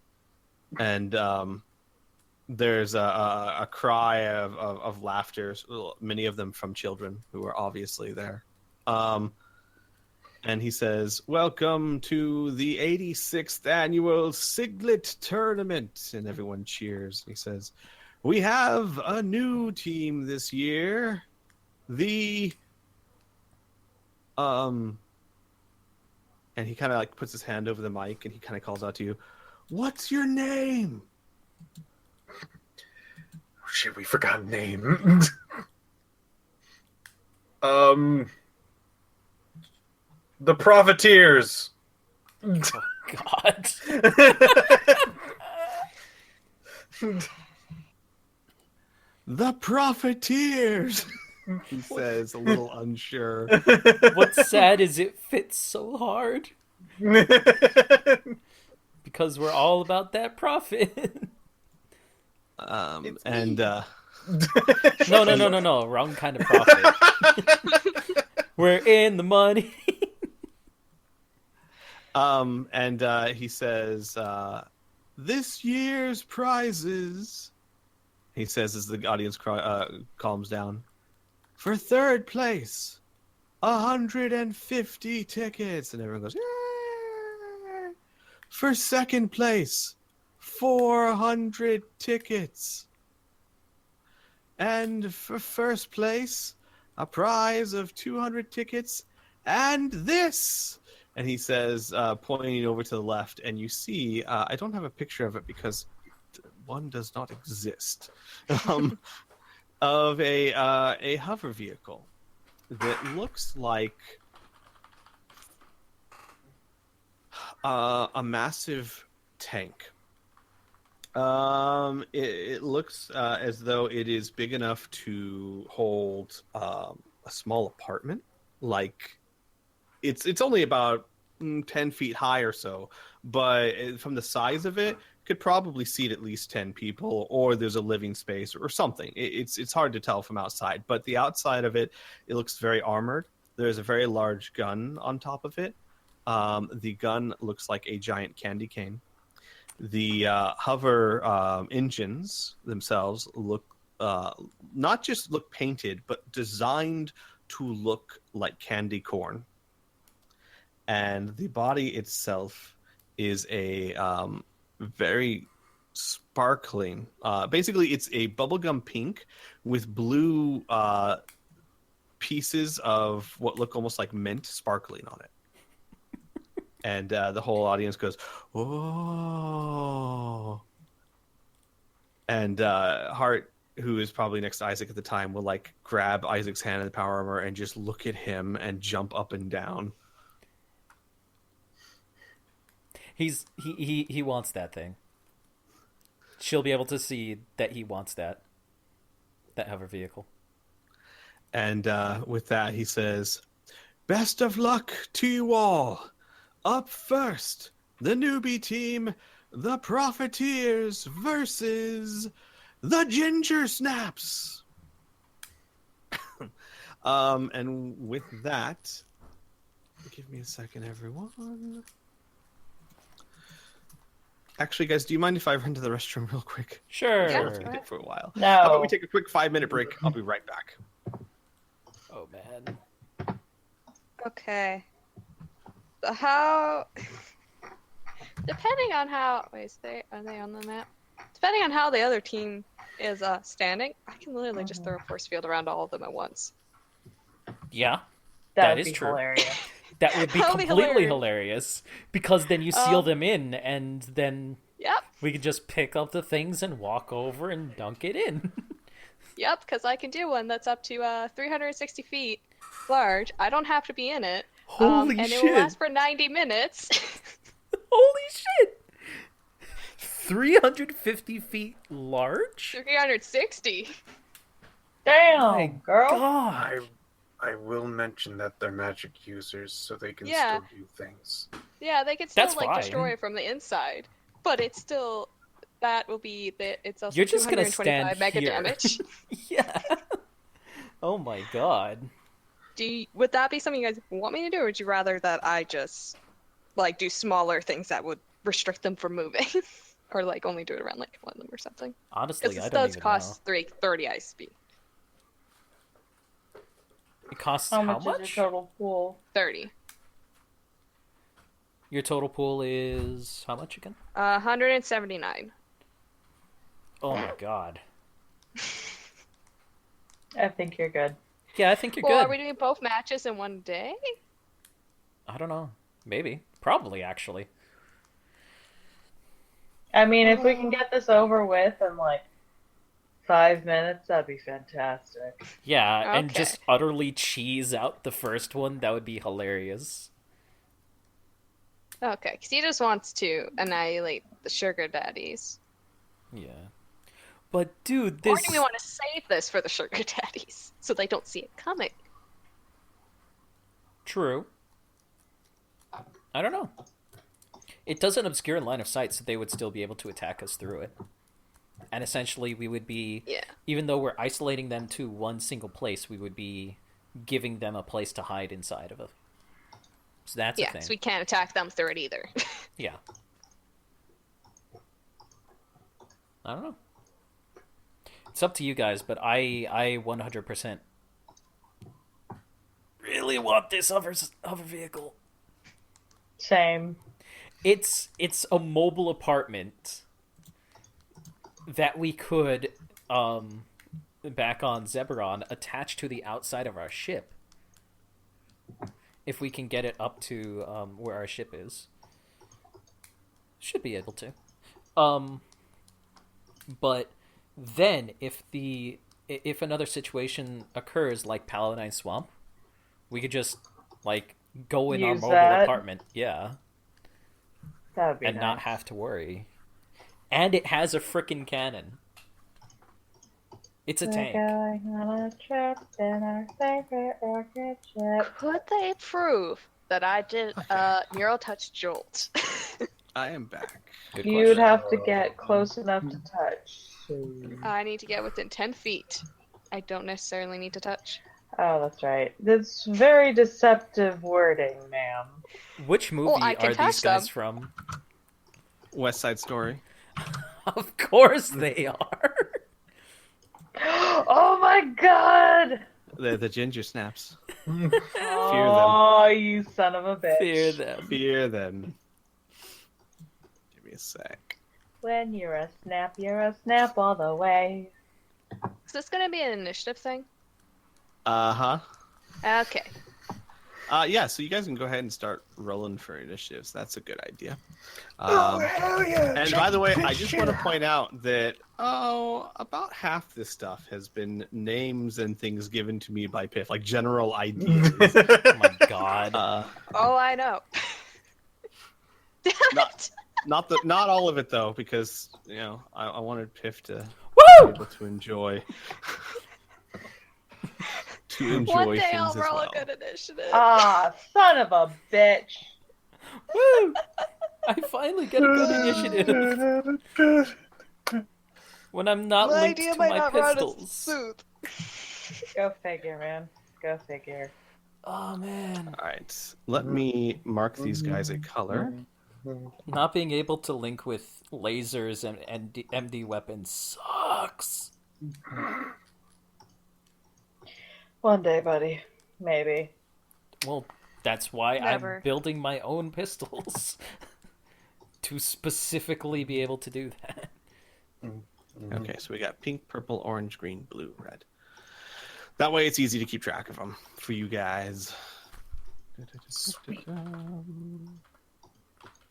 And there's a cry of laughter, many of them from children who are obviously there. And he says, "Welcome to the 86th annual Siglet Tournament." And everyone cheers. He says, "We have a new team this year. The And he kind of like puts his hand over the mic and he kind of calls out to you, "What's your name?" Shit, we forgot a name. The Profiteers. Oh, God. "The Profiteers," he says, a little unsure. What's sad is it fits so hard. Because we're all about that profit. And No. Wrong kind of profit. We're in the money. And he says, "This year's prizes," he says as the audience calms down, "for third place, 150 tickets." And everyone goes, "Yay!" "For second place, 400 tickets. And for first place, a prize of 200 tickets and this." And he says, pointing over to the left, and you see, I don't have a picture of it because one does not exist, of a hover vehicle that looks like a massive tank. It looks as though it is big enough to hold a small apartment. Like it's only about 10 feet high or so, but from the size of it, could probably seat at least 10 people, or there's a living space or something. It's hard to tell from outside, but the outside of it, it looks very armored. There's a very large gun on top of it. The gun looks like a giant candy cane. The hover engines themselves look not just look painted, but designed to look like candy corn. And the body itself is a very sparkling. Basically, it's a bubblegum pink with blue pieces of what look almost like mint sparkling on it. And the whole audience goes, "Oh!" And Hart, who is probably next to Isaac at the time, will like grab Isaac's hand in the power armor and just look at him and jump up and down. He wants that thing. She'll be able to see that he wants that hover vehicle. And with that, he says, "Best of luck to you all. Up first, the newbie team, the Profiteers versus the Ginger Snaps." And with that, give me a second, everyone. Actually, guys, do you mind if I run to the restroom real quick? Sure. Yeah. It's gonna take for a while. No. How about we take a quick 5-minute break? I'll be right back. Oh man. Okay. So how? Depending on how. Wait, are they on the map? Depending on how the other team is standing, I can literally just throw a force field around all of them at once. Yeah, That is would be true. hilarious. That would be That would be completely hilarious. hilarious because then you seal them in, and then Yep. we could just pick up the things and walk over and dunk it in. Yep, because I can do one that's up to 360 feet large. I don't have to be in it. Holy and shit! it will last for 90 minutes. Holy shit! 350 feet large? 360. Damn, My girl. God. I will mention that they're magic users, so they can Yeah. still do things. Yeah, they can still That's like fine. destroy it from the inside, but it's still that will be the it's also You're just gonna 225 stand mega here. damage. Yeah. Oh my God. Would that be something you guys want me to do, or would you rather that I just like do smaller things that would restrict them from moving, or like only do it around like one of them or something? Honestly, Because I this don't does even cost know. 330 ice speed. It costs How how much much? is your total pool? 30. Your total pool is how much again? 179. Oh my God. I think you're good. Yeah, I think you're Well, good. are we doing both matches in one day? I don't know. Maybe. Probably, actually. I mean, if we can get this over with in like 5 minutes, that'd be fantastic. Yeah, and Okay. just utterly cheese out the first one. That would be hilarious. Okay, because he just wants to annihilate the sugar daddies. Yeah. But dude, Or this do we want to save this for the sugar daddies so they don't see it coming? true. I don't know. It doesn't obscure line of sight, so they would still be able to attack us through it. And essentially, we would be, Yeah. even though we're isolating them to one single place, we would be giving them a place to hide inside of it. So that's a Yeah, thing. so we can't attack them through it either. Yeah. I don't know. It's up to you guys, but I 100% really want this hover vehicle. Same. It's a mobile apartment that we could back on Zeberon attach to the outside of our ship. If we can get it up to where our ship is. Should be able to. But then if another situation occurs like Paladine Swamp, we could just like go in our Use mobile that. apartment, yeah, That would be and nice. not have to worry. And it has a frickin' cannon. It's a We're tank. going on a trip in our favorite rocket ship. Could they prove that I did neural touch jolt? I am back. Good You'd question. have to get close enough to touch. I need to get within 10 feet. I don't necessarily need to touch. Oh, that's right. That's very deceptive wording, ma'am. Which movie Well, I can are these touch guys them. from? West Side Story. Of course they are. Oh my god! The ginger snaps. Oh, you son of a bitch. Fear them. Fear them. Give me a sec. When you're a snap all the way. Is this going to be an initiative thing? Uh-huh. Okay. Yeah, so you guys can go ahead and start rolling for initiatives. That's a good idea. hell yeah! And by the way, I just want to point out that, about half this stuff has been names and things given to me by Piph, like general ideas. Oh my god. Oh, I know. Not all of it though, because I wanted Piph to Woo! be able to enjoy One day things I'll as roll well. a good initiative. Ah, son of a bitch. Woo! I finally get a good initiative when I'm not My linked idea to might my not run as pistols. smooth. Go figure, man. Go figure. Oh man, All right, let me mark these guys a color. not being able to link with lasers and MD weapons sucks. One day, buddy. Maybe. Well, that's why Never. I'm building my own pistols to specifically be able to do that. Okay, so we got pink, purple, orange, green, blue, red. That way it's easy to keep track of them for you guys. Sweet.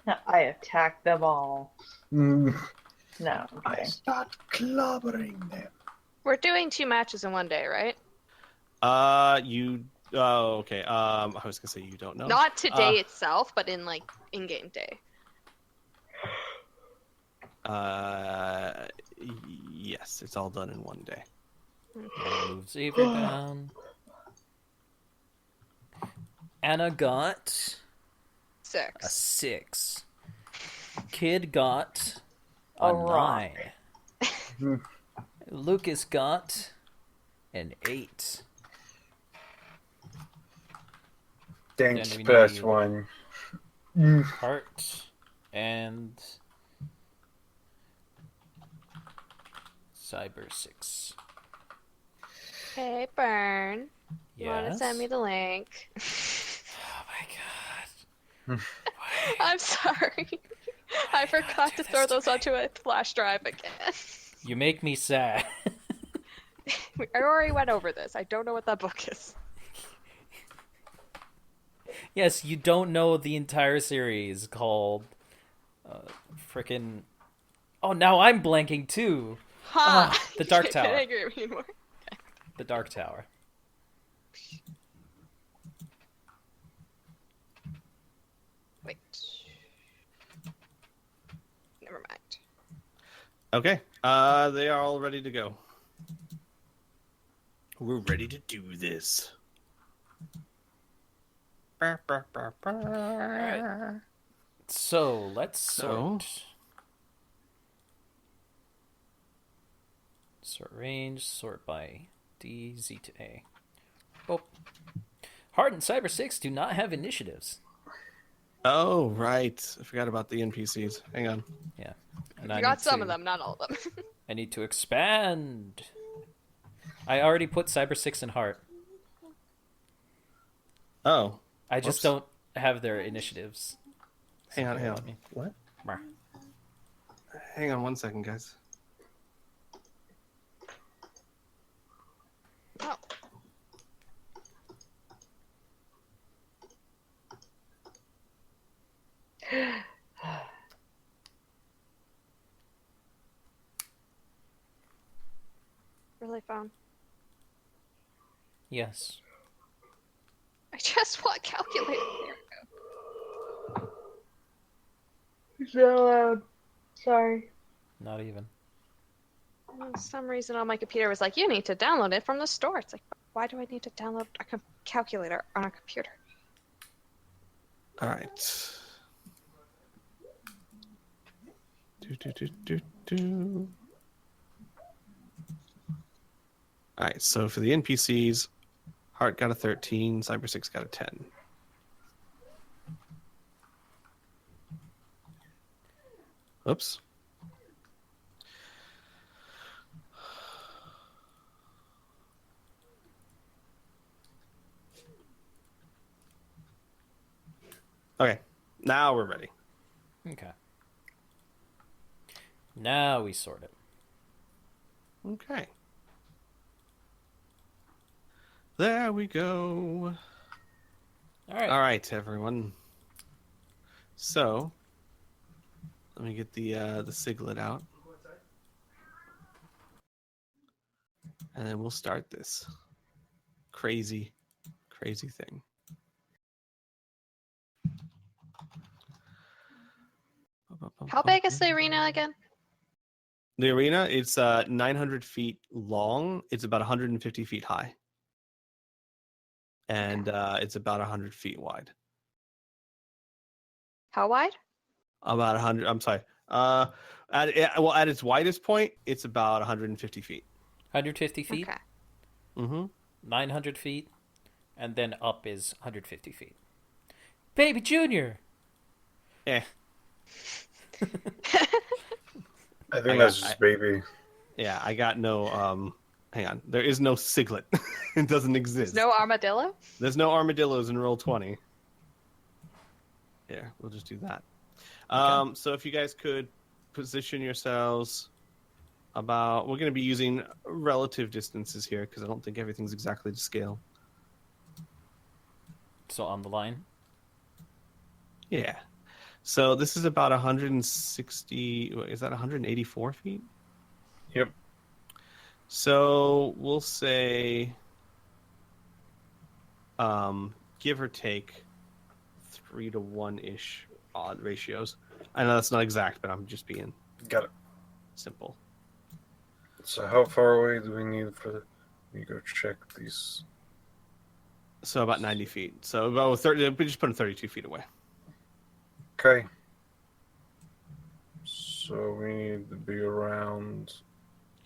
Now I attack them all. No, I'm I kidding. start clobbering them. We're doing 2 matches in one day, right? Okay. I was gonna say you don't know. Not today itself, but in in-game day. Yes, it's all done in one day. Move Xavier down. Anna got a 6. 6. Kid got A a rock. 9. Lucas got an 8. Thanks, Then we plus need- 1. Heart and Cyber 6. Hey, Burn. You want to Yes. send me the link? Oh my god. I'm sorry. I forgot do to this throw to those me? onto a flash drive again. You make me sad. I already went over this. I don't know what that book is. Yes, you don't know the entire series called frickin' Oh, now I'm blanking too. Huh. The Dark You Tower. can't agree with me anymore. The Dark Tower. Wait. Never mind. Okay. They are all ready to go. We're ready to do this. Alright. So, let's sort. Sort range, sort by D, Z to A. Oh. Heart and Cyber 6 do not have initiatives. Oh, right. I forgot about the NPCs. Hang on. Yeah. And You got some of them, not all of them. I need to expand. I already put Cyber 6 in Heart. Oh. I just don't have their initiatives. Hang on. Let me- What? Brr. Hang on 1 second, guys. Oh. Really fun. Yes. I just want calculator. So loud. Sorry. Not even. For some reason on my computer it was like, you need to download it from the store. It's like, why do I need to download a calculator on a computer? All right. All right, so for the NPCs, Heart got a 13, Cyber 6 got a 10. Oops. Okay, now we're ready. Okay. Now we sort it. Okay. There we go. All right. All right, everyone. So, let me get the siglet out. And then we'll start this crazy thing. How big is the arena again? The arena, it's 900 feet long. It's about 150 feet high. And it's about 100 feet wide. How wide? About 100, I'm sorry. At its widest point, it's about 150 feet. 150 feet, Okay. Mm-hmm. 900 feet, and then up is 150 feet. Baby Junior! Eh. I think that's just baby. Yeah, I got no, hang on. There is no siglet. It doesn't exist. No armadillo? There's no armadillos in Roll20. Here, we'll just do that. So if you guys could position yourselves about... We're going to be using relative distances here, because I don't think everything's exactly to scale. So on the line. Yeah. So this is about 160... Is that 184 feet? Yep. So we'll say... give or take 3 to 1-ish odd ratios. I know that's not exact, but I'm just being Got it. simple. So how far away do we need for the... Let me go check these. So about 90 feet. So about 30. We just put them 32 feet away. Okay. So we need to be around...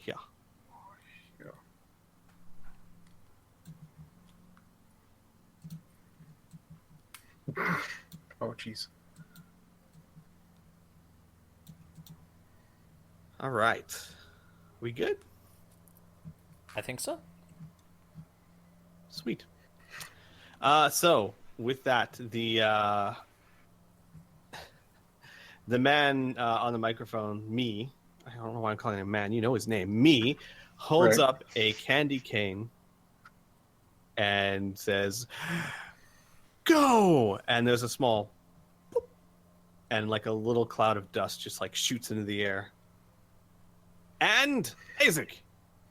Yeah. Oh, jeez. All right. We good? I think so. Sweet. So with that, the man on the microphone, me, I don't know why I'm calling him man. You know his name. Me holds Right. up a candy cane and says, "Go!" And there's a small boop, and like a little cloud of dust just like shoots into the air. And Isaac,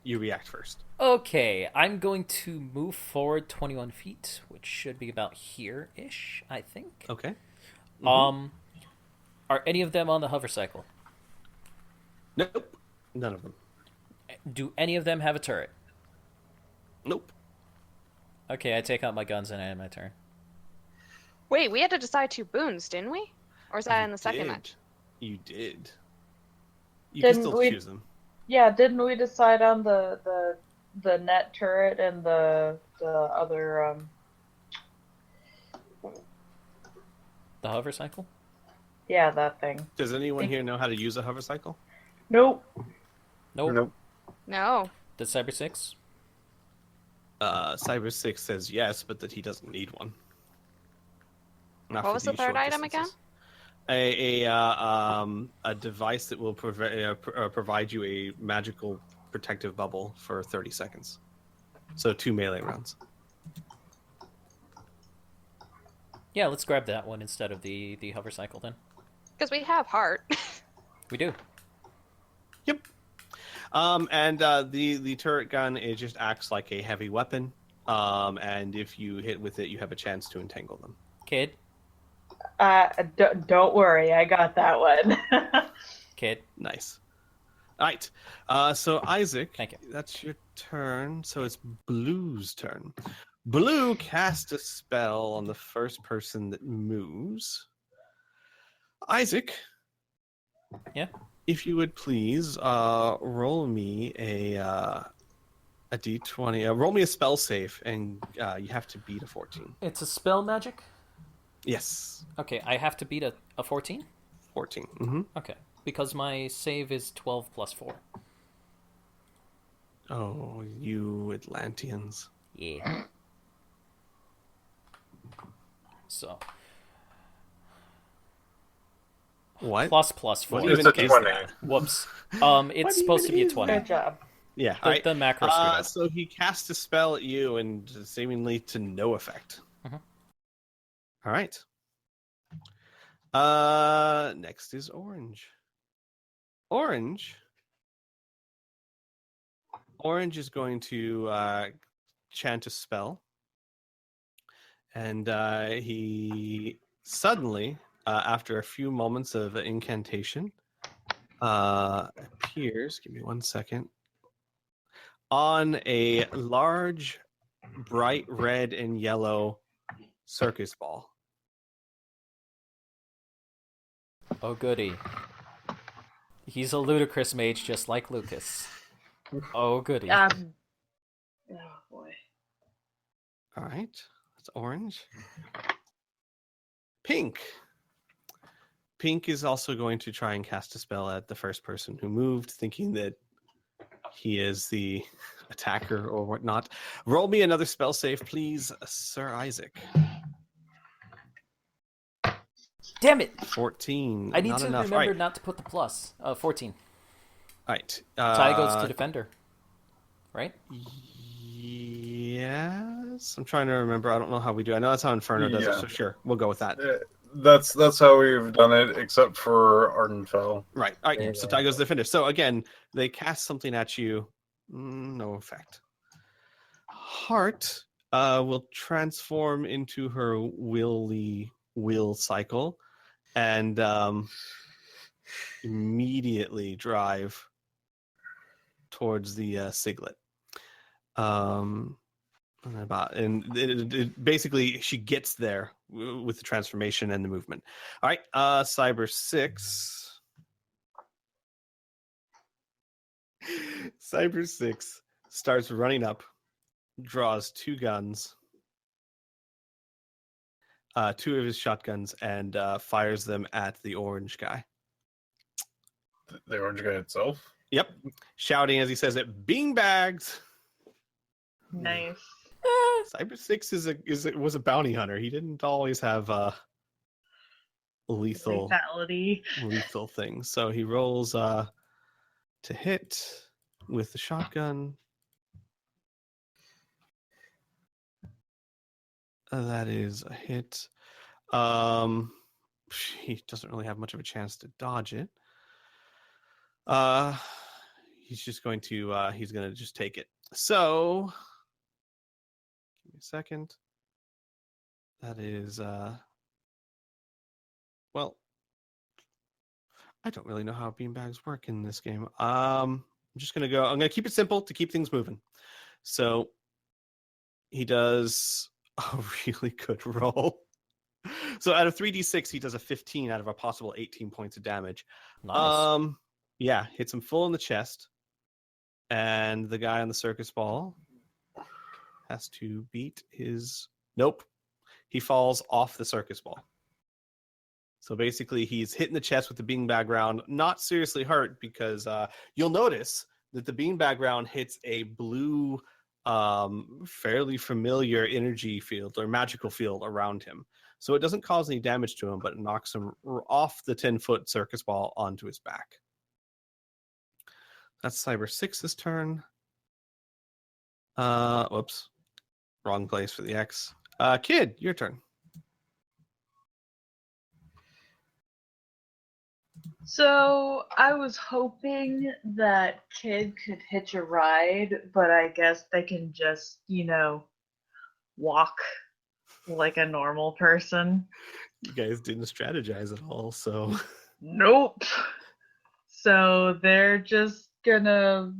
you react first. Okay, I'm going to move forward 21 feet, which should be about here-ish, I think. Okay. Are any of them on the hover cycle? Nope. None of them. Do any of them have a turret? Nope. Okay, I take out my guns and I end my turn. Wait, we had to decide 2 boons, didn't we? Or is that in the second did. match? You did. You Didn't can still we- choose them. Yeah, didn't we decide on the net turret and the other The hover cycle? yeah, that thing. Does anyone here know how to use a hover cycle? Nope. Nope. Nope. No. Does Cyber 6? Cyber 6 says yes, but that he doesn't need one. Not What for was the these third short item distances. again? A device that will provide you a magical protective bubble for 30 seconds. So 2 melee rounds. Yeah, let's grab that one instead of the hover cycle then. Because we have heart. We do. Yep. And the turret gun, it just acts like a heavy weapon. And if you hit with it, you have a chance to entangle them. Kid? Don't worry, I got that one. Kid? Nice. All right. So Isaac, Thank you. that's your turn. So it's Blue's turn. Blue cast a spell on the first person that moves. Isaac. Yeah? If you would please roll me a d20. Roll me a spell save, and you have to beat a 14. It's a spell magic? Yes. Okay, I have to beat a 14? 14. Mm-hmm. Okay, because my save is 12 plus 4. Oh, you Atlanteans. Yeah. So, What? plus What 4. It's even a is 20. that? Whoops. What It's supposed to even be a is 20. Good job. Yeah. The, All right. the macro screwed up. So he casts a spell at you, and seemingly to no effect. Mhm. All right. Next is Orange. Orange is going to chant a spell, and he suddenly after a few moments of incantation, appears. Give me 1 second. On a large, bright red and yellow circus ball. Oh, goody. He's a ludicrous mage just like Lucas. Oh, goody. Oh boy. All right. That's orange. Pink. Pink is also going to try and cast a spell at the first person who moved, thinking that he is the attacker or whatnot. Roll me another spell save, please, Sir Isaac. Damn it! 14. I need not to enough. remember Right. not to put the plus. 14. All right. Tie goes to defender. Right? Yes. I'm trying to remember. I don't know how we do. I know that's how Inferno does it, so sure. We'll go with that. That's how we've done it, except for Ardenfell. Right. All right. So tie goes to defender. So again, they cast something at you. No effect. Heart will transform into her will cycle and immediately drive towards the Siglet. Basically she gets there with the transformation and the movement. All right, Cyber 6. Cyber 6 starts running up, draws 2 guns, 2 of his shotguns, and fires them at the orange guy. The orange guy itself? Yep, shouting as he says it, "Beanbags!" Nice. Cyber 6 was a bounty hunter. He didn't always have lethal things. So he rolls to hit with the shotgun. That is a hit. He doesn't really have much of a chance to dodge it. He's going to just take it. So give me a second. That is well, I don't really know how beanbags work in this game. I'm going to keep it simple to keep things moving. So he does a really good roll. So out of 3d6, he does a 15 out of a possible 18 points of damage. Nice. Yeah, hits him full in the chest. And the guy on the circus ball has to beat his... Nope. He falls off the circus ball. So basically, he's hit in the chest with the beanbag round, not seriously hurt, because you'll notice that the beanbag round hits a blue, fairly familiar energy field or magical field around him. So it doesn't cause any damage to him, but it knocks him off the 10-foot circus ball onto his back. That's Cyber 6's turn. Whoops. Wrong place for the X. Kid, your turn. So I was hoping that Kid could hitch a ride, but I guess they can just, walk like a normal person. You guys didn't strategize at all, so... Nope. So they're just gonna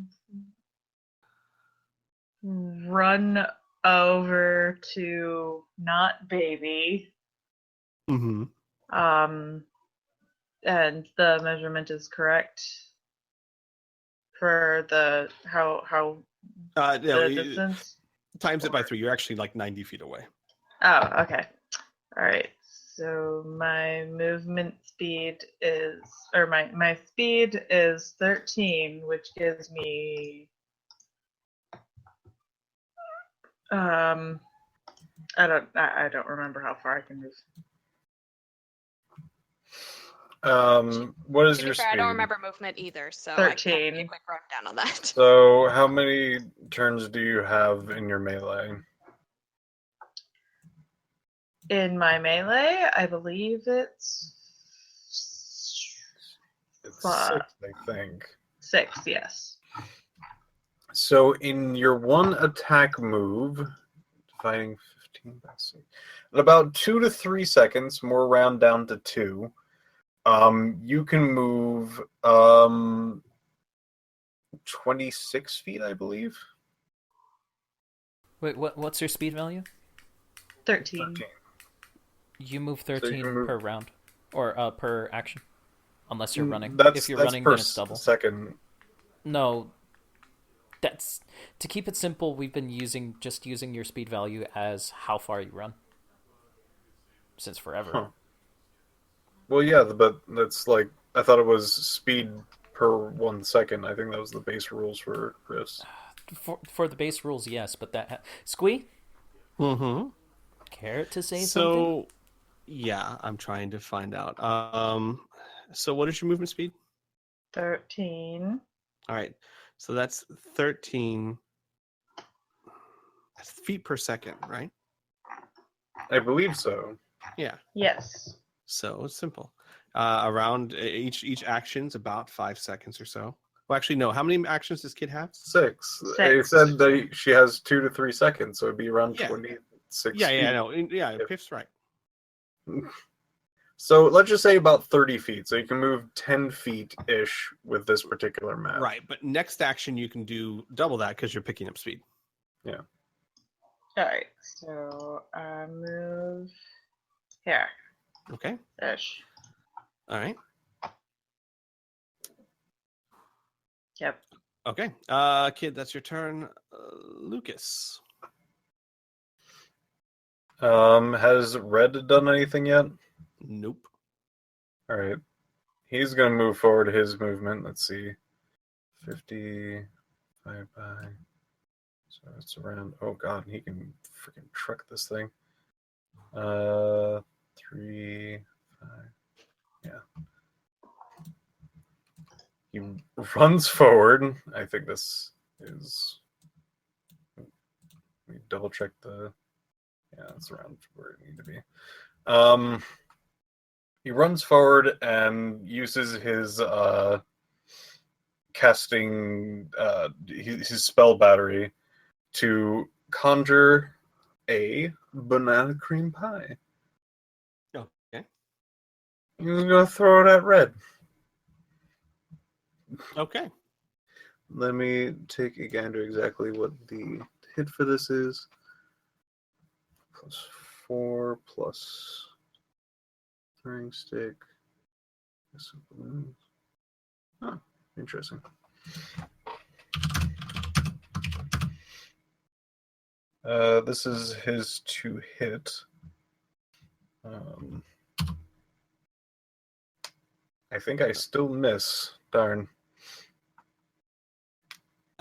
run over to not Baby. Mm-hmm. And the measurement is correct for the how the distance. Times it by 3. You're actually like 90 feet away. Oh, okay. All right. So my movement speed is, or my speed is 13, which gives me I don't remember how far I can move. What is To your be fair, speed? I don't remember movement either, so 13. I can't give a quick rundown on that. So how many turns do you have in your melee? In my melee, I believe it's 6, I think. 6, yes. So in your one attack move, dividing 15 by 6. In about 2 to 3 seconds, more round down to 2, you can move 26 feet, I believe. Wait, what's your speed value? 13. 13. You move So you 13 can move- per round, or per action, unless you're running. That's, if you're that's running, per then it's double. second. No, that's to keep it simple. We've been using your speed value as how far you run since forever. Huh. Well, yeah, but that's like, I thought it was speed per 1 second. I think that was the base rules for rifts. For the base rules, yes, but that Squee, Mm-hmm. care to say something? So, yeah, I'm trying to find out. So what is your movement speed? 13. All right. So that's 13 feet per second, right? I believe so. Yeah. Yes. So it's simple. Around each action's about 5 seconds or so. Well, actually, no. How many actions does Kid have? 6. It 6. said that she has 2 to 3 seconds, so it'd be around Yeah. 26 Yeah, feet. yeah, no. Yeah, Yep. Piff's right. So let's just say about 30 feet. So you can move 10 feet-ish with this particular map. Right, but next action you can do double that because you're picking up speed. Alright, so I move here. Okay. Ish. All right. Yep. Okay. Kid, that's your turn. Lucas. Has Red done anything yet? Nope. All right. He's going to move forward his movement. Let's see. 50 by. So it's around. Oh, God. He can freaking truck this thing. 3, 5. Yeah. He runs forward. I think this is. Let me double check the. Yeah, it's around where it need to be. He runs forward and uses his casting his spell battery to conjure a banana cream pie. Okay. He's gonna throw it at Red. Okay. Let me take a gander exactly what the hit for this is. +4 plus throwing stick. Oh, interesting. This is his to hit. I think I still miss. Darn.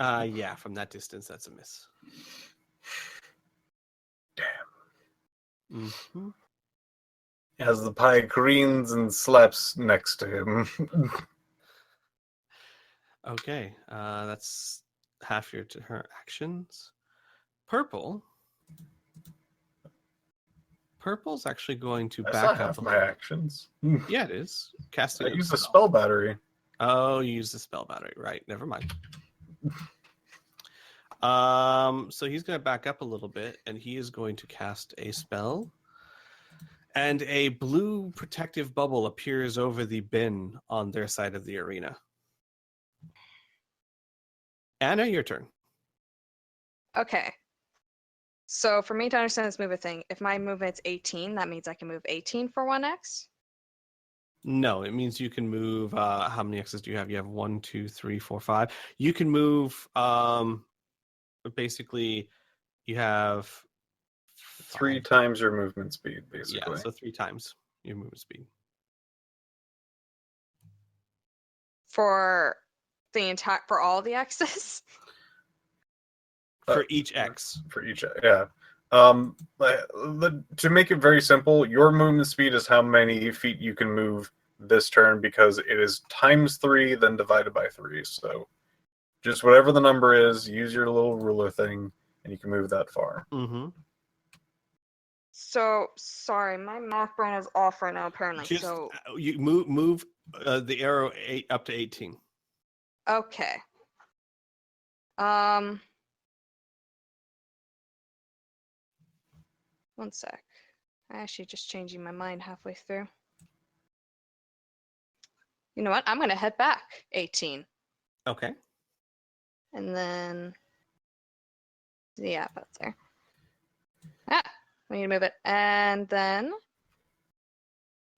Yeah, from that distance, that's a miss. Damn. Mm-hmm. As the pie greens and slaps next to him. Okay, that's half her actions. Purple. Purple's actually going to That's back not up. half my actions. Yeah, it is. Casting. I used the spell battery. Oh, you used the spell battery. Right. Never mind. So he's going to back up a little bit, and he is going to cast a spell. And a blue protective bubble appears over the bin on their side of the arena. Anna, your turn. Okay. So for me to understand this movement thing, if my movement's 18, that means I can move 18 for 1x? No, it means you can move. How many X's do you have? You have 1, 2, 3, 4, 5. You can move. Basically, you have 3 times your movement speed, basically. Yeah, so 3 times your movement speed. For all the X's? For each X. For each, yeah. To make it very simple, your movement speed is how many feet you can move this turn because it is times 3, then divided by 3. So just whatever the number is, use your little ruler thing, and you can move that far. Mm-hmm. So, sorry, my math brain is off right now, apparently. Just, so, you move the arrow up to 18. okay. 1 sec. I actually just changing my mind halfway through. You know what? I'm gonna head back 18. Okay. And then yeah, that's there. Ah, we need to move it. And then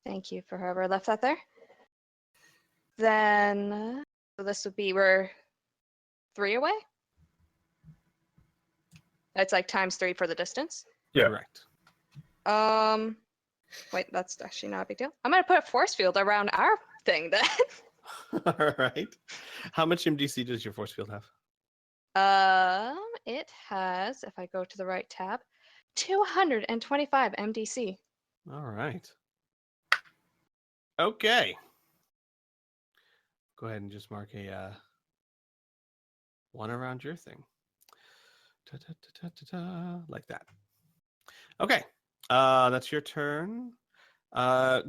thank you for whoever left that there. Then so this would be we're 3 away. It's like ×3 for the distance. Yeah. Correct. Wait, that's actually not a big deal. I'm gonna put a force field around our thing then. All right. How much MDC does your force field have? It has, if I go to the right tab, 225 MDC. All right. Okay. Go ahead and just mark a 1 around your thing. Like that. Okay. That's your turn.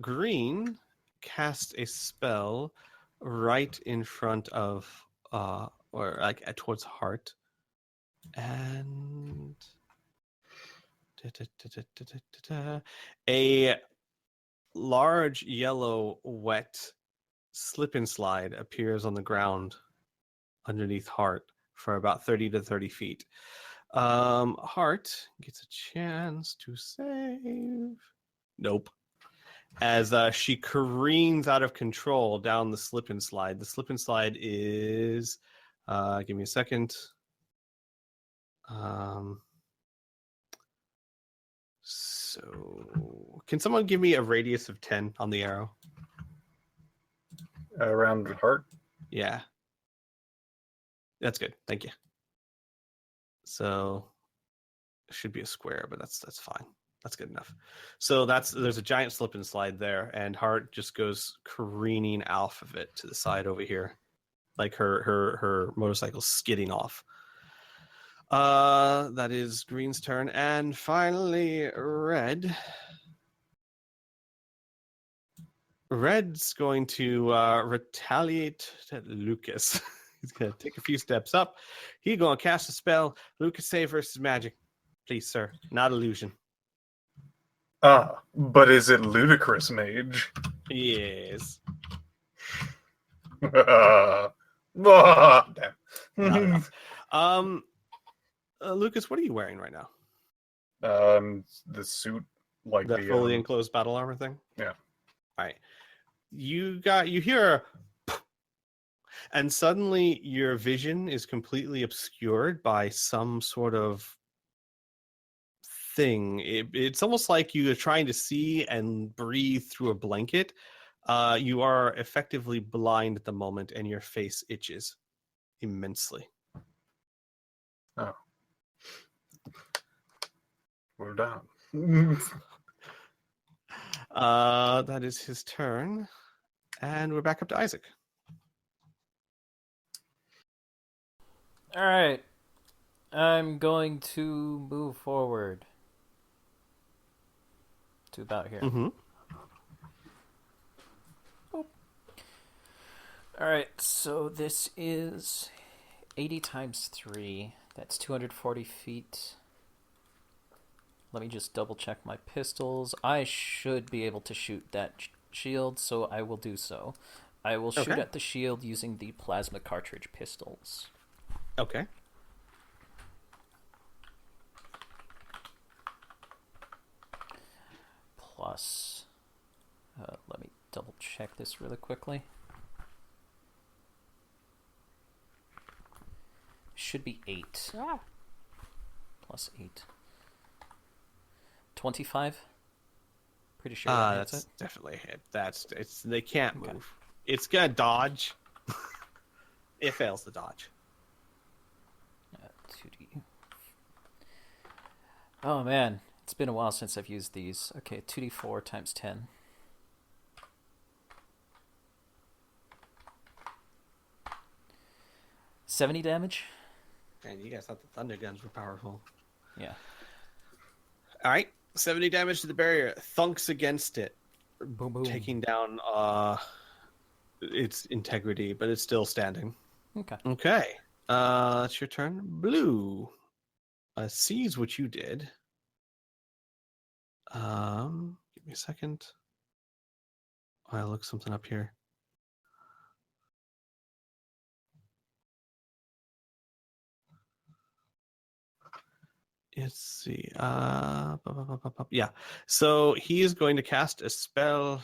Green cast a spell right in front of or like towards Heart. And a large yellow wet slip and slide appears on the ground underneath Heart for about 30 to 30 feet. Heart gets a chance to save. Nope. As she careens out of control down the slip and slide. The slip and slide is give me a second. So can someone give me a radius of 10 on the arrow? Around Heart. Yeah. That's good. Thank you. So it should be a square, but that's fine. That's good enough. So there's a giant slip and slide there, and Heart just goes careening off of it to the side over here, like her motorcycle skidding off. That is Green's turn, and finally Red. Red's going to retaliate at Lucas. He's going to take a few steps up. He's going to cast a spell. Lucas save versus magic. Please, sir. Not illusion. But is it Ludicrous Mage? Yes. Damn. Not enough. Lucas, what are you wearing right now? The suit, like The fully enclosed battle armor thing? Yeah. All right. You hear a and suddenly your vision is completely obscured by some sort of thing. It's almost like you are trying to see and breathe through a blanket. You are effectively blind at the moment, and your face itches immensely. Oh. We're down. That is his turn. And we're back up to Isaac. All right. I'm going to move forward to about here. Mm-hmm. All right, so this is 80 times 3. That's 240 feet. Let me just double check my pistols. I should be able to shoot that shield, so I will do so. I will shoot at the shield using the plasma cartridge pistols. Okay. Plus, let me double check this really quickly. Should be 8. Yeah. Plus 8. 25? Pretty sure that's it. Definitely a hit. They can't move. It's gonna dodge. It fails to dodge. 2D. Oh man, it's been a while since I've used these. Okay, 2d4 times 10. $70 damage. And you guys thought the thunder guns were powerful. Yeah. All right, 70 damage to the barrier. Thunks against it, Boom, boom. taking down its integrity, but it's still standing. Okay. Okay, it's your turn. Blue sees what you did Give me a second. I'll look something up here. Let's see. Yeah. So he is going to cast a spell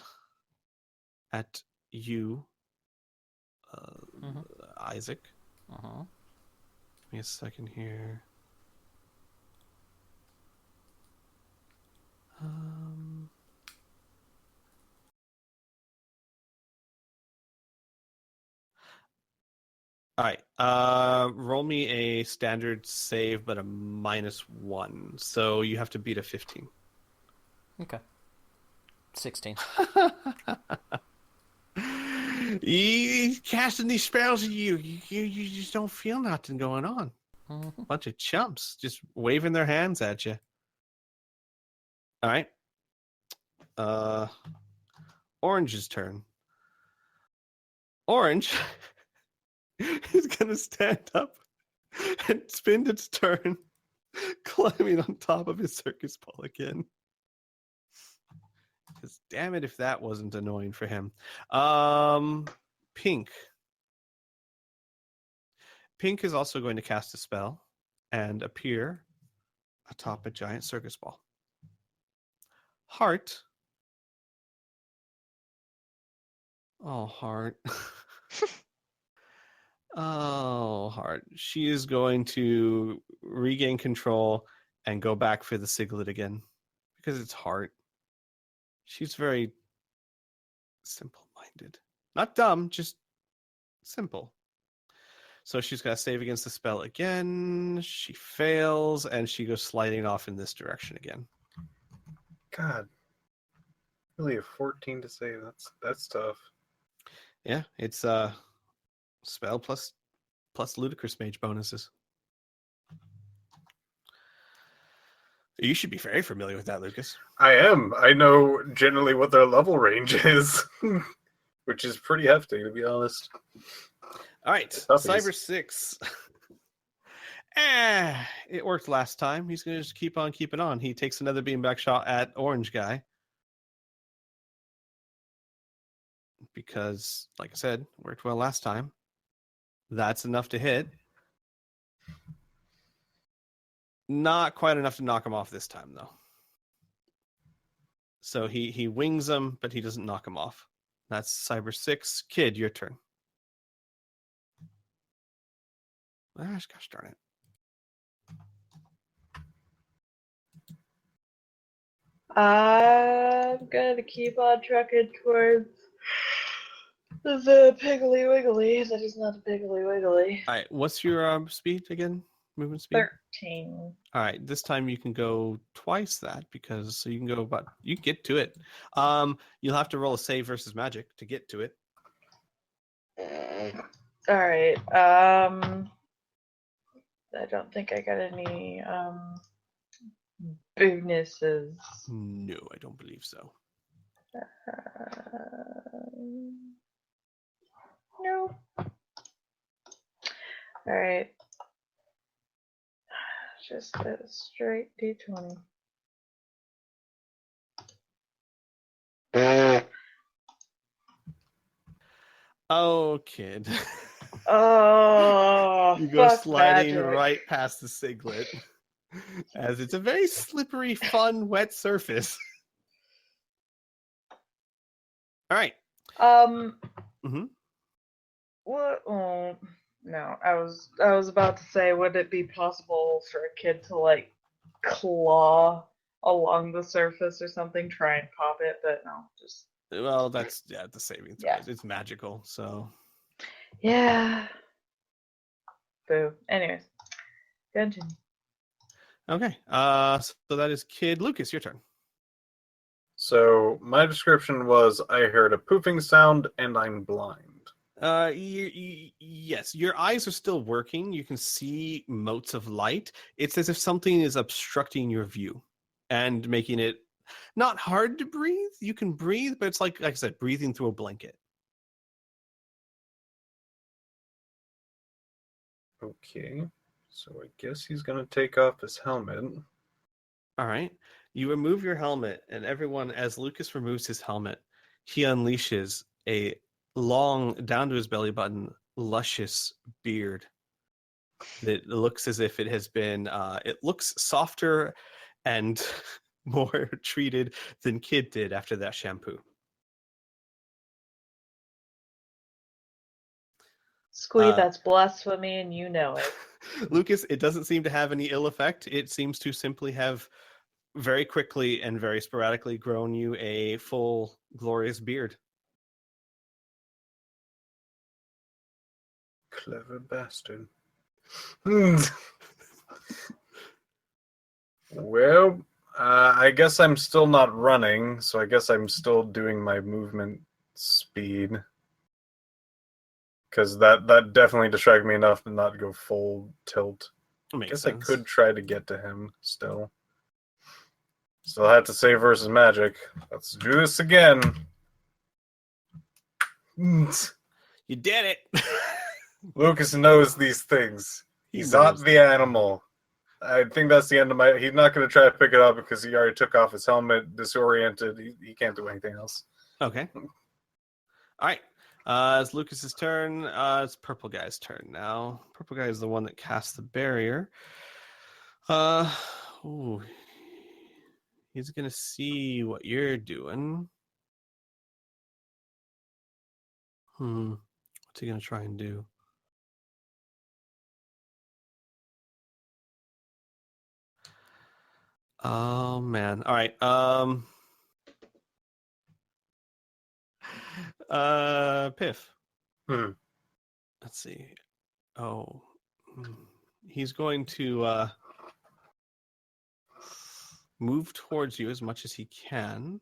at you, Isaac. Uh-huh. Give me a second here. All right. Roll me a standard save, but a -1. So you have to beat a 15. Okay. 16. He's casting these spells at you. You just don't feel nothing going on. Mm-hmm. Bunch of chumps just waving their hands at you. All right. Orange's turn. Orange is going to stand up and spend its turn climbing on top of his circus ball again. Because damn it, if that wasn't annoying for him. Pink. Pink is also going to cast a spell and appear atop a giant circus ball. Heart. Oh, Heart. Oh, Heart. She is going to regain control and go back for the Siglet again. Because it's Heart. She's very simple-minded. Not dumb, just simple. So she's got to save against the spell again. She fails, and she goes sliding off in this direction again. God. Really a 14 to save. That's tough. Yeah, it's spell plus ludicrous mage bonuses. You should be very familiar with that, Lucas. I am. I know generally what their level range is, which is pretty hefty, to be honest. All right, Cyber 6. It worked last time. He's going to just keep on keeping on. He takes another beamback shot at Orange Guy. Because, like I said, worked well last time. That's enough to hit. Not quite enough to knock him off this time, though. So he wings him, but he doesn't knock him off. That's Cyber 6. Kid, your turn. Gosh darn it. I'm gonna keep on trucking towards the Piggly Wiggly. That is not a Piggly Wiggly. All right, what's your speed again? Movement speed? 13. All right, this time you can go twice that because so you can go about you can get to it. You'll have to roll a save versus magic to get to it. Alright, I don't think I got any bonuses. No, I don't believe so. No. Alright. Just a straight D20. Oh, kid. Oh, You go fuck sliding magic. right past the Siglet. As it's a very slippery, fun, wet surface. All right. What? Oh, no, I was about to say, would it be possible for a kid to like claw along the surface or something, try and pop it? But no, just Well, that's the saving throw. Yeah. It's magical, so yeah. Boo. Anyways, continue. okay. So that is Kid. Lucas, your turn. So my description was I heard a poofing sound and I'm blind. Yes, your eyes are still working. You can see motes of light. It's as if something is obstructing your view and making it not hard to breathe. You can breathe, but it's like I said, breathing through a blanket. Okay, so I guess he's gonna take off his helmet. All right. You remove your helmet, and everyone, as Lucas removes his helmet, he unleashes a long, down to his belly button, luscious beard that looks as if it has been, it looks softer and more treated than Kid did after that shampoo. Squee, that's blasphemy, and you know it. Lucas, it doesn't seem to have any ill effect. It seems to simply have very quickly and very sporadically grown you a full, glorious beard. Clever bastard. Well, I guess I'm still not running, so I guess I'm still doing my movement speed. Because that definitely distracted me enough to not go full tilt. I guess sense. I could try to get to him still. Still had to say versus magic. Let's do this again. You did it. Lucas knows these things. He's not the animal. I think that's the end of my... He's not going to try to pick it up because he already took off his helmet, disoriented. He can't do anything else. Okay. All right. It's Lucas's turn. It's Purple Guy's turn now. Purple Guy is the one that cast the barrier. He's going to see what you're doing. What's he going to try and do? Oh, man. All right. Piph. Let's see. He's going to move towards you as much as he can.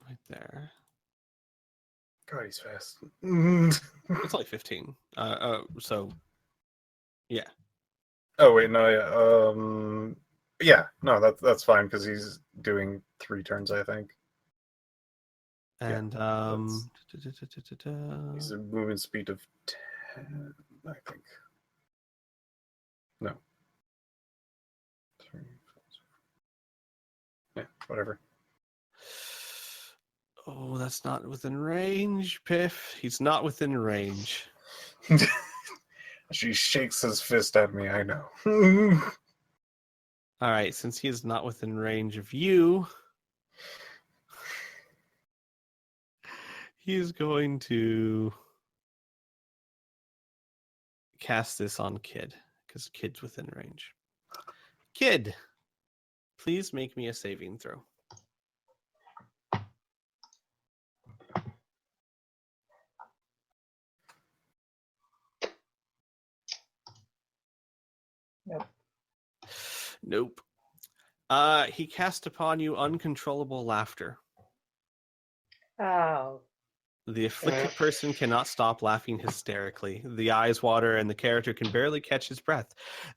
Right there. God, he's fast. It's only 15. So, yeah. Oh wait, no, yeah. Yeah, no, that's fine because he's doing 3 turns, I think. And he's a movement speed of 10, I think. No. 3, 4, yeah, whatever. Oh, that's not within range, Piph. He's not within range. She shakes his fist at me, I know. All right, since he is not within range of you, he's going to cast this on Kid, because Kid's within range. Kid, please make me a saving throw. Nope. He cast upon you uncontrollable laughter. Oh. The afflicted person cannot stop laughing hysterically. The eyes water and the character can barely catch his breath.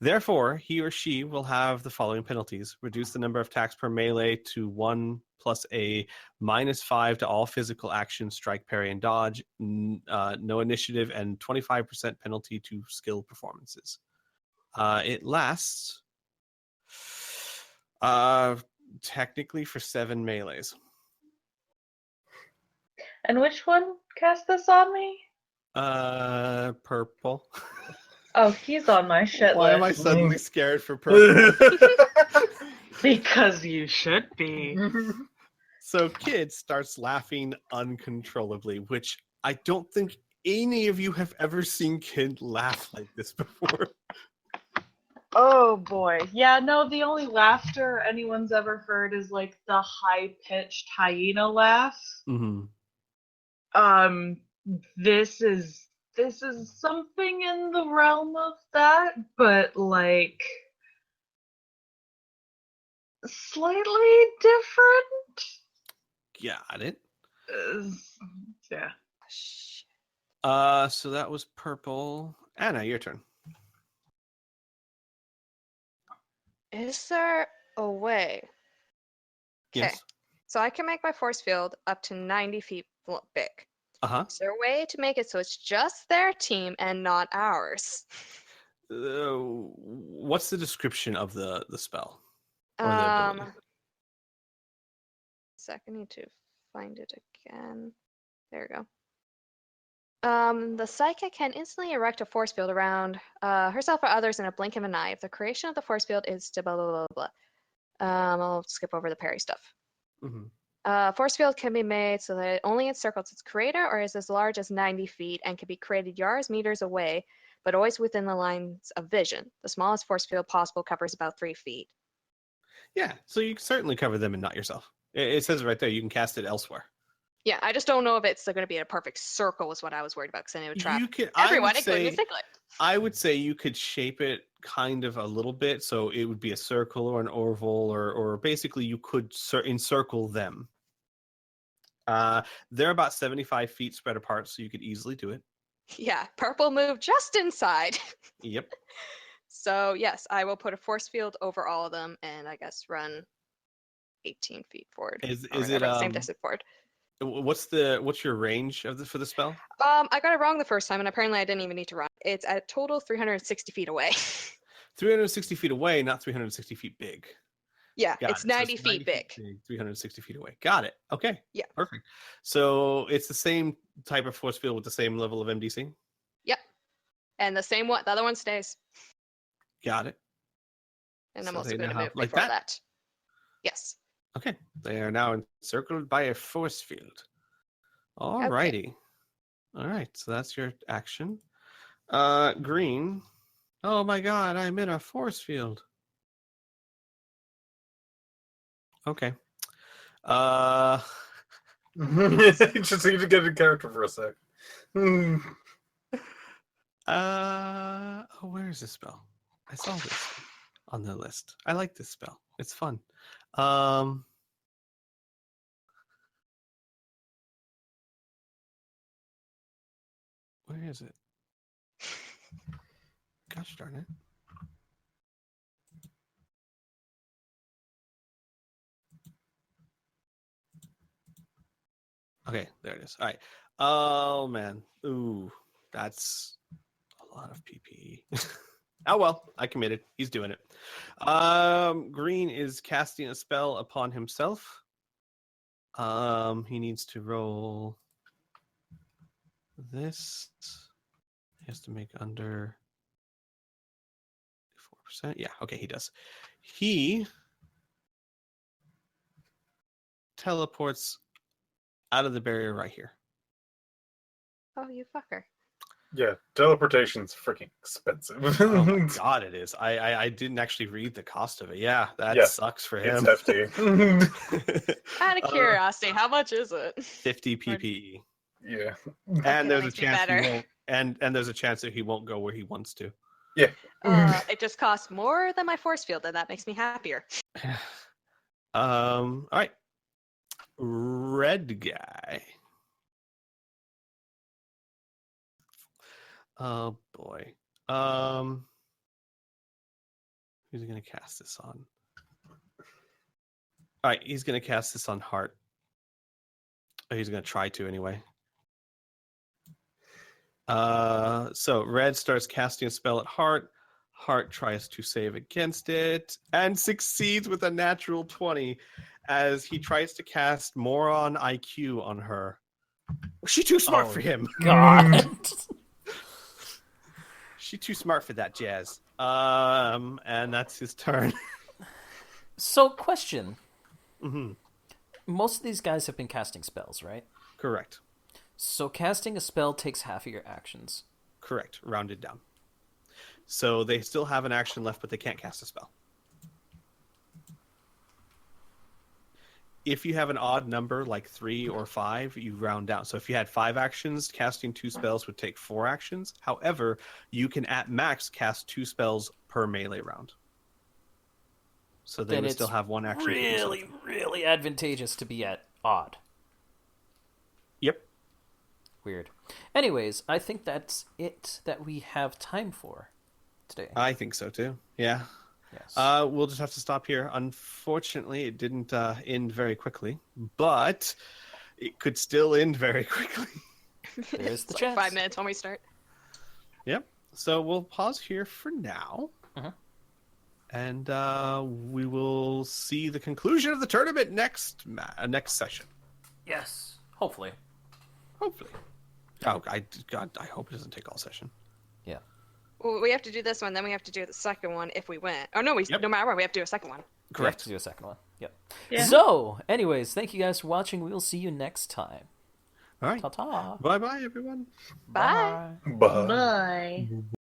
Therefore, he or she will have the following penalties. Reduce the number of attacks per melee to 1 plus a -5 to all physical actions, strike, parry, and dodge. No initiative and 25% penalty to skill performances. It lasts technically for 7 melees. And which one cast this on me? Purple. Oh, he's on my shit Why list. am I suddenly scared for purple? Because you should be. So Kid starts laughing uncontrollably, which I don't think any of you have ever seen Kid laugh like this before. Oh boy. Yeah, no, the only laughter anyone's ever heard is like the high-pitched hyena laugh. Mm-hmm. This is something in the realm of that, but like slightly different. Got it. Yeah. So that was purple. Anna, your turn. Is there a way? Okay. Yes. So I can make my force field up to 90 feet big. Uh-huh. Is there a way to make it so it's just their team and not ours? What's the description of the spell? Or the ability? Second, need to find it again. There we go. The psychic can instantly erect a force field around herself or others in a blink of an eye. If the creation of the force field is blah blah blah blah. I'll skip over the parry stuff. Force field can be made so that it only encircles its creator or is as large as 90 feet and can be created yards, meters away, but always within the lines of vision. The smallest force field possible covers about 3 feet. Yeah, so you can certainly cover them and not yourself. It says right there, you can cast it elsewhere. Yeah, I just don't know if it's going to be in a perfect circle is what I was worried about, because then it would trap everyone, including Cyclic. I would say you could shape it kind of a little bit, so it would be a circle or an oval, or basically you could encircle them. They're about 75 feet spread apart, so you could easily do it. Yeah, purple move just inside. Yep. So yes, I will put a force field over all of them, and I guess run 18 feet forward. Is it same distance forward? What's your range for the spell? I got it wrong the first time, and apparently I didn't even need to run. It's at total 360 feet away. 360 feet away, not 360 feet big. Yeah, it's 90 feet big. 360 feet away. Got it. Okay. Yeah. Perfect. So it's the same type of force field with the same level of MDC? Yep. And the same one, the other one stays. Got it. And So I'm also they going to now move have- like before that? that. Yes. Okay. They are now encircled by a force field. All righty. All right. So that's your action. Green. Oh my god, I'm in a force field. Okay. Just need to get in character for a sec. Where is this spell? I saw this on the list. I like this spell. It's fun. Where is it? Gosh darn it. Okay, there it is. All right. Oh man. Ooh, that's a lot of PPE. Oh well, I committed. He's doing it. Green is casting a spell upon himself. He needs to roll this. He has to make under 4%. Yeah, okay, he does. He teleports out of the barrier right here. Oh, you fucker. Yeah, teleportation's freaking expensive. Oh my god, it is. I didn't actually read the cost of it. Yeah, that sucks for him. It's hefty. Out of curiosity, how much is it? 50 PPE. Yeah. And there's a makes me chance he better. won't, and there's a chance that he won't go where he wants to. Yeah. It just costs more than my force field, and that makes me happier. All right. Red guy. Oh boy. Who's he gonna cast this on? All right, he's gonna cast this on Heart. Or he's gonna try to anyway. So Red starts casting a spell at Heart. Heart tries to save against it and succeeds with a natural 20 as he tries to cast Moron IQ on her. She's too smart for him. God. She's too smart for that jazz. And that's his turn. So, question. Mm-hmm. Most of these guys have been casting spells, right? Correct. So casting a spell takes half of your actions. Correct. Rounded down. So they still have an action left, but they can't cast a spell. If you have an odd number, like 3 or 5, you round down. So if you had 5 actions, casting 2 spells would take 4 actions. However, you can at max cast 2 spells per melee round. So they would still have 1 action. Really advantageous to be at odd. Yep. Weird. Anyways, I think that's it that we have time for today. I think so too. Yeah. Yes. We'll just have to stop here. Unfortunately, it didn't end very quickly, but it could still end very quickly. There's the It's chance. like 5 minutes when we start. Yep. So we'll pause here for now. Mhm. And we will see the conclusion of the tournament next session. Yes. Hopefully. Hopefully. Oh, God, I hope it doesn't take all session. Yeah. Well, we have to do this one, then we have to do the second one if we win. Oh, no, Yep. no matter what, we have to do a second one. We have to do a second one. Yep. Yeah. So, anyways, thank you guys for watching. We will see you next time. All right. Ta-ta. Bye-bye, everyone. Bye. Bye. Bye.